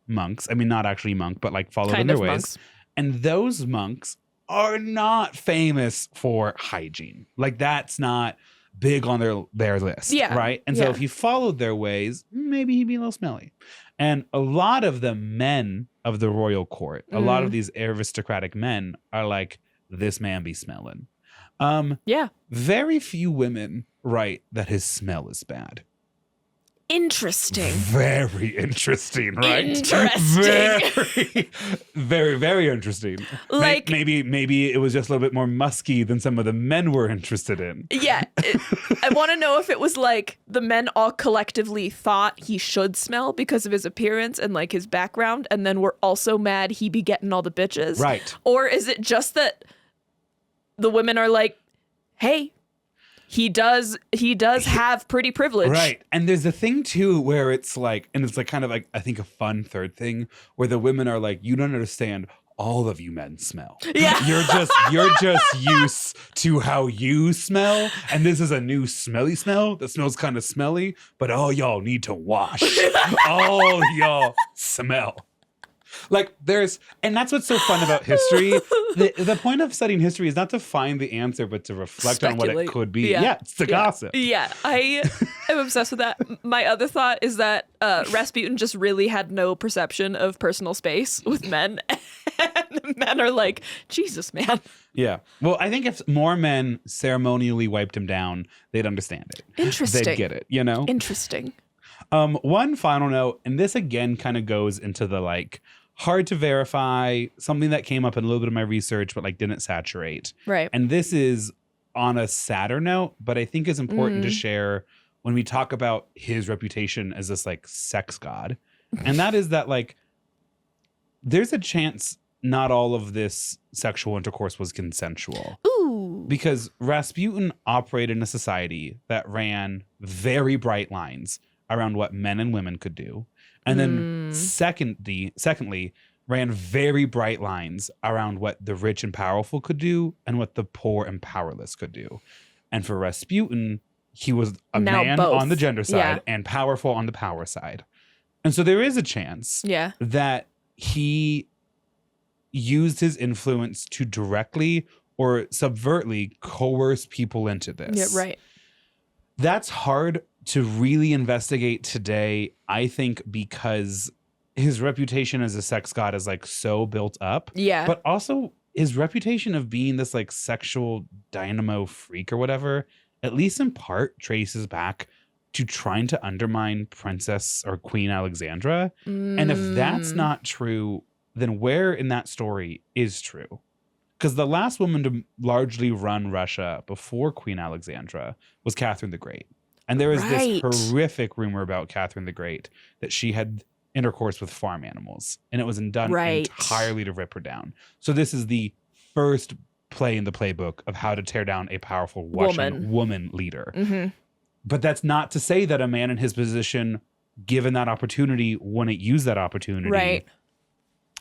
monks. I mean, not actually monk, but followed in their ways. Monks. And those monks are not famous for hygiene. That's not big on their list. Yeah. Right. And so if he followed their ways, maybe he'd be a little smelly. And a lot of the men of the royal court, a lot of these aristocratic men are like, this man be smelling. Very few women write that his smell is bad. Interesting. Very interesting, right? Interesting. Very, very interesting. Like maybe it was just a little bit more musky than some of the men were interested in. Yeah. I want to know if it was like the men all collectively thought he should smell because of his appearance and like his background, and then we're also mad he be getting all the bitches. Right. Or is it just that the women are like, hey, he does have pretty privilege. Right. And there's a thing too where it's like, and it's like kind of like, I think a fun third thing where the women are like, you don't understand, all of you men smell. Yeah. You're just used to how you smell. And this is a new smelly smell that smells kind of smelly, but all y'all need to wash. All y'all smell. Like and that's what's so fun about history. The point of studying history is not to find the answer, but to reflect on what it could be. Yeah, it's the gossip. Yeah, I am obsessed with that. My other thought is that Rasputin just really had no perception of personal space with men. And the men are like, Jesus, man. Yeah. Well, I think if more men ceremonially wiped him down, they'd understand it. Interesting. They'd get it, you know? Interesting. One final note, and this again kind of goes into the like hard to verify, something that came up in a little bit of my research, but like didn't saturate. Right. And this is on a sadder note, but I think is important to share when we talk about his reputation as this like sex god. And that is that like, there's a chance not all of this sexual intercourse was consensual. Ooh. Because Rasputin operated in a society that ran very bright lines around what men and women could do. And then secondly, ran very bright lines around what the rich and powerful could do and what the poor and powerless could do. And for Rasputin, he was a man both. On the gender side and powerful on the power side. And so there is a chance that he used his influence to directly or subvertly coerce people into this. Yeah, right. That's hard to really investigate today, I think, because his reputation as a sex god is like so built up. Yeah. But also his reputation of being this like sexual dynamo freak or whatever, at least in part traces back to trying to undermine Princess or Queen Alexandra. And if that's not true, then where in that story is true? Because the last woman to largely run Russia before Queen Alexandra was Catherine the Great. And there is this horrific rumor about Catherine the Great that she had intercourse with farm animals. And it was done entirely to rip her down. So this is the first play in the playbook of how to tear down a powerful Russian woman leader. Mm-hmm. But that's not to say that a man in his position, given that opportunity, wouldn't use that opportunity. Right.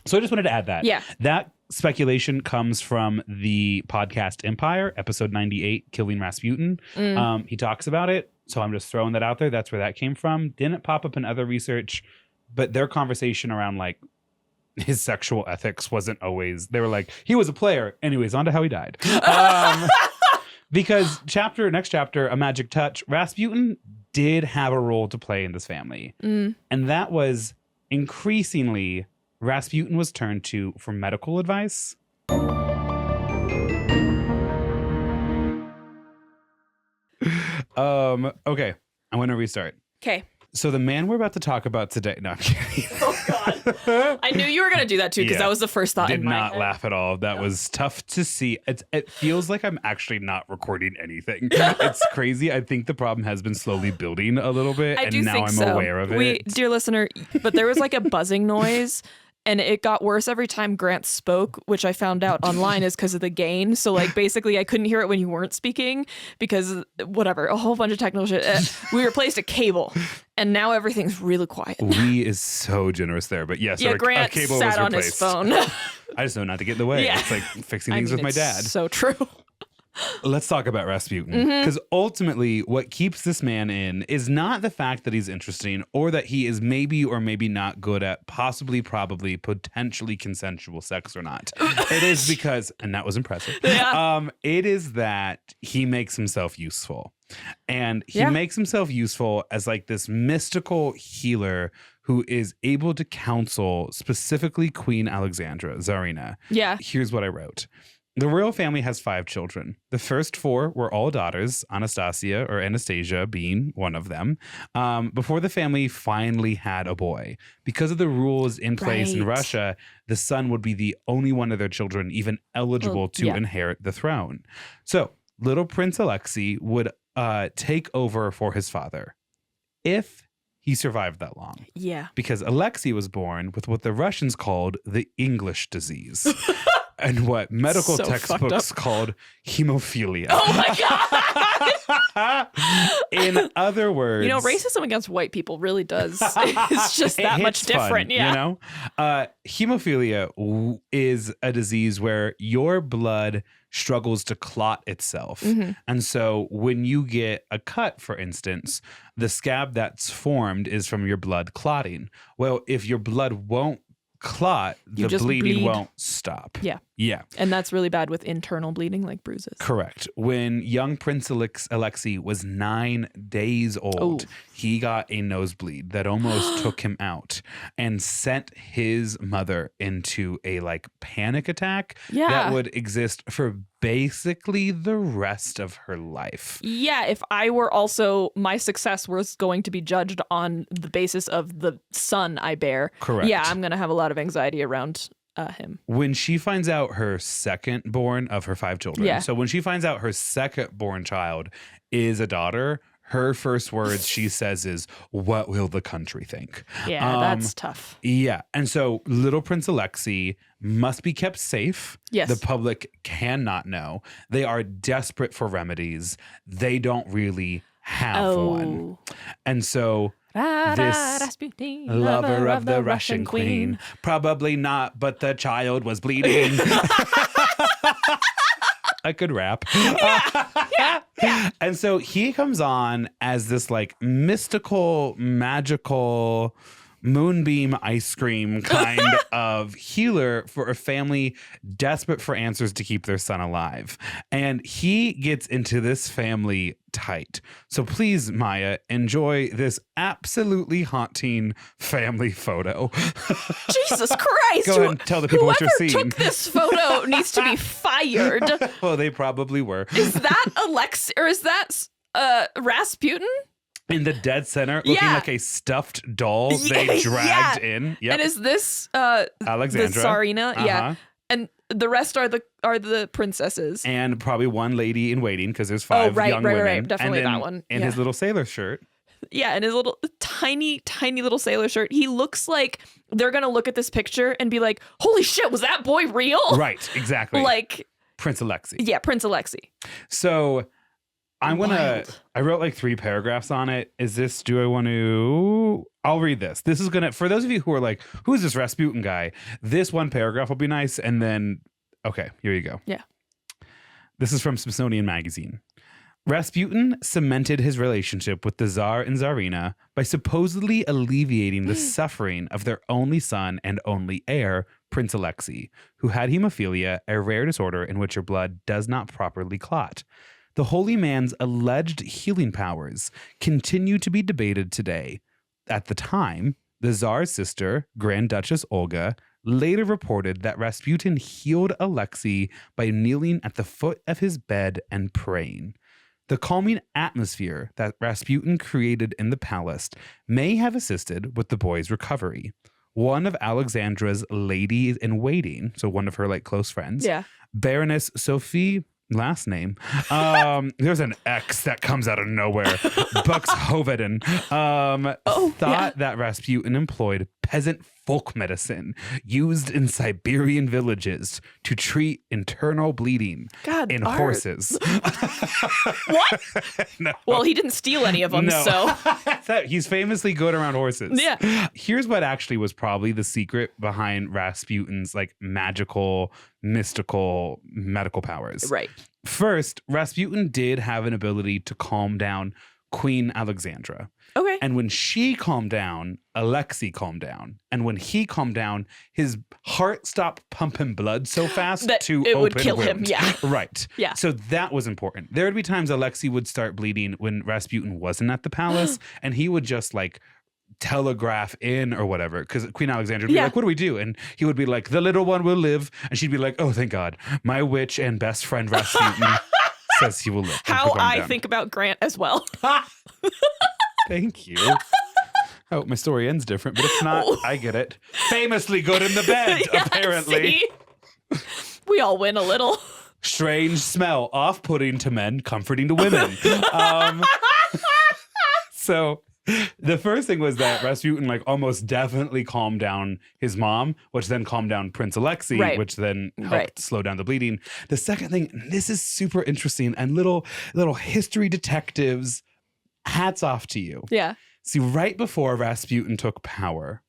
So I just wanted to add that. Yeah. That speculation comes from the podcast Empire, episode 98, Killing Rasputin. He talks about it. So I'm just throwing that out there. That's where that came from. Didn't pop up in other research, but their conversation around like his sexual ethics wasn't always, they were like, he was a player. Anyways, on to how he died. Because next chapter, A Magic Touch, Rasputin did have a role to play in this family. And that was increasingly Rasputin was turned to for medical advice. Okay, I want to restart. Okay. So the man we're about to talk about today. No, I'm kidding. Oh God! I knew you were gonna do that too because that was the first thought. Did not laugh at all. That was tough to see. It feels like I'm actually not recording anything. It's crazy. I think the problem has been slowly building a little bit, and now I'm aware of it. Dear listener, but there was like a buzzing noise. And it got worse every time Grant spoke, which I found out online is because of the gain. So like basically I couldn't hear it when you weren't speaking because whatever, a whole bunch of technical shit. We replaced a cable and now everything's really quiet. We is so generous there. But yes, Grant our cable sat was on his replaced. phone. I just know not to get in the way. It's like fixing things with my dad. So true. Let's talk about Rasputin. Because ultimately, what keeps this man in is not the fact that he's interesting or that he is maybe or maybe not good at possibly, probably, potentially consensual sex or not. It is because, and that was impressive. Yeah. It is that he makes himself useful. And he makes himself useful as like this mystical healer who is able to counsel specifically Queen Alexandra, Tsarina. Yeah. Here's what I wrote. The royal family has 5 children. The first 4 were all daughters, Anastasia being one of them, before the family finally had a boy. Because of the rules in place in Russia, the son would be the only one of their children even eligible to inherit the throne. So little Prince Alexei would take over for his father if he survived that long. Yeah. Because Alexei was born with what the Russians called the English disease. And what medical textbooks called hemophilia. Oh my God. In other words, racism against white people really does. It's just that much different. Fun, hemophilia is a disease where your blood struggles to clot itself. And so when you get a cut, for instance, the scab that's formed is from your blood clotting. Well, if your blood won't clot, the bleeding won't stop. Yeah. And that's really bad with internal bleeding, like bruises. Correct. When young Prince Alexei was 9 days old, he got a nosebleed that almost took him out and sent his mother into a panic attack that would exist for basically the rest of her life. Yeah, if I were also, my success was going to be judged on the basis of the son I bear. Correct. Yeah, I'm going to have a lot of anxiety around him. When she finds out her second born of her 5 children, so when she finds out her second born child is a daughter, her first words she says is, "What will the country think?" Yeah, that's tough. Yeah. And so little Prince Alexei must be kept safe. Yes. The public cannot know. They are desperate for remedies. They don't really have one. And so this Rasputin, lover of the Russian queen, probably not, but the child was bleeding. I could rap. Yeah. And so he comes on as this mystical, magical moonbeam ice cream kind of healer for a family desperate for answers to keep their son alive. And he gets into this family tight. So please, Maya, enjoy this absolutely haunting family photo. Jesus Christ. Go ahead and tell the people what you're seeing. Whoever took this photo needs to be fired. Well, they probably were. Is that Alexei, or is that Rasputin? In the dead center, looking like a stuffed doll they dragged in. Yep. And is this Alexandra? the Tsarina? Yeah. And the rest are the princesses. And probably one lady in waiting, because there's 5 young women. Right. Definitely and then that one. In his little sailor shirt. Yeah, and his little tiny little sailor shirt. He looks like they're going to look at this picture and be like, holy shit, was that boy real? Right, exactly. Prince Alexei. Yeah, Prince Alexei. So I wrote 3 paragraphs on it. I'll read this. This is for those of you who are like, who is this Rasputin guy? This one paragraph will be nice. And then, okay, here you go. Yeah. This is from Smithsonian Magazine. Rasputin cemented his relationship with the Tsar and Tsarina by supposedly alleviating the suffering of their only son and only heir, Prince Alexei, who had hemophilia, a rare disorder in which your blood does not properly clot. The holy man's alleged healing powers continue to be debated today. At the time, the Tsar's sister, Grand Duchess Olga, later reported that Rasputin healed Alexei by kneeling at the foot of his bed and praying. The calming atmosphere that Rasputin created in the palace may have assisted with the boy's recovery. One of Alexandra's ladies in waiting, so one of her close friends, Baroness Sophie, last name, there's an X that comes out of nowhere, Buxhoveden, thought that Rasputin employed peasant folk medicine used in Siberian villages to treat internal bleeding in horses. What? No. Well, he didn't steal any of them, so. He's famously good around horses. Yeah. Here's what actually was probably the secret behind Rasputin's magical, mystical, medical powers. Right. first, Rasputin did have an ability to calm down Queen Alexandra. Okay. And when she calmed down, Alexei calmed down. And when he calmed down, his heart stopped pumping blood so fast that to it open would kill wound. him. Yeah. Right. Yeah. So that was important. There would be times Alexei would start bleeding when Rasputin wasn't at the palace, and he would just like telegraph in or whatever, because Queen Alexandra would be like, what do we do? And he would be like, the little one will live. And she'd be like, oh, thank God. My witch and best friend Rasputin says he will live. How I think about Grant as well. Thank you. I hope my story ends different, but if not, I get it. Famously good in the bed, Yeah, apparently. see? We all win a little. Strange smell, off-putting to men, comforting to women. So the first thing was that Rasputin like almost definitely calmed down his mom, which then calmed down Prince Alexei, Right. which then helped Right. slow down the bleeding. The second thing, and this is super interesting, and little history detectives, hats off to you. Yeah. See, right before Rasputin took power,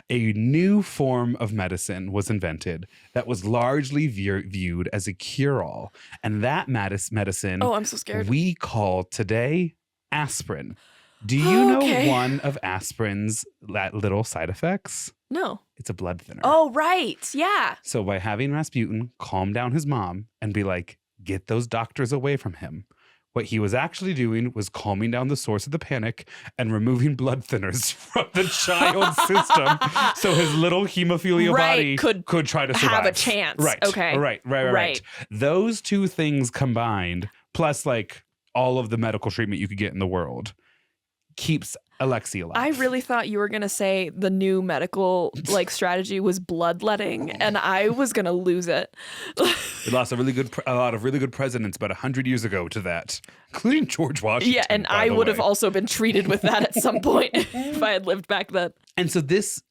a new form of medicine was invented that was largely viewed as a cure-all. And that medicine Oh, I'm so scared. we call today aspirin. Do you Okay. know one of aspirin's little side effects? No. It's a blood thinner. Oh, right. Yeah. So by having Rasputin calm down his mom and be like, get those doctors away from him, what he was actually doing was calming down the source of the panic and removing blood thinners from the child's system so his little hemophilia Right, body could try to survive. have a chance. Right. Okay. Right. Those two things combined, plus like all of the medical treatment you could get in the world, keeps Alexei alive. I really thought you were going to say the new medical like strategy was bloodletting, and I was going to lose it. We lost a lot of really good presidents about 100 years ago to that, including George Washington. Yeah, and by I the would have way. also been treated with that at some point if I had lived back then. And so this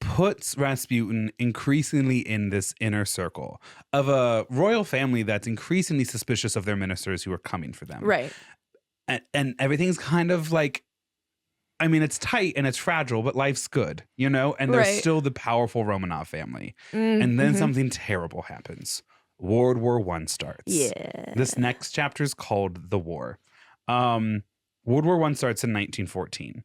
puts Rasputin increasingly in this inner circle of a royal family that's increasingly suspicious of their ministers who are coming for them. Right. And everything's kind of like, I mean, it's tight and it's fragile, but life's good, you know? And there's Right. still the powerful Romanov family. Mm, And then mhm. something terrible happens. World War I starts. Yeah. This next chapter is called The War. World War I starts in 1914.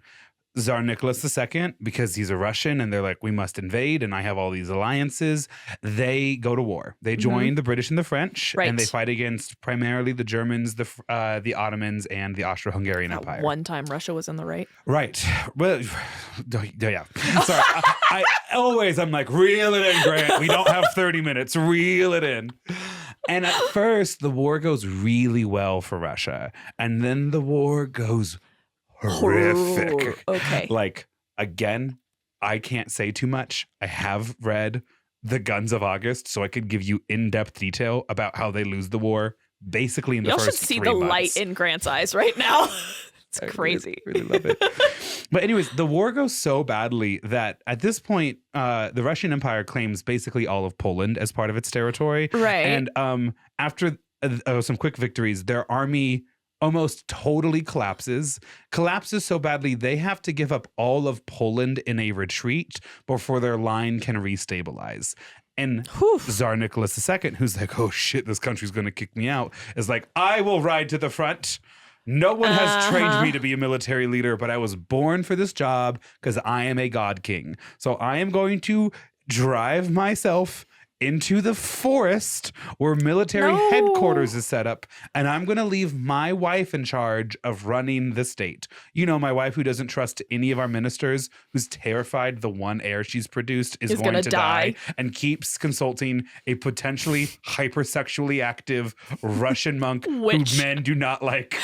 Tsar Nicholas II, because he's a Russian and they're like, we must invade, and I have all these alliances, they go to war. They join the British and the French, Right. and they fight against primarily the Germans, the Ottomans, and the Austro-Hungarian That Empire. one time Russia was in the right. Right. Well, yeah. Sorry. I'm like, reel it in, Grant. We don't have 30 minutes. Reel it in. And at first, the war goes really well for Russia. And then the war goes horrific. Okay. Like, again, I can't say too much. I have read The Guns of August, so I could give you in-depth detail about how they lose the war basically in the Y'all first should see 3 the months. light in Grant's eyes right now. It's I crazy. Really love it. But anyways, the war goes so badly that at this point, the Russian Empire claims basically all of Poland as part of its territory. Right. And after some quick victories, their army almost totally collapses so badly they have to give up all of Poland in a retreat before their line can restabilize. And Whew. Tsar Nicholas II, who's like, oh shit, this country's going to kick me out, is like, I will ride to the front. No one has trained me to be a military leader, but I was born for this job because I am a god king. So I am going to drive myself into the forest where military No. headquarters is set up, and I'm going to leave my wife in charge of running the state. You know, my wife who doesn't trust any of our ministers, who's terrified the one heir she's produced is going gonna to die. and keeps consulting a potentially hypersexually active Russian monk Which- who men do not like.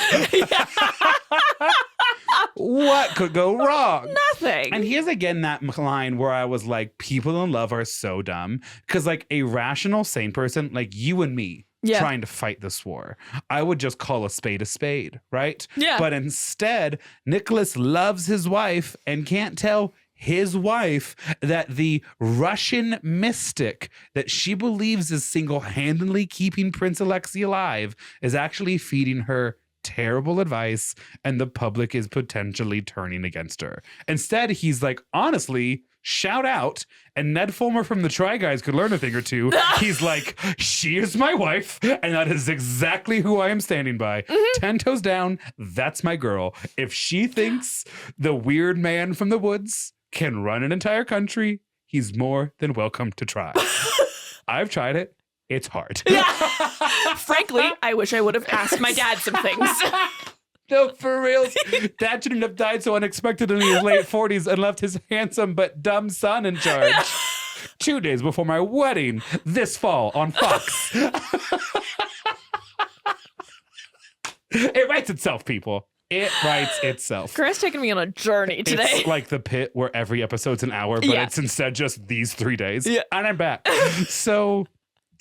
What could go wrong? Nothing. And here's again that line where I was like, people in love are so dumb. Because like a rational, sane person like you and me Yeah. trying to fight this war, I would just call a spade, right? Yeah. But instead, Nicholas loves his wife and can't tell his wife that the Russian mystic that she believes is single-handedly keeping Prince Alexei alive is actually feeding her terrible advice, and the public is potentially turning against her. Instead, he's like, honestly, shout out, and Ned Fulmer from the Try Guys could learn a thing or two. He's like, she is my wife, and that is exactly who I am standing by. 10 toes down, that's my girl. If she thinks the weird man from the woods can run an entire country, he's more than welcome to try. I've tried it. It's hard. Yeah. Frankly, I wish I would have asked my dad some things. No, for real. Dad shouldn't have died so unexpectedly in his late 40s and left his handsome but dumb son in charge. 2 days before my wedding this fall on Fox. It writes itself, people. It writes itself. Grant's taking me on a journey today. It's like The Pit, where every episode's an hour, but it's instead just these 3 days. Yeah. And I'm back. So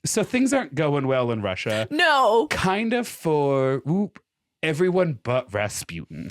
things aren't going well in Russia. No. Kind of for everyone but Rasputin.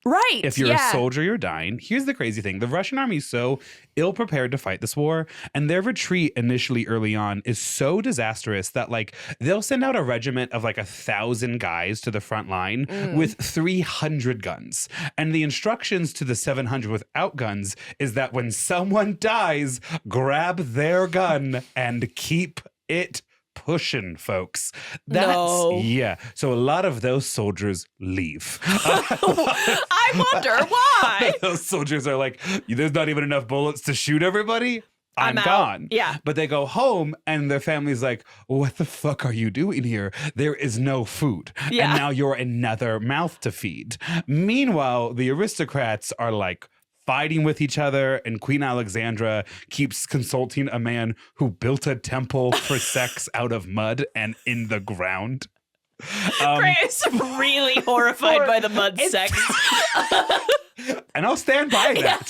Right. If you're a soldier, you're dying. Here's the crazy thing. The Russian army is so ill-prepared to fight this war, and their retreat initially early on is so disastrous that, like, they'll send out a regiment of, like, 1,000 guys to the front line with 300 guns. And the instructions to the 700 without guns is that when someone dies, grab their gun and keep it pushing, folks. Yeah. So a lot of those soldiers leave. I wonder why. Those soldiers are like, there's not even enough bullets to shoot everybody. I'm gone. Yeah. But they go home and their family's like, what the fuck are you doing here? There is no food. Yeah. And now you're another mouth to feed. Meanwhile, the aristocrats are like fighting with each other, and Queen Alexandra keeps consulting a man who built a temple for sex out of mud and in the ground. Grace really horrified by the mud sex. And I'll stand by that.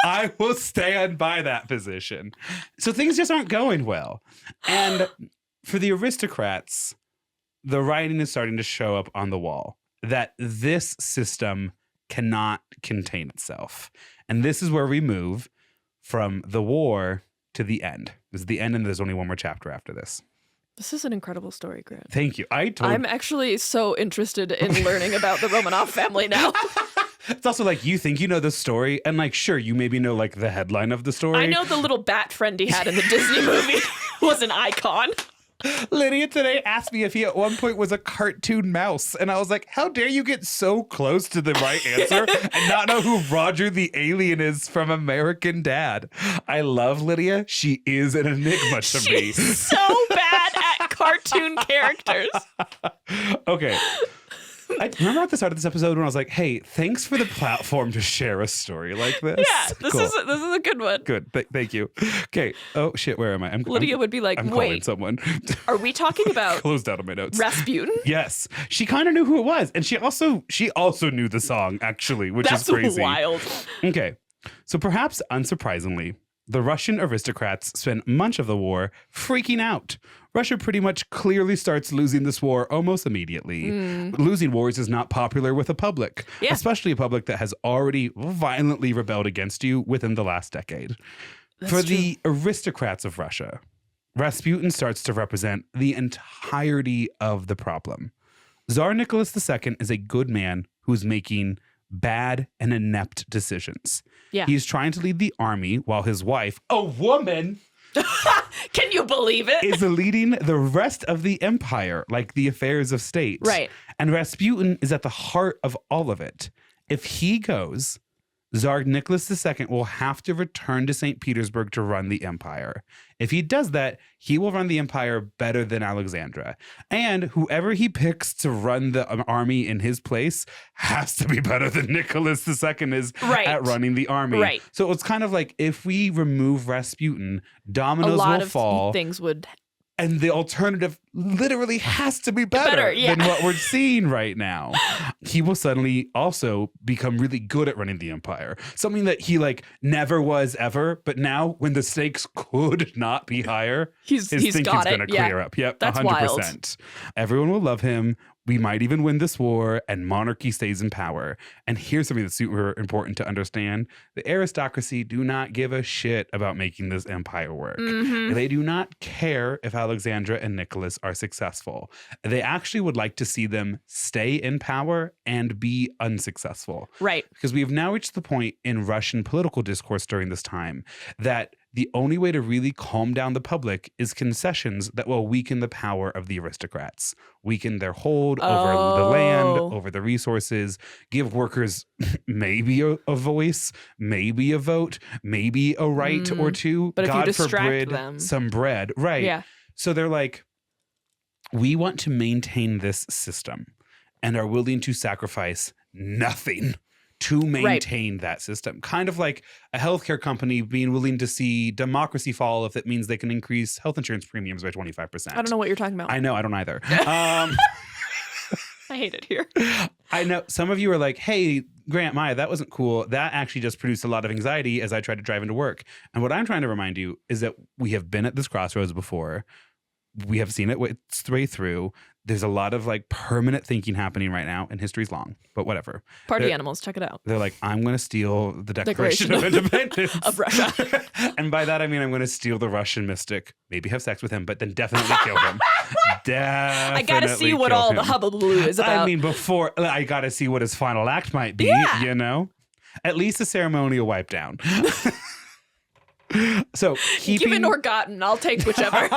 I will stand by that position. So things just aren't going well. And for the aristocrats, the writing is starting to show up on the wall that this system cannot contain itself. And this is where we move from the war to the end. This is the end, and there's only one more chapter after this. This is an incredible story, Grant. Thank you. I'm actually so interested in learning about the Romanov family now. It's also like, you think you know the story, and like, sure, you maybe know like the headline of the story. I know the little bat friend he had in the Disney movie was an icon. Lydia today asked me if he at one point was a cartoon mouse. And I was like, how dare you get so close to the right answer and not know who Roger the alien is from American Dad? I love Lydia. She is an enigma to me. She's so bad at cartoon characters. Okay. I remember at the start of this episode when I was like, hey, thanks for the platform to share a story like this. Yeah, this is a good one. Good. Thank you. Okay. Oh, shit. Where am I? Lydia would be like, I'm calling wait, someone. Are we talking about closed out on my notes. Rasputin? Yes. She kind of knew who it was. And she also knew the song, actually, which is crazy. That's wild. Okay. So perhaps unsurprisingly, the Russian aristocrats spent much of the war freaking out. Russia pretty much clearly starts losing this war almost immediately. Losing wars is not popular with the public, especially a public that has already violently rebelled against you within the last decade. For the aristocrats of Russia, Rasputin starts to represent the entirety of the problem. Tsar Nicholas II is a good man who's making bad and inept decisions. Yeah. He's trying to lead the army while his wife, a woman, can you believe it? is leading the rest of the empire, like the affairs of state. Right. And Rasputin is at the heart of all of it. If he goes, Tsar Nicholas II will have to return to St. Petersburg to run the empire. If he does that, he will run the empire better than Alexandra. And whoever he picks to run the army in his place has to be better than Nicholas II is at running the army. Right. So it's kind of like, if we remove Rasputin, dominoes will fall. Things would. And the alternative literally has to be better than what we're seeing right now. He will suddenly also become really good at running the empire. Something that he like never was ever. But now when the stakes could not be higher, his thinking's going to clear up. Yep, that's 100%. Wild. Everyone will love him. We might even win this war and monarchy stays in power. And here's something that's super important to understand. The aristocracy do not give a shit about making this empire work. They do not care if Alexandra and Nicholas are successful. They actually would like to see them stay in power and be unsuccessful. Right. Because we have now reached the point in Russian political discourse during this time that the only way to really calm down the public is concessions that will weaken the power of the aristocrats, weaken their hold over the land, over the resources, give workers maybe a voice, maybe a vote, maybe a right or two. But God if you distract forbid, them, some bread. Right. Yeah. So they're like, we want to maintain this system and are willing to sacrifice nothing to maintain that system. Kind of like a healthcare company being willing to see democracy fall if it means they can increase health insurance premiums by 25%. I don't know what you're talking about. I know, I don't either. I hate it here. I know some of you are like, hey, Grant, Maya, that wasn't cool. That actually just produced a lot of anxiety as I tried to drive into work. And what I'm trying to remind you is that we have been at this crossroads before. We have seen it its way through. There's a lot of like permanent thinking happening right now, and history's long, but whatever. Party animals, check it out. They're like, I'm going to steal the Declaration of Independence of Russia. And by that, I mean, I'm going to steal the Russian mystic, maybe have sex with him, but then definitely kill him. I got to see what all the hullabaloo is about. I mean, before I got to see what his final act might be, you know? At least a ceremonial wipe down. So given or gotten, I'll take whichever.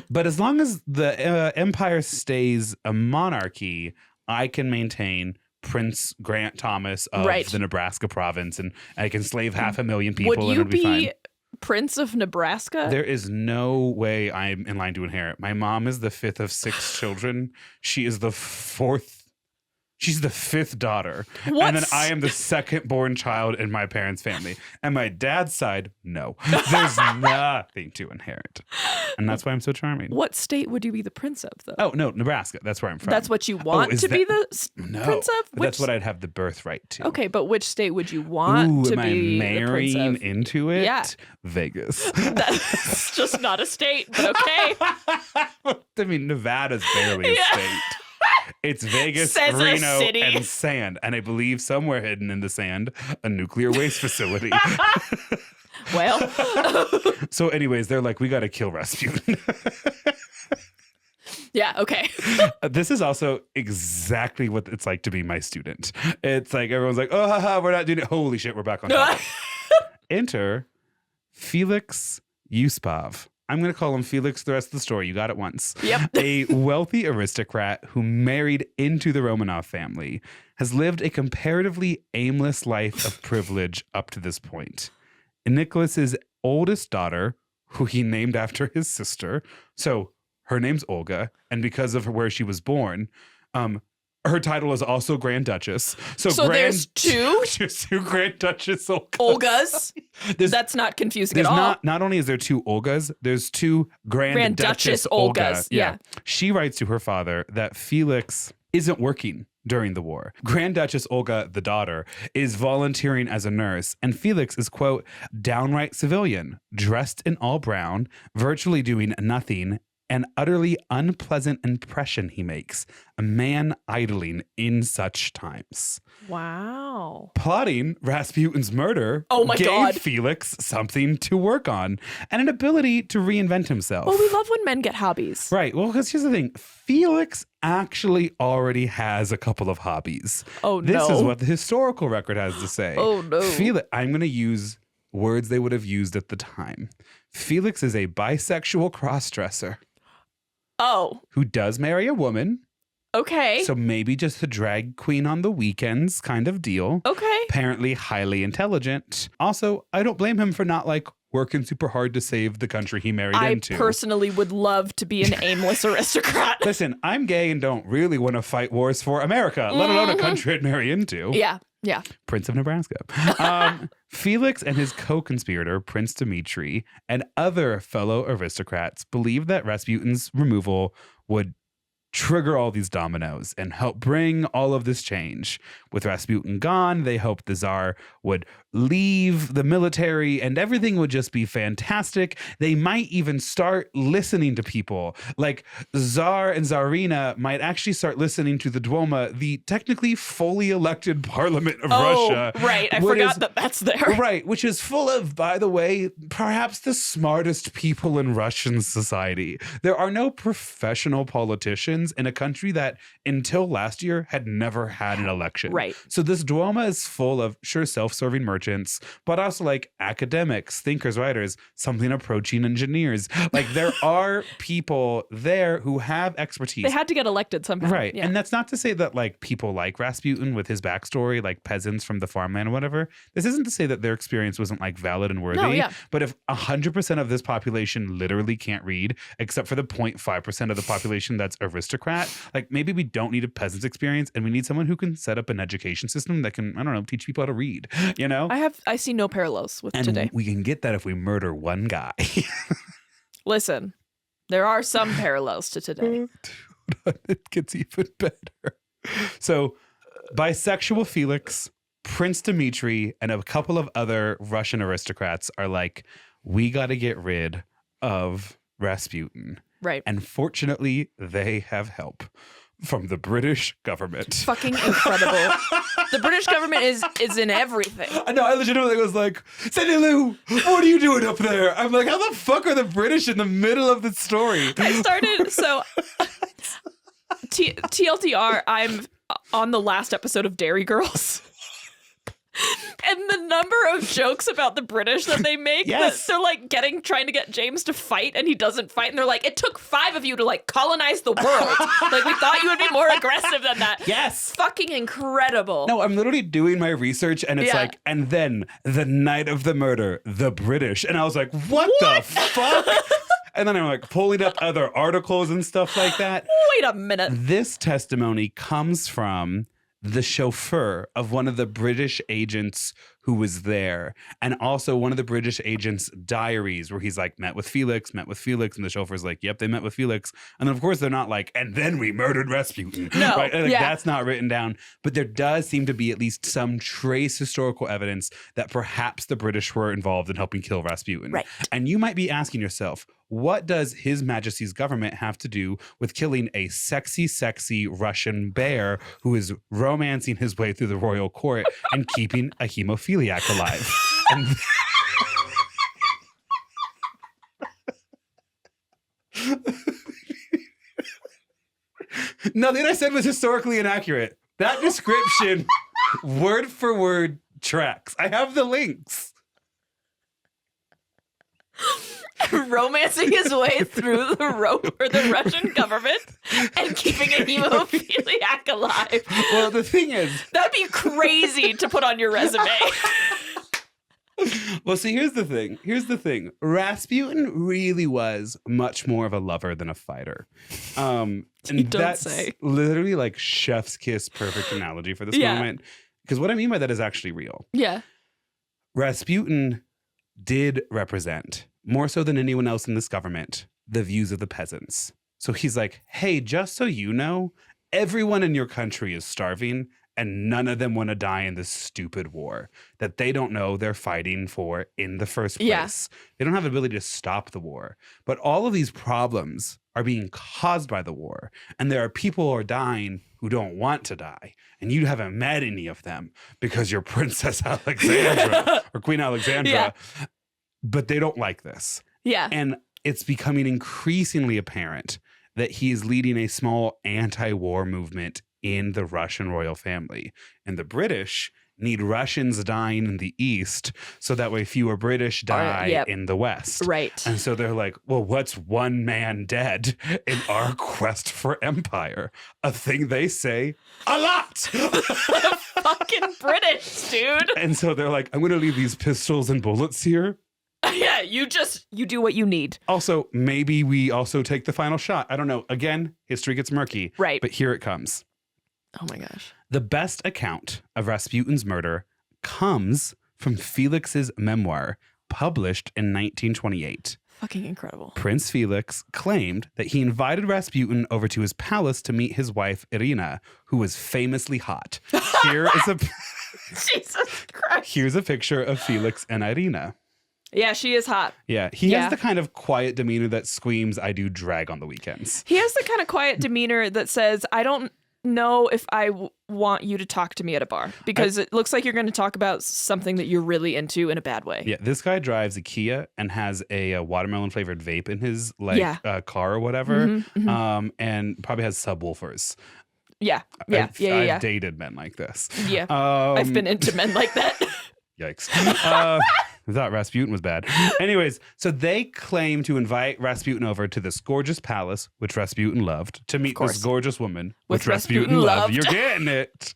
But as long as the empire stays a monarchy, I can maintain Prince Grant Thomas of the Nebraska province, and I can slave 500,000 people. Would and you it'll be fine. Prince of Nebraska? There is no way I'm in line to inherit. My mom is the 5th of 6 children. She is the 4th. She's the 5th daughter. And then I am the 2nd born child in my parents' family. And my dad's side, no. There's nothing to inherit. And that's why I'm so charming. What state would you be the prince of, though? Oh, no, Nebraska. That's where I'm from. That's what you want to be the prince of? That's what I'd have the birthright to. Okay, but which state would you want to be am I marrying the prince of? into it? Yeah. Vegas. That's just not a state, but okay. I mean, Nevada's barely a state. It's Vegas, Says Reno, and sand. And I believe somewhere hidden in the sand, a nuclear waste facility. Well. So anyways, they're like, we got to kill Rasputin. Yeah, okay. This is also exactly what it's like to be my student. It's like, everyone's like, oh, haha, we're not doing it. Holy shit, we're back on topic. Enter Felix Yusupov. I'm going to call him Felix the rest of the story. You got it once. Yep. A wealthy aristocrat who married into the Romanov family has lived a comparatively aimless life of privilege up to this point. Nicholas's oldest daughter, who he named after his sister, so her name's Olga, and because of where she was born, her title is also Grand Duchess. So there's two? There's 2 Grand Duchess Olgas? That's not confusing at all. Not only is there 2 Olgas, there's 2 Grand Duchess Olgas. Yeah. She writes to her father that Felix isn't working during the war. Grand Duchess Olga, the daughter, is volunteering as a nurse, and Felix is, quote, downright civilian, dressed in all brown, virtually doing nothing, an utterly unpleasant impression he makes, a man idling in such times. Wow. Plotting Rasputin's murder gave Felix something to work on and an ability to reinvent himself. Well, we love when men get hobbies. Right. Well, because here's the thing. Felix actually already has a couple of hobbies. Oh, This is what the historical record has to say. Oh, no. I'm going to use words they would have used at the time. Felix is a bisexual crossdresser. Oh. Who does marry a woman. Okay. So maybe just a drag queen on the weekends kind of deal. Okay. Apparently highly intelligent. Also, I don't blame him for not like working super hard to save the country he married into. I personally would love to be an aimless aristocrat. Listen, I'm gay and don't really want to fight wars for America, let alone a country I'd marry into. Yeah. Yeah. Prince of Nebraska. Felix and his co-conspirator, Prince Dmitri, and other fellow aristocrats believed that Rasputin's removal would trigger all these dominoes and help bring all of this change. With Rasputin gone, they hoped the Tsar would leave the military and everything would just be fantastic. They might even start listening to people. Like Tsar and Tsarina might actually start listening to the Duma, the technically fully elected parliament of Russia. Right. I forgot that that's there. Right. Which is full of, by the way, perhaps the smartest people in Russian society. There are no professional politicians in a country that until last year had never had an election. Right. So this Duma is full of self-serving merchants, but also like academics, thinkers, writers, something approaching engineers. Like there are people there who have expertise. They had to get elected somehow. Right. Yeah. And that's not to say that like people like Rasputin with his backstory, like peasants from the farmland or whatever. This isn't to say that their experience wasn't like valid and worthy. No, yeah. But if 100% of this population literally can't read, except for the 0.5% of the population that's aristocrat, like maybe we don't need a peasant's experience and we need someone who can set up an education system that can, I don't know, teach people how to read, you know? I see no parallels with And today. we can get that if we murder one guy. Listen, there are some parallels to today. It gets even better. So, bisexual Felix, Prince Dmitri, and a couple of other Russian aristocrats are like, we got to get rid of Rasputin. Right. And fortunately, they have help from the British government. Fucking incredible. The British government is in everything. I know, I legitimately was like, Cindy Lou, what are you doing up there? I'm like, how the fuck are the British in the middle of the story? I started, so TLDR, I'm on the last episode of Dairy Girls. And the number of jokes about the British that they make, Yes. that they're like trying to get James to fight and he doesn't fight. And they're like, it took 5 of you to like colonize the world. Like we thought you would be more aggressive than that. Yes. Fucking incredible. No, I'm literally doing my research and it's Yeah. like, and then the night of the murder, the British. And I was like, what? The fuck? And then I'm like pulling up other articles and stuff like that. Wait a minute. This testimony comes from the chauffeur of one of the British agents who was there, and also one of the British agent's diaries where he's like, met with Felix, and the chauffeur's like, yep, they met with Felix. And then of course they're not like, and then we murdered Rasputin. No, right? Like, yeah. That's not written down. But there does seem to be at least some trace historical evidence that perhaps the British were involved in helping kill Rasputin. Right. And you might be asking yourself, what does His Majesty's government have to do with killing a sexy Russian bear who is romancing his way through the royal court and keeping a hemophiliac alive? And nothing I said was historically inaccurate. That description, word for word, tracks. I have the links. Romancing his way through the Russian government and keeping a hemophiliac alive. Well, the thing is, That'd be crazy to put on your resume. well, see, here's the thing. Rasputin really was much more of a lover than a fighter. And You don't that's say. literally like chef's kiss perfect analogy for this Yeah. moment. Because what I mean by that is actually real. Yeah. Rasputin did represent, more so than anyone else in this government, the views of the peasants. So he's like, hey, just so you know, everyone in your country is starving and none of them want to die in this stupid war that they don't know they're fighting for in the first place. Yeah. They don't have the ability to stop the war. But all of these problems are being caused by the war. And there are people who are dying who don't want to die. And you haven't met any of them because you're Princess Alexandra or Queen Alexandra. Yeah. But they don't like this. Yeah. And it's becoming increasingly apparent that he is leading a small anti-war movement in the Russian royal family. And the British need Russians dying in the East so that way fewer British die Yep. in the West. Right. And so they're like, well, what's one man dead in our quest for empire? A thing they say a lot. Fucking British, dude. And so they're like, I'm going to leave these pistols and bullets here. Yeah, you do what you need. Also, maybe we also take the final shot. I don't know. Again, history gets murky. Right. But here it comes. Oh my gosh. The best account of Rasputin's murder comes from Felix's memoir, published in 1928. Fucking incredible. Prince Felix claimed that he invited Rasputin over to his palace to meet his wife, Irina, who was famously hot. Here is a Jesus Christ. Here's a picture of Felix and Irina. Yeah, she is hot. Yeah, he has the kind of quiet demeanor that screams, I do drag on the weekends. He has the kind of quiet demeanor that says, I don't know if I want you to talk to me at a bar because it looks like you're going to talk about something that you're really into in a bad way. Yeah, this guy drives a Kia and has a watermelon flavored vape in his car or whatever, and probably has subwoofers. Yeah. I've dated men like this. Yeah, I've been into men like that. Yikes. I thought Rasputin was bad. Anyways, so they claim to invite Rasputin over to this gorgeous palace, which Rasputin loved, to meet this gorgeous woman, which Rasputin loved. You're getting it.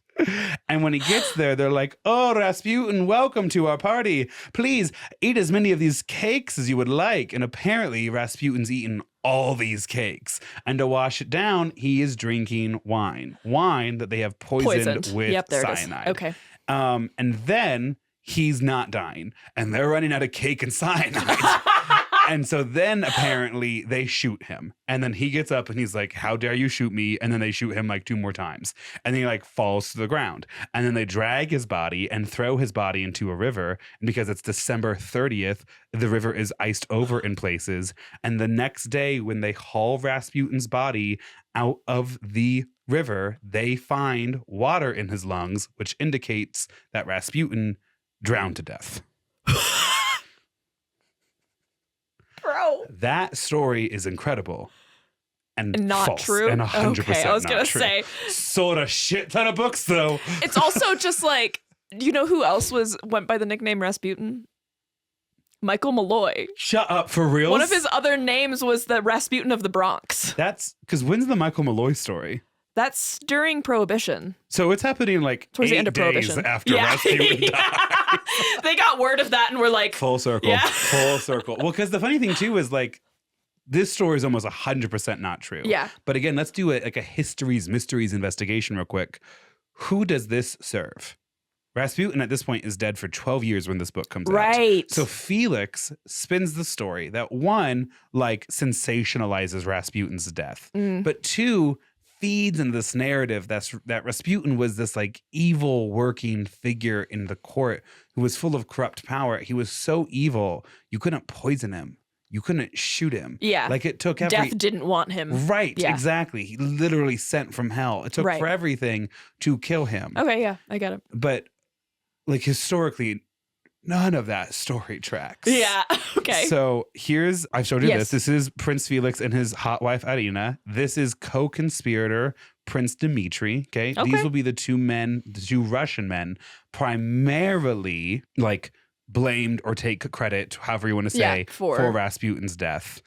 And when he gets there, they're like, oh, Rasputin, welcome to our party. Please eat as many of these cakes as you would like. And apparently Rasputin's eaten all these cakes. And to wash it down, he is drinking wine. Wine that they have poisoned with cyanide. Okay. And then he's not dying. And they're running out of cake and cyanide. And so then apparently they shoot him. And then he gets up and he's like, how dare you shoot me? And then they shoot him like 2 more times. And then he like falls to the ground. And then they drag his body and throw his body into a river. And because it's December 30th, the river is iced over in places. And the next day when they haul Rasputin's body out of the river, they find water in his lungs, which indicates that Rasputin drowned to death. Bro. That story is incredible and not false, true. And 100% okay, I was not gonna true. say Sold a shit ton of books though. It's also just like, you know who else went by the nickname Rasputin? Michael Malloy. Shut up, for real. One of his other names was the Rasputin of the Bronx. That's because when's the Michael Malloy story? That's during Prohibition. So it's happening like towards the end of days Prohibition after Rasputin died. They got word of that and were like, full circle. Yeah. Full circle. Well, because the funny thing too is like this story is almost 100% not true. Yeah. But again, let's do a histories, mysteries investigation real quick. Who does this serve? Rasputin at this point is dead for 12 years when this book comes out. Right. So Felix spins the story that one, like sensationalizes Rasputin's death, but two, feeds into this narrative that Rasputin was this like evil working figure in the court who was full of corrupt power. He was so evil, you couldn't poison him. You couldn't shoot him. Yeah. Like it took Death didn't want him. Right, Yeah. exactly. He literally sent from hell. It took for everything to kill him. Okay, yeah, I get it. But like historically, none of that story tracks. Yeah, okay. So I've showed you Yes. this. This is Prince Felix and his hot wife, Irina. This is co-conspirator Prince Dmitri. Okay. These will be the two Russian men, primarily like blamed or take credit, however you want to say, for Rasputin's death.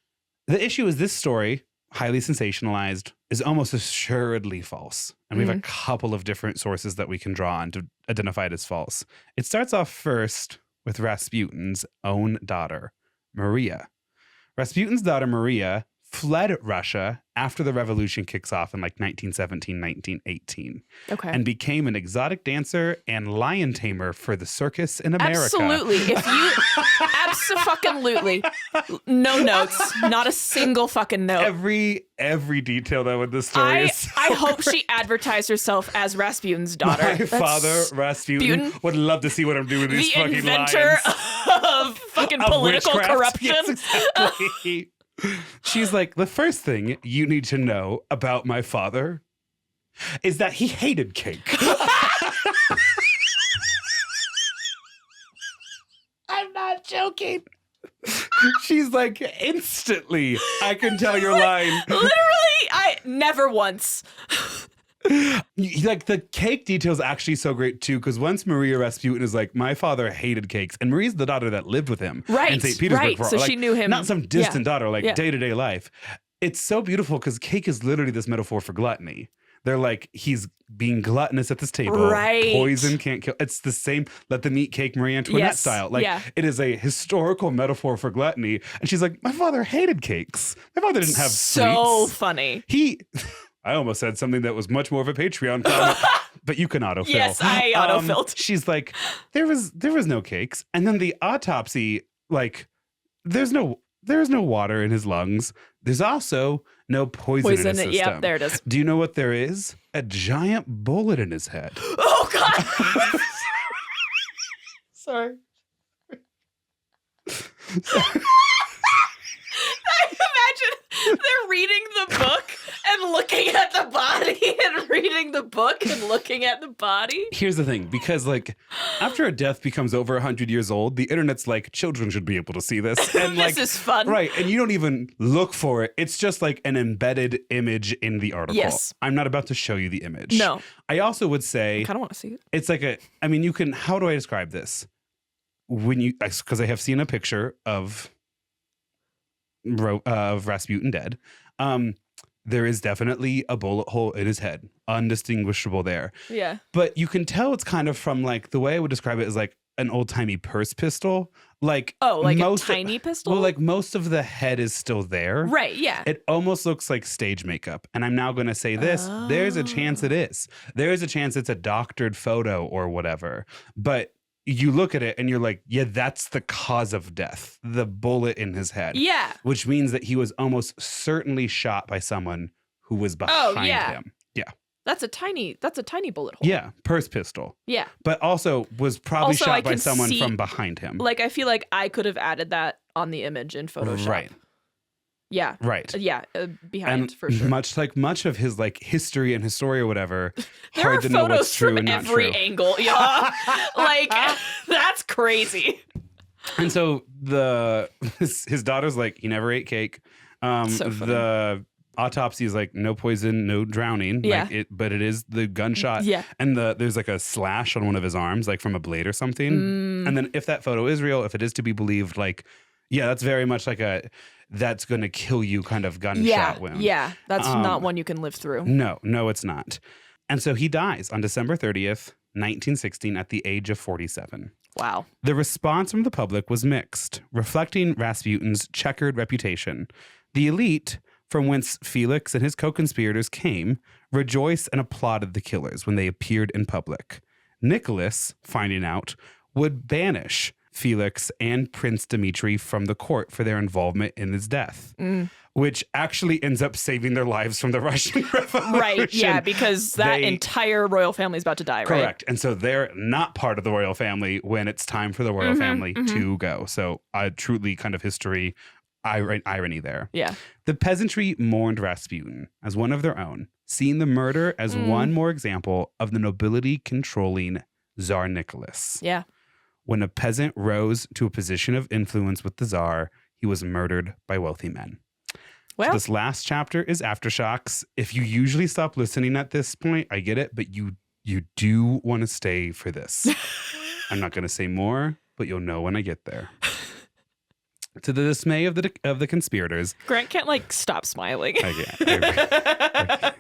The issue is this story, highly sensationalized, is almost assuredly false. And we have a couple of different sources that we can draw on to identify it as false. It starts off first with Rasputin's own daughter, Maria. Rasputin's daughter, Maria, fled Russia after the revolution kicks off in like 1917, 1918. Okay. And became an exotic dancer and lion tamer for the circus in America. Absolutely. If you abso-fucking-lutely. No notes. Not a single fucking note. Every detail though in this story is I hope she advertised herself as Rasputin's daughter. My father, Rasputin, would love to see what I'm doing with these fucking inventor lions. of fucking political witchcraft. corruption. Yes, exactly. She's like, the first thing you need to know about my father is that he hated cake. I'm not joking. She's like, instantly, I can tell you're lying. Literally, I never once. Like the cake details actually so great too, because once Maria Rasputin is like, my father hated cakes, and Maria's the daughter that lived with him in St. Petersburg. So she knew him. Not some distant daughter, like day-to-day life. It's so beautiful because cake is literally this metaphor for gluttony. They're like, he's being gluttonous at this table. Right. Poison can't kill. It's the same, let them eat cake Marie Antoinette style. Like it is a historical metaphor for gluttony. And she's like, my father hated cakes. My father didn't have so sweets. Funny. I almost said something that was much more of a Patreon comment, but you can autofill. Yes, I autofilled. She's like, there was no cakes. And then the autopsy, like, there's no There's no water in his lungs. There's also no poison in his system. Yep, there it is. Do you know what there is? A giant bullet in his head. Oh, God. Sorry. Imagine they're reading the book and looking at the body and reading the book and looking at the body. Here's the thing, because like after a death becomes over 100 years old, the internet's like, children should be able to see this. And This is fun. Right. And you don't even look for it. It's just like an embedded image in the article. Yes. I'm not about to show you the image. No. I also would say, I kind of want to see it. it's like you can, how do I describe this? Because I have seen a picture of Rasputin dead. There is definitely a bullet hole in his head, undistinguishable there. Yeah. But you can tell it's kind of from like, the way I would describe it is like an old timey purse pistol. Like, a tiny pistol? Well, like most of the head is still there. Right, yeah. It almost looks like stage makeup. And I'm now going to say this. There's a chance it is. There's a chance it's a doctored photo or whatever. But you look at it and you're like, yeah, that's the cause of death. The bullet in his head. Yeah. Which means that he was almost certainly shot by someone who was behind him. Yeah. That's a tiny bullet hole. Yeah. Purse pistol. Yeah. But also was probably Also, I shot by can someone see- from behind him. Like, I feel like I could have added that on the image in Photoshop. Right. Yeah. Right. Yeah. Behind, And for sure. much of his like history and historia or whatever, There hard are to know what's photos true from and not every true. angle. Yeah. Like, that's crazy. And so his daughter's like, he never ate cake. So funny. The autopsy is like, no poison, no drowning. Yeah. But it is the gunshot. Yeah. And there's like a slash on one of his arms, like from a blade or something. And then if that photo is real, if it is to be believed, like, yeah, that's very much like that's going to kill you kind of gunshot wound. Yeah. That's not one you can live through. No, it's not. And so he dies on December 30th, 1916 at the age of 47. Wow. The response from the public was mixed, reflecting Rasputin's checkered reputation. The elite, from whence Felix and his co-conspirators came, rejoiced and applauded the killers when they appeared in public. Nicholas, finding out, would banish Felix and Prince Dmitri from the court for their involvement in his death, which actually ends up saving their lives from the Russian Revolution. Right, yeah, because that entire royal family is about to die, right? Correct. And so they're not part of the royal family when it's time for the royal family to go. So truly kind of history, irony there. Yeah. The peasantry mourned Rasputin as one of their own, seeing the murder as one more example of the nobility controlling Tsar Nicholas. Yeah. When a peasant rose to a position of influence with the Tsar, he was murdered by wealthy men. Well, So this last chapter is Aftershocks. If you usually stop listening at this point, I get it, but you do want to stay for this. I'm not going to say more, but you'll know when I get there. To the dismay of the conspirators, Grant can't like stop smiling. I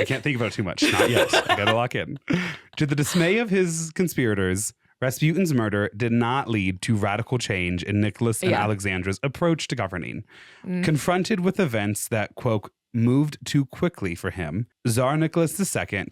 can't think about it too much. Not yet. I gotta lock in. To the dismay of his conspirators, Rasputin's murder did not lead to radical change in Nicholas and Alexandra's approach to governing. Confronted with events that, quote, moved too quickly for him, Tsar Nicholas II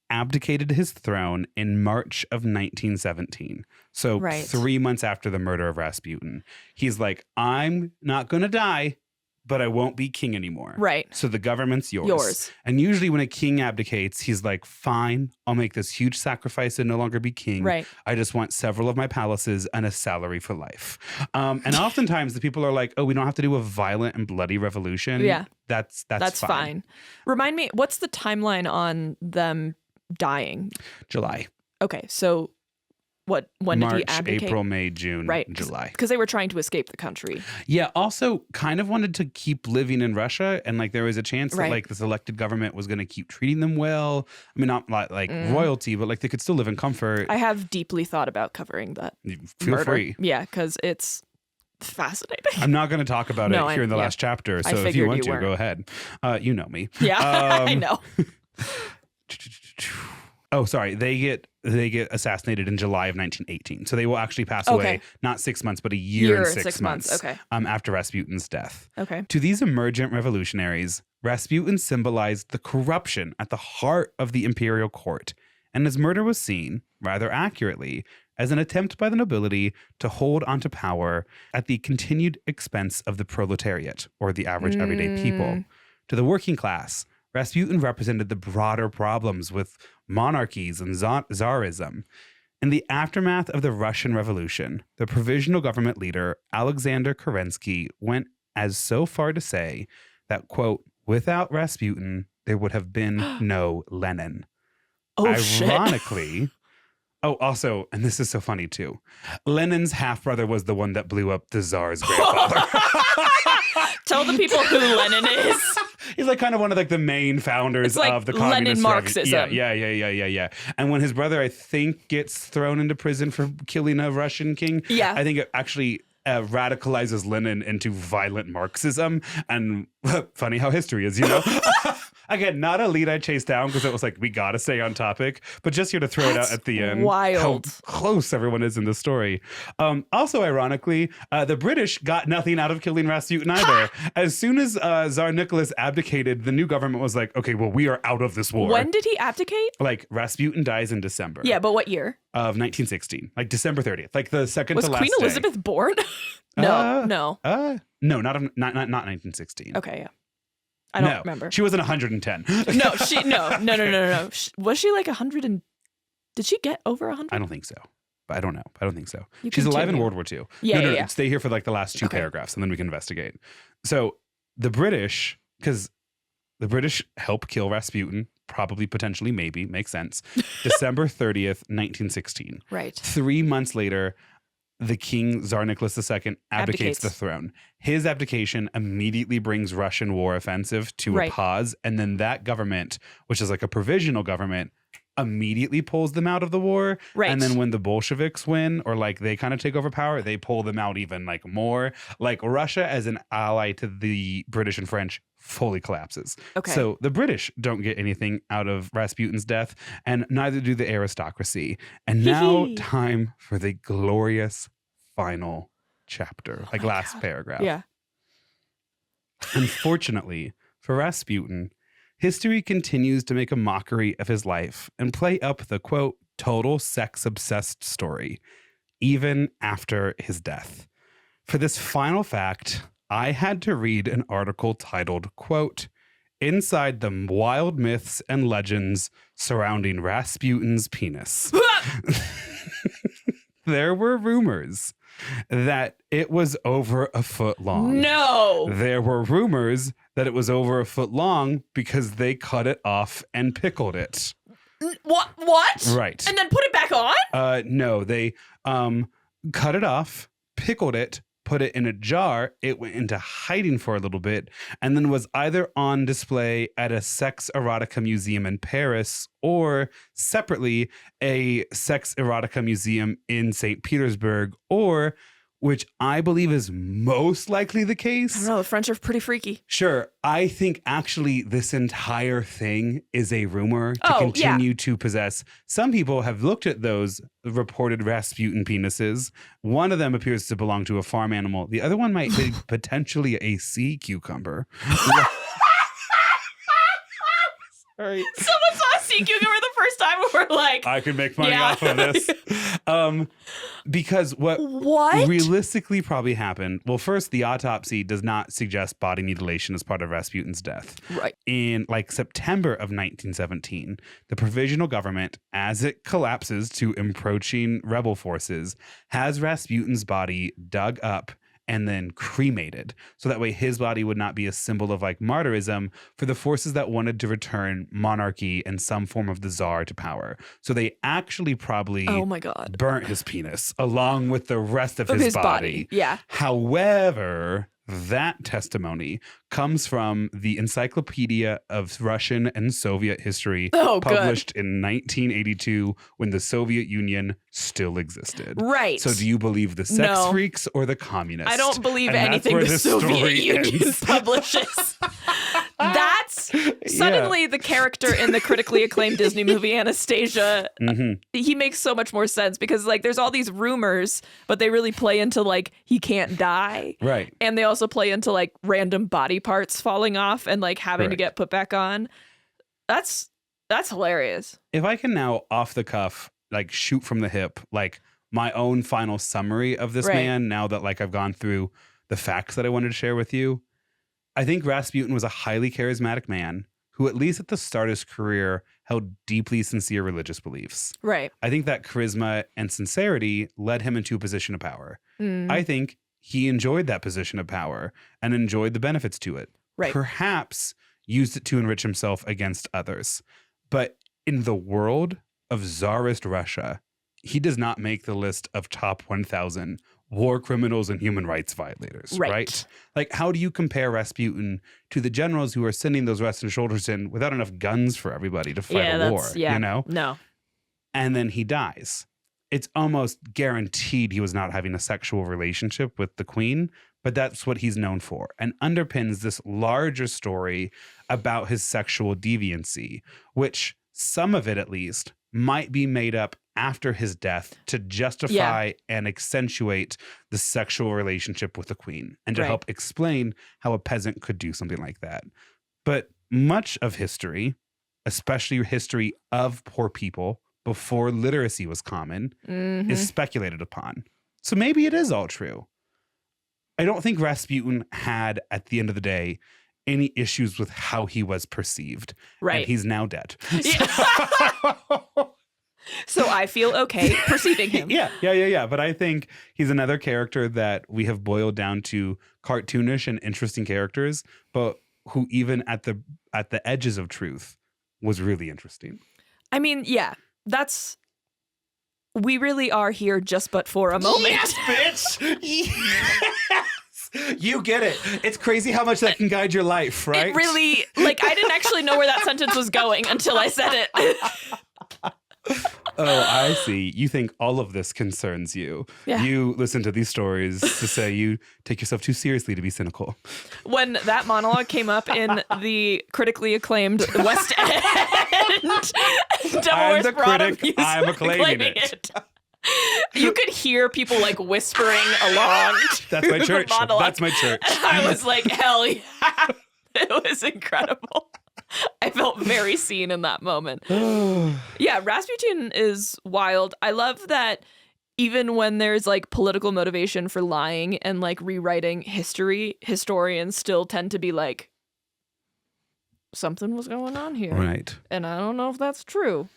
abdicated his throne in March of 1917. So 3 months after the murder of Rasputin. He's like, I'm not going to die, but I won't be king anymore. Right. So the government's yours. And usually when a king abdicates, he's like, fine, I'll make this huge sacrifice and no longer be king. Right. I just want several of my palaces and a salary for life. And oftentimes the people are like, oh, we don't have to do a violent and bloody revolution. Yeah. That's fine. Remind me, what's the timeline on them dying? July. Okay, so when March, did he abdicate? April, May, June, Right. July. Because they were trying to escape the country. Yeah, also kind of wanted to keep living in Russia, and like there was a chance that like this elected government was going to keep treating them well. I mean, not like royalty, but like they could still live in comfort. I have deeply thought about covering that. Feel murder. free. Yeah, because it's fascinating. I'm not going to talk about it here in the last chapter, so if you want to, go ahead. You know me. Yeah, I know. Oh, sorry. They get assassinated in July of 1918. So they will actually pass away not 6 months, but a year and six months. Okay. After Rasputin's death. Okay. To these emergent revolutionaries, Rasputin symbolized the corruption at the heart of the imperial court, and his murder was seen, rather accurately, as an attempt by the nobility to hold onto power at the continued expense of the proletariat, or the average everyday people. To the working class, Rasputin represented the broader problems with monarchies and Tsarism. In the aftermath of the Russian Revolution, the provisional government leader, Alexander Kerensky, went as so far to say that, quote, without Rasputin, there would have been no Lenin. Ironically, also, and this is so funny too, Lenin's half-brother was the one that blew up the Tsar's grandfather. Tell the people who Lenin is. He's like kind of one of like the main founders of the communist Lenin Marxism. Yeah. And when his brother, I think, gets thrown into prison for killing a Russian king, I think it actually radicalizes Lenin into violent Marxism. And funny how history is, you know? Again, not a lead I chased down because it was like, we got to stay on topic, but just here to throw it out at the end. Wild. How close everyone is in the story. Also, ironically, the British got nothing out of killing Rasputin either. As soon as Tsar Nicholas abdicated, the new government was like, okay, well, we are out of this war. When did he abdicate? Like, Rasputin dies in December. Yeah, but what year? Of 1916. Like, December 30th. Like, the second was to last Queen day. Elizabeth born? No, No, not 1916. Okay, yeah. I don't remember. She wasn't 110. No. Was she like 100 and did she get over 100? I don't think so. But I don't know. I don't think so. You She's alive in continue. World War II. Yeah. Stay here for like the last two paragraphs and then we can investigate. So the British, because the British help kill Rasputin, probably, potentially, maybe, makes sense. December 30th, 1916. Right. 3 months later, the king, Tsar Nicholas II, abdicates the throne. His abdication immediately brings Russian war offensive to a pause. And then that government, which is like a provisional government, immediately pulls them out of the war. Right. And then when the Bolsheviks win, or like they kind of take over power, they pull them out even like more. Like Russia as an ally to the British and French fully collapses. Okay. So the British don't get anything out of Rasputin's death, and neither do the aristocracy. And now time for the glorious final chapter, like last paragraph. Yeah. Unfortunately for Rasputin, history continues to make a mockery of his life and play up the, quote, total sex-obsessed story, even after his death. For this final fact, I had to read an article titled, quote, Inside the Wild Myths and Legends Surrounding Rasputin's Penis. There were rumors that it was over a foot long. No. There were rumors that it was over a foot long because they cut it off and pickled it. What? Right. And then put it back on? No, they cut it off, pickled it, put it in a jar. It went into hiding for a little bit and then was either on display at a sex erotica museum in Paris or separately a sex erotica museum in St. Petersburg, or, which I believe is most likely the case. I don't know. The French are pretty freaky. Sure. I think actually this entire thing is a rumor to continue to possess. Some people have looked at those reported Rasputin penises. One of them appears to belong to a farm animal. The other one might be potentially a sea cucumber. Sorry. Someone saw a sea cucumber the first time and we're like, I could make money off of this. Because what realistically probably happened, well, first, the autopsy does not suggest body mutilation as part of Rasputin's death. Right. In like September of 1917, the provisional government, as it collapses to encroaching rebel forces, has Rasputin's body dug up and then cremated. So that way his body would not be a symbol of like martyrism for the forces that wanted to return monarchy and some form of the czar to power. So they actually probably burnt his penis along with the rest of his body. Yeah. However, that testimony comes from the Encyclopedia of Russian and Soviet History, published in 1982 when the Soviet Union still existed. Right. So do you believe the sex freaks or the communists? I don't believe anything the Soviet Union publishes. That's suddenly the character in the critically acclaimed Disney movie Anastasia. He makes so much more sense because like there's all these rumors, but they really play into like he can't die. Right. And they also play into like random body parts falling off and like having to get put back on. That's hilarious. If I can now off the cuff, like shoot from the hip, like my own final summary of this Right. man, now that like I've gone through the facts that I wanted to share with you, I think Rasputin was a highly charismatic man who, at least at the start of his career, held deeply sincere religious beliefs. Right. I think that charisma and sincerity led him into a position of power. Mm. I think he enjoyed that position of power and enjoyed the benefits to it. Right. Perhaps used it to enrich himself against others. But in the world of Tsarist Russia, he does not make the list of top 1,000 war criminals and human rights violators, right? Like, how do you compare Rasputin to the generals who are sending those Russian soldiers in without enough guns for everybody to fight a war, you know? No. And then he dies. It's almost guaranteed he was not having a sexual relationship with the queen, but that's what he's known for, and underpins this larger story about his sexual deviancy, which some of it at least might be made up after his death to justify and accentuate the sexual relationship with the queen and to help explain how a peasant could do something like that. But much of history, especially history of poor people before literacy was common, is speculated upon. So maybe it is all true. I don't think Rasputin had, at the end of the day, any issues with how he was perceived. Right. And he's now dead. So I feel okay perceiving him. Yeah. But I think he's another character that we have boiled down to cartoonish and interesting characters, but who even at the edges of truth was really interesting. I mean, yeah, we really are here just but for a moment. Yes, bitch! Yes! You get it. It's crazy how much that can guide your life, right? It really, like, I didn't actually know where that sentence was going until I said it. Oh, I see. You think all of this concerns you. Yeah. You listen to these stories to say you take yourself too seriously to be cynical. When that monologue came up in the critically acclaimed West End Double Critic, I'm acclaiming it. You could hear people like whispering along. That's my church. That's my church. And I was like, hell yeah. It was incredible. I felt very seen in that moment. Yeah, Rasputin is wild. I love that even when there's like political motivation for lying and like rewriting history, historians still tend to be like, something was going on here. Right. And I don't know if that's true.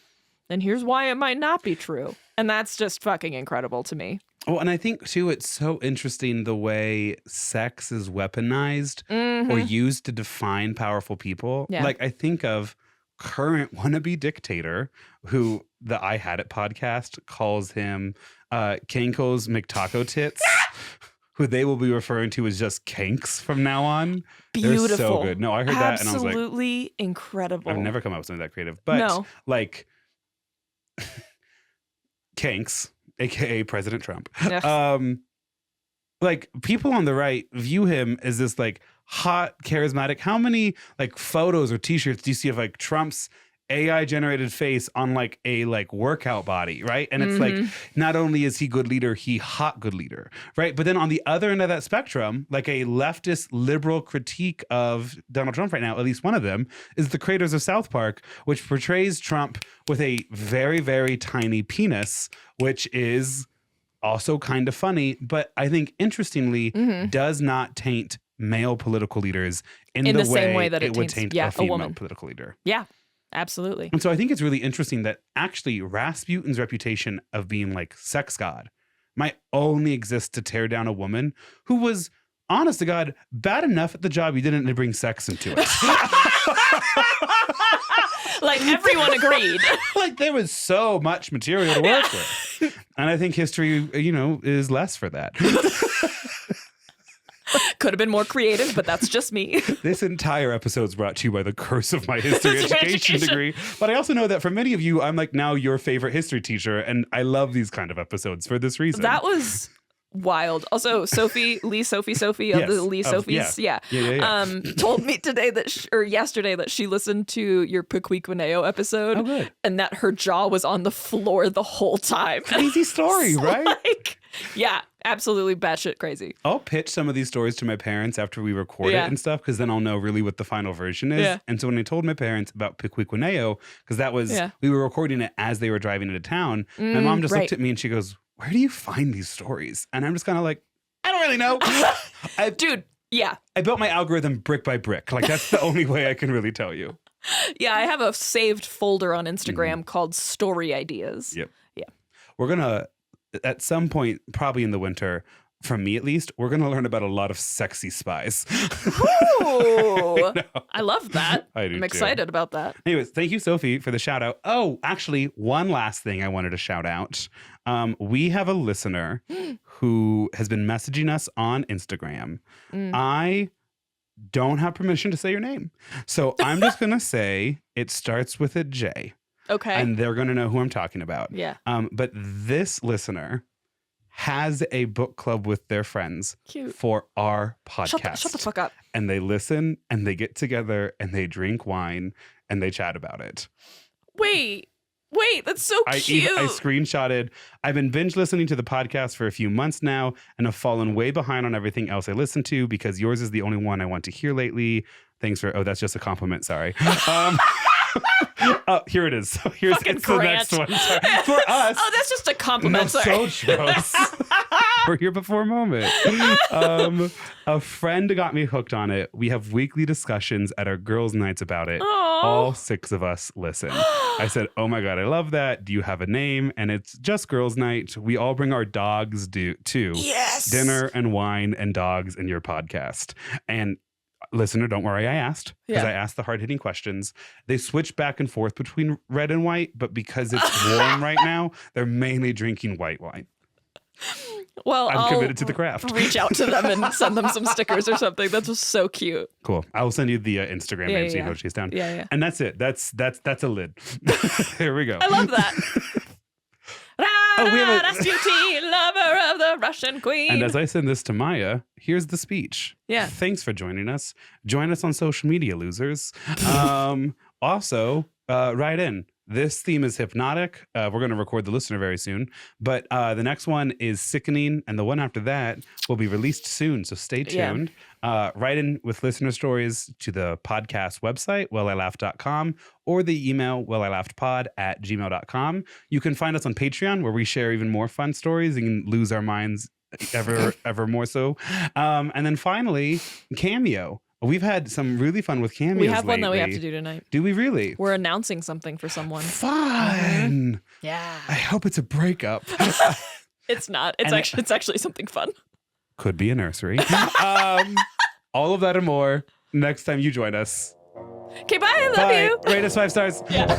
And here's why it might not be true. And that's just fucking incredible to me. Oh, and I think, too, it's so interesting the way sex is weaponized or used to define powerful people. Yeah. Like, I think of current wannabe dictator who the I Had It podcast calls him Kanko's McTaco Tits, who they will be referring to as just Kanks from now on. Beautiful. They're so good. No, I heard that and I was like, absolutely incredible. I've never come up with something that creative. But, like, Kanks, aka President Trump. Yes. Like people on the right view him as this like hot, charismatic. How many like photos or t-shirts do you see of like Trump's AI generated face on like a like workout body, right? And it's like not only is he good leader, he hot good leader, right? But then on the other end of that spectrum, like a leftist liberal critique of Donald Trump right now, at least one of them is the creators of South Park, which portrays Trump with a very, very tiny penis, which is also kind of funny, but I think interestingly does not taint male political leaders in the same way that it would taints taint a female woman. political leader. Yeah, absolutely. And so I think it's really interesting that actually Rasputin's reputation of being like sex god might only exist to tear down a woman who was, honest to God, bad enough at the job you didn't bring sex into it. Like everyone agreed. Like there was so much material to work with. And I think history, is less for that. Could have been more creative, but that's just me. This entire episode is brought to you by the curse of my history education degree. But I also know that for many of you, I'm like now your favorite history teacher. And I love these kind of episodes for this reason. That was wild. Also, Sophie of Yes. the Lee Sophies, Yeah. told me today or yesterday that she listened to your Pequequeneo episode. Oh, good. And that her jaw was on the floor the whole time. Crazy story, So, right? like, yeah, absolutely batshit crazy. I'll pitch some of these stories to my parents after we record it and stuff, because then I'll know really what the final version is. Yeah. And so when I told my parents about Pequequeneo, because that was, we were recording it as they were driving into town, my mom just looked at me and she goes, where do you find these stories? And I'm just kind of like, I don't really know. Dude, yeah. I built my algorithm brick by brick. Like, that's the only way I can really tell you. Yeah, I have a saved folder on Instagram called Story Ideas. Yep. Yeah. We're going to, at some point, probably in the winter, from me at least, we're going to learn about a lot of sexy spies. Ooh, I love that. I'm excited about that. Anyways, thank you, Sophie, for the shout out. Oh, actually, one last thing I wanted to shout out. We have a listener who has been messaging us on Instagram. I don't have permission to say your name. So I'm just going to say it starts with a J. Okay. And they're going to know who I'm talking about. Yeah. But this listener has a book club with their friends for our podcast. Shut the fuck up. And they listen and they get together and they drink wine and they chat about it. Wait, that's so cute. I screenshotted. I've been binge listening to the podcast for a few months now and have fallen way behind on everything else I listen to because yours is the only one I want to hear lately. Thanks for, that's just a compliment. Sorry. Oh, here it is. So it's the next one. Sorry. For us. Oh, that's just a compliment. No, so gross. We're here before a moment. A friend got me hooked on it. We have weekly discussions at our girls' nights about it. Aww. All 6 of us listen. I said, oh my God, I love that. Do you have a name? And it's just girls' night. We all bring our dogs too. Yes. Dinner and wine and dogs in your podcast. And listener, don't worry, I asked because I asked the hard-hitting questions. They switch back and forth between red and white, but because it's warm right now, they're mainly drinking white wine. Well, I'm committed to the craft. Reach out to them and send them some stickers or something. That's just so cute. Cool. I will send you the Instagram name so you know what she's down. Yeah. And that's it. That's a lid. Here we go. I love that. Rasputin, lover of the Russian queen. And as I send this to Maya, here's the speech. Yeah. Thanks for joining us. Join us on social media, losers. Also, write in. This theme is Hypnotic. We're going to record the listener very soon. But the next one is Sickening. And the one after that will be released soon. So stay tuned. Write in with listener stories to the podcast website, wellilaughed.com, or the email wellilaughdpod@gmail.com. You can find us on Patreon, where we share even more fun stories and lose our minds ever more so. And then finally, Cameo. We've had some really fun with cameos. We have one that we lately. have to do tonight. Do we really? We're announcing something for someone. Fun. Yeah. I hope it's a breakup. It's not. It's actually something fun. Could be a nursery. All of that and more next time you join us. Okay, bye. Love you. Rate us 5 stars. Yeah.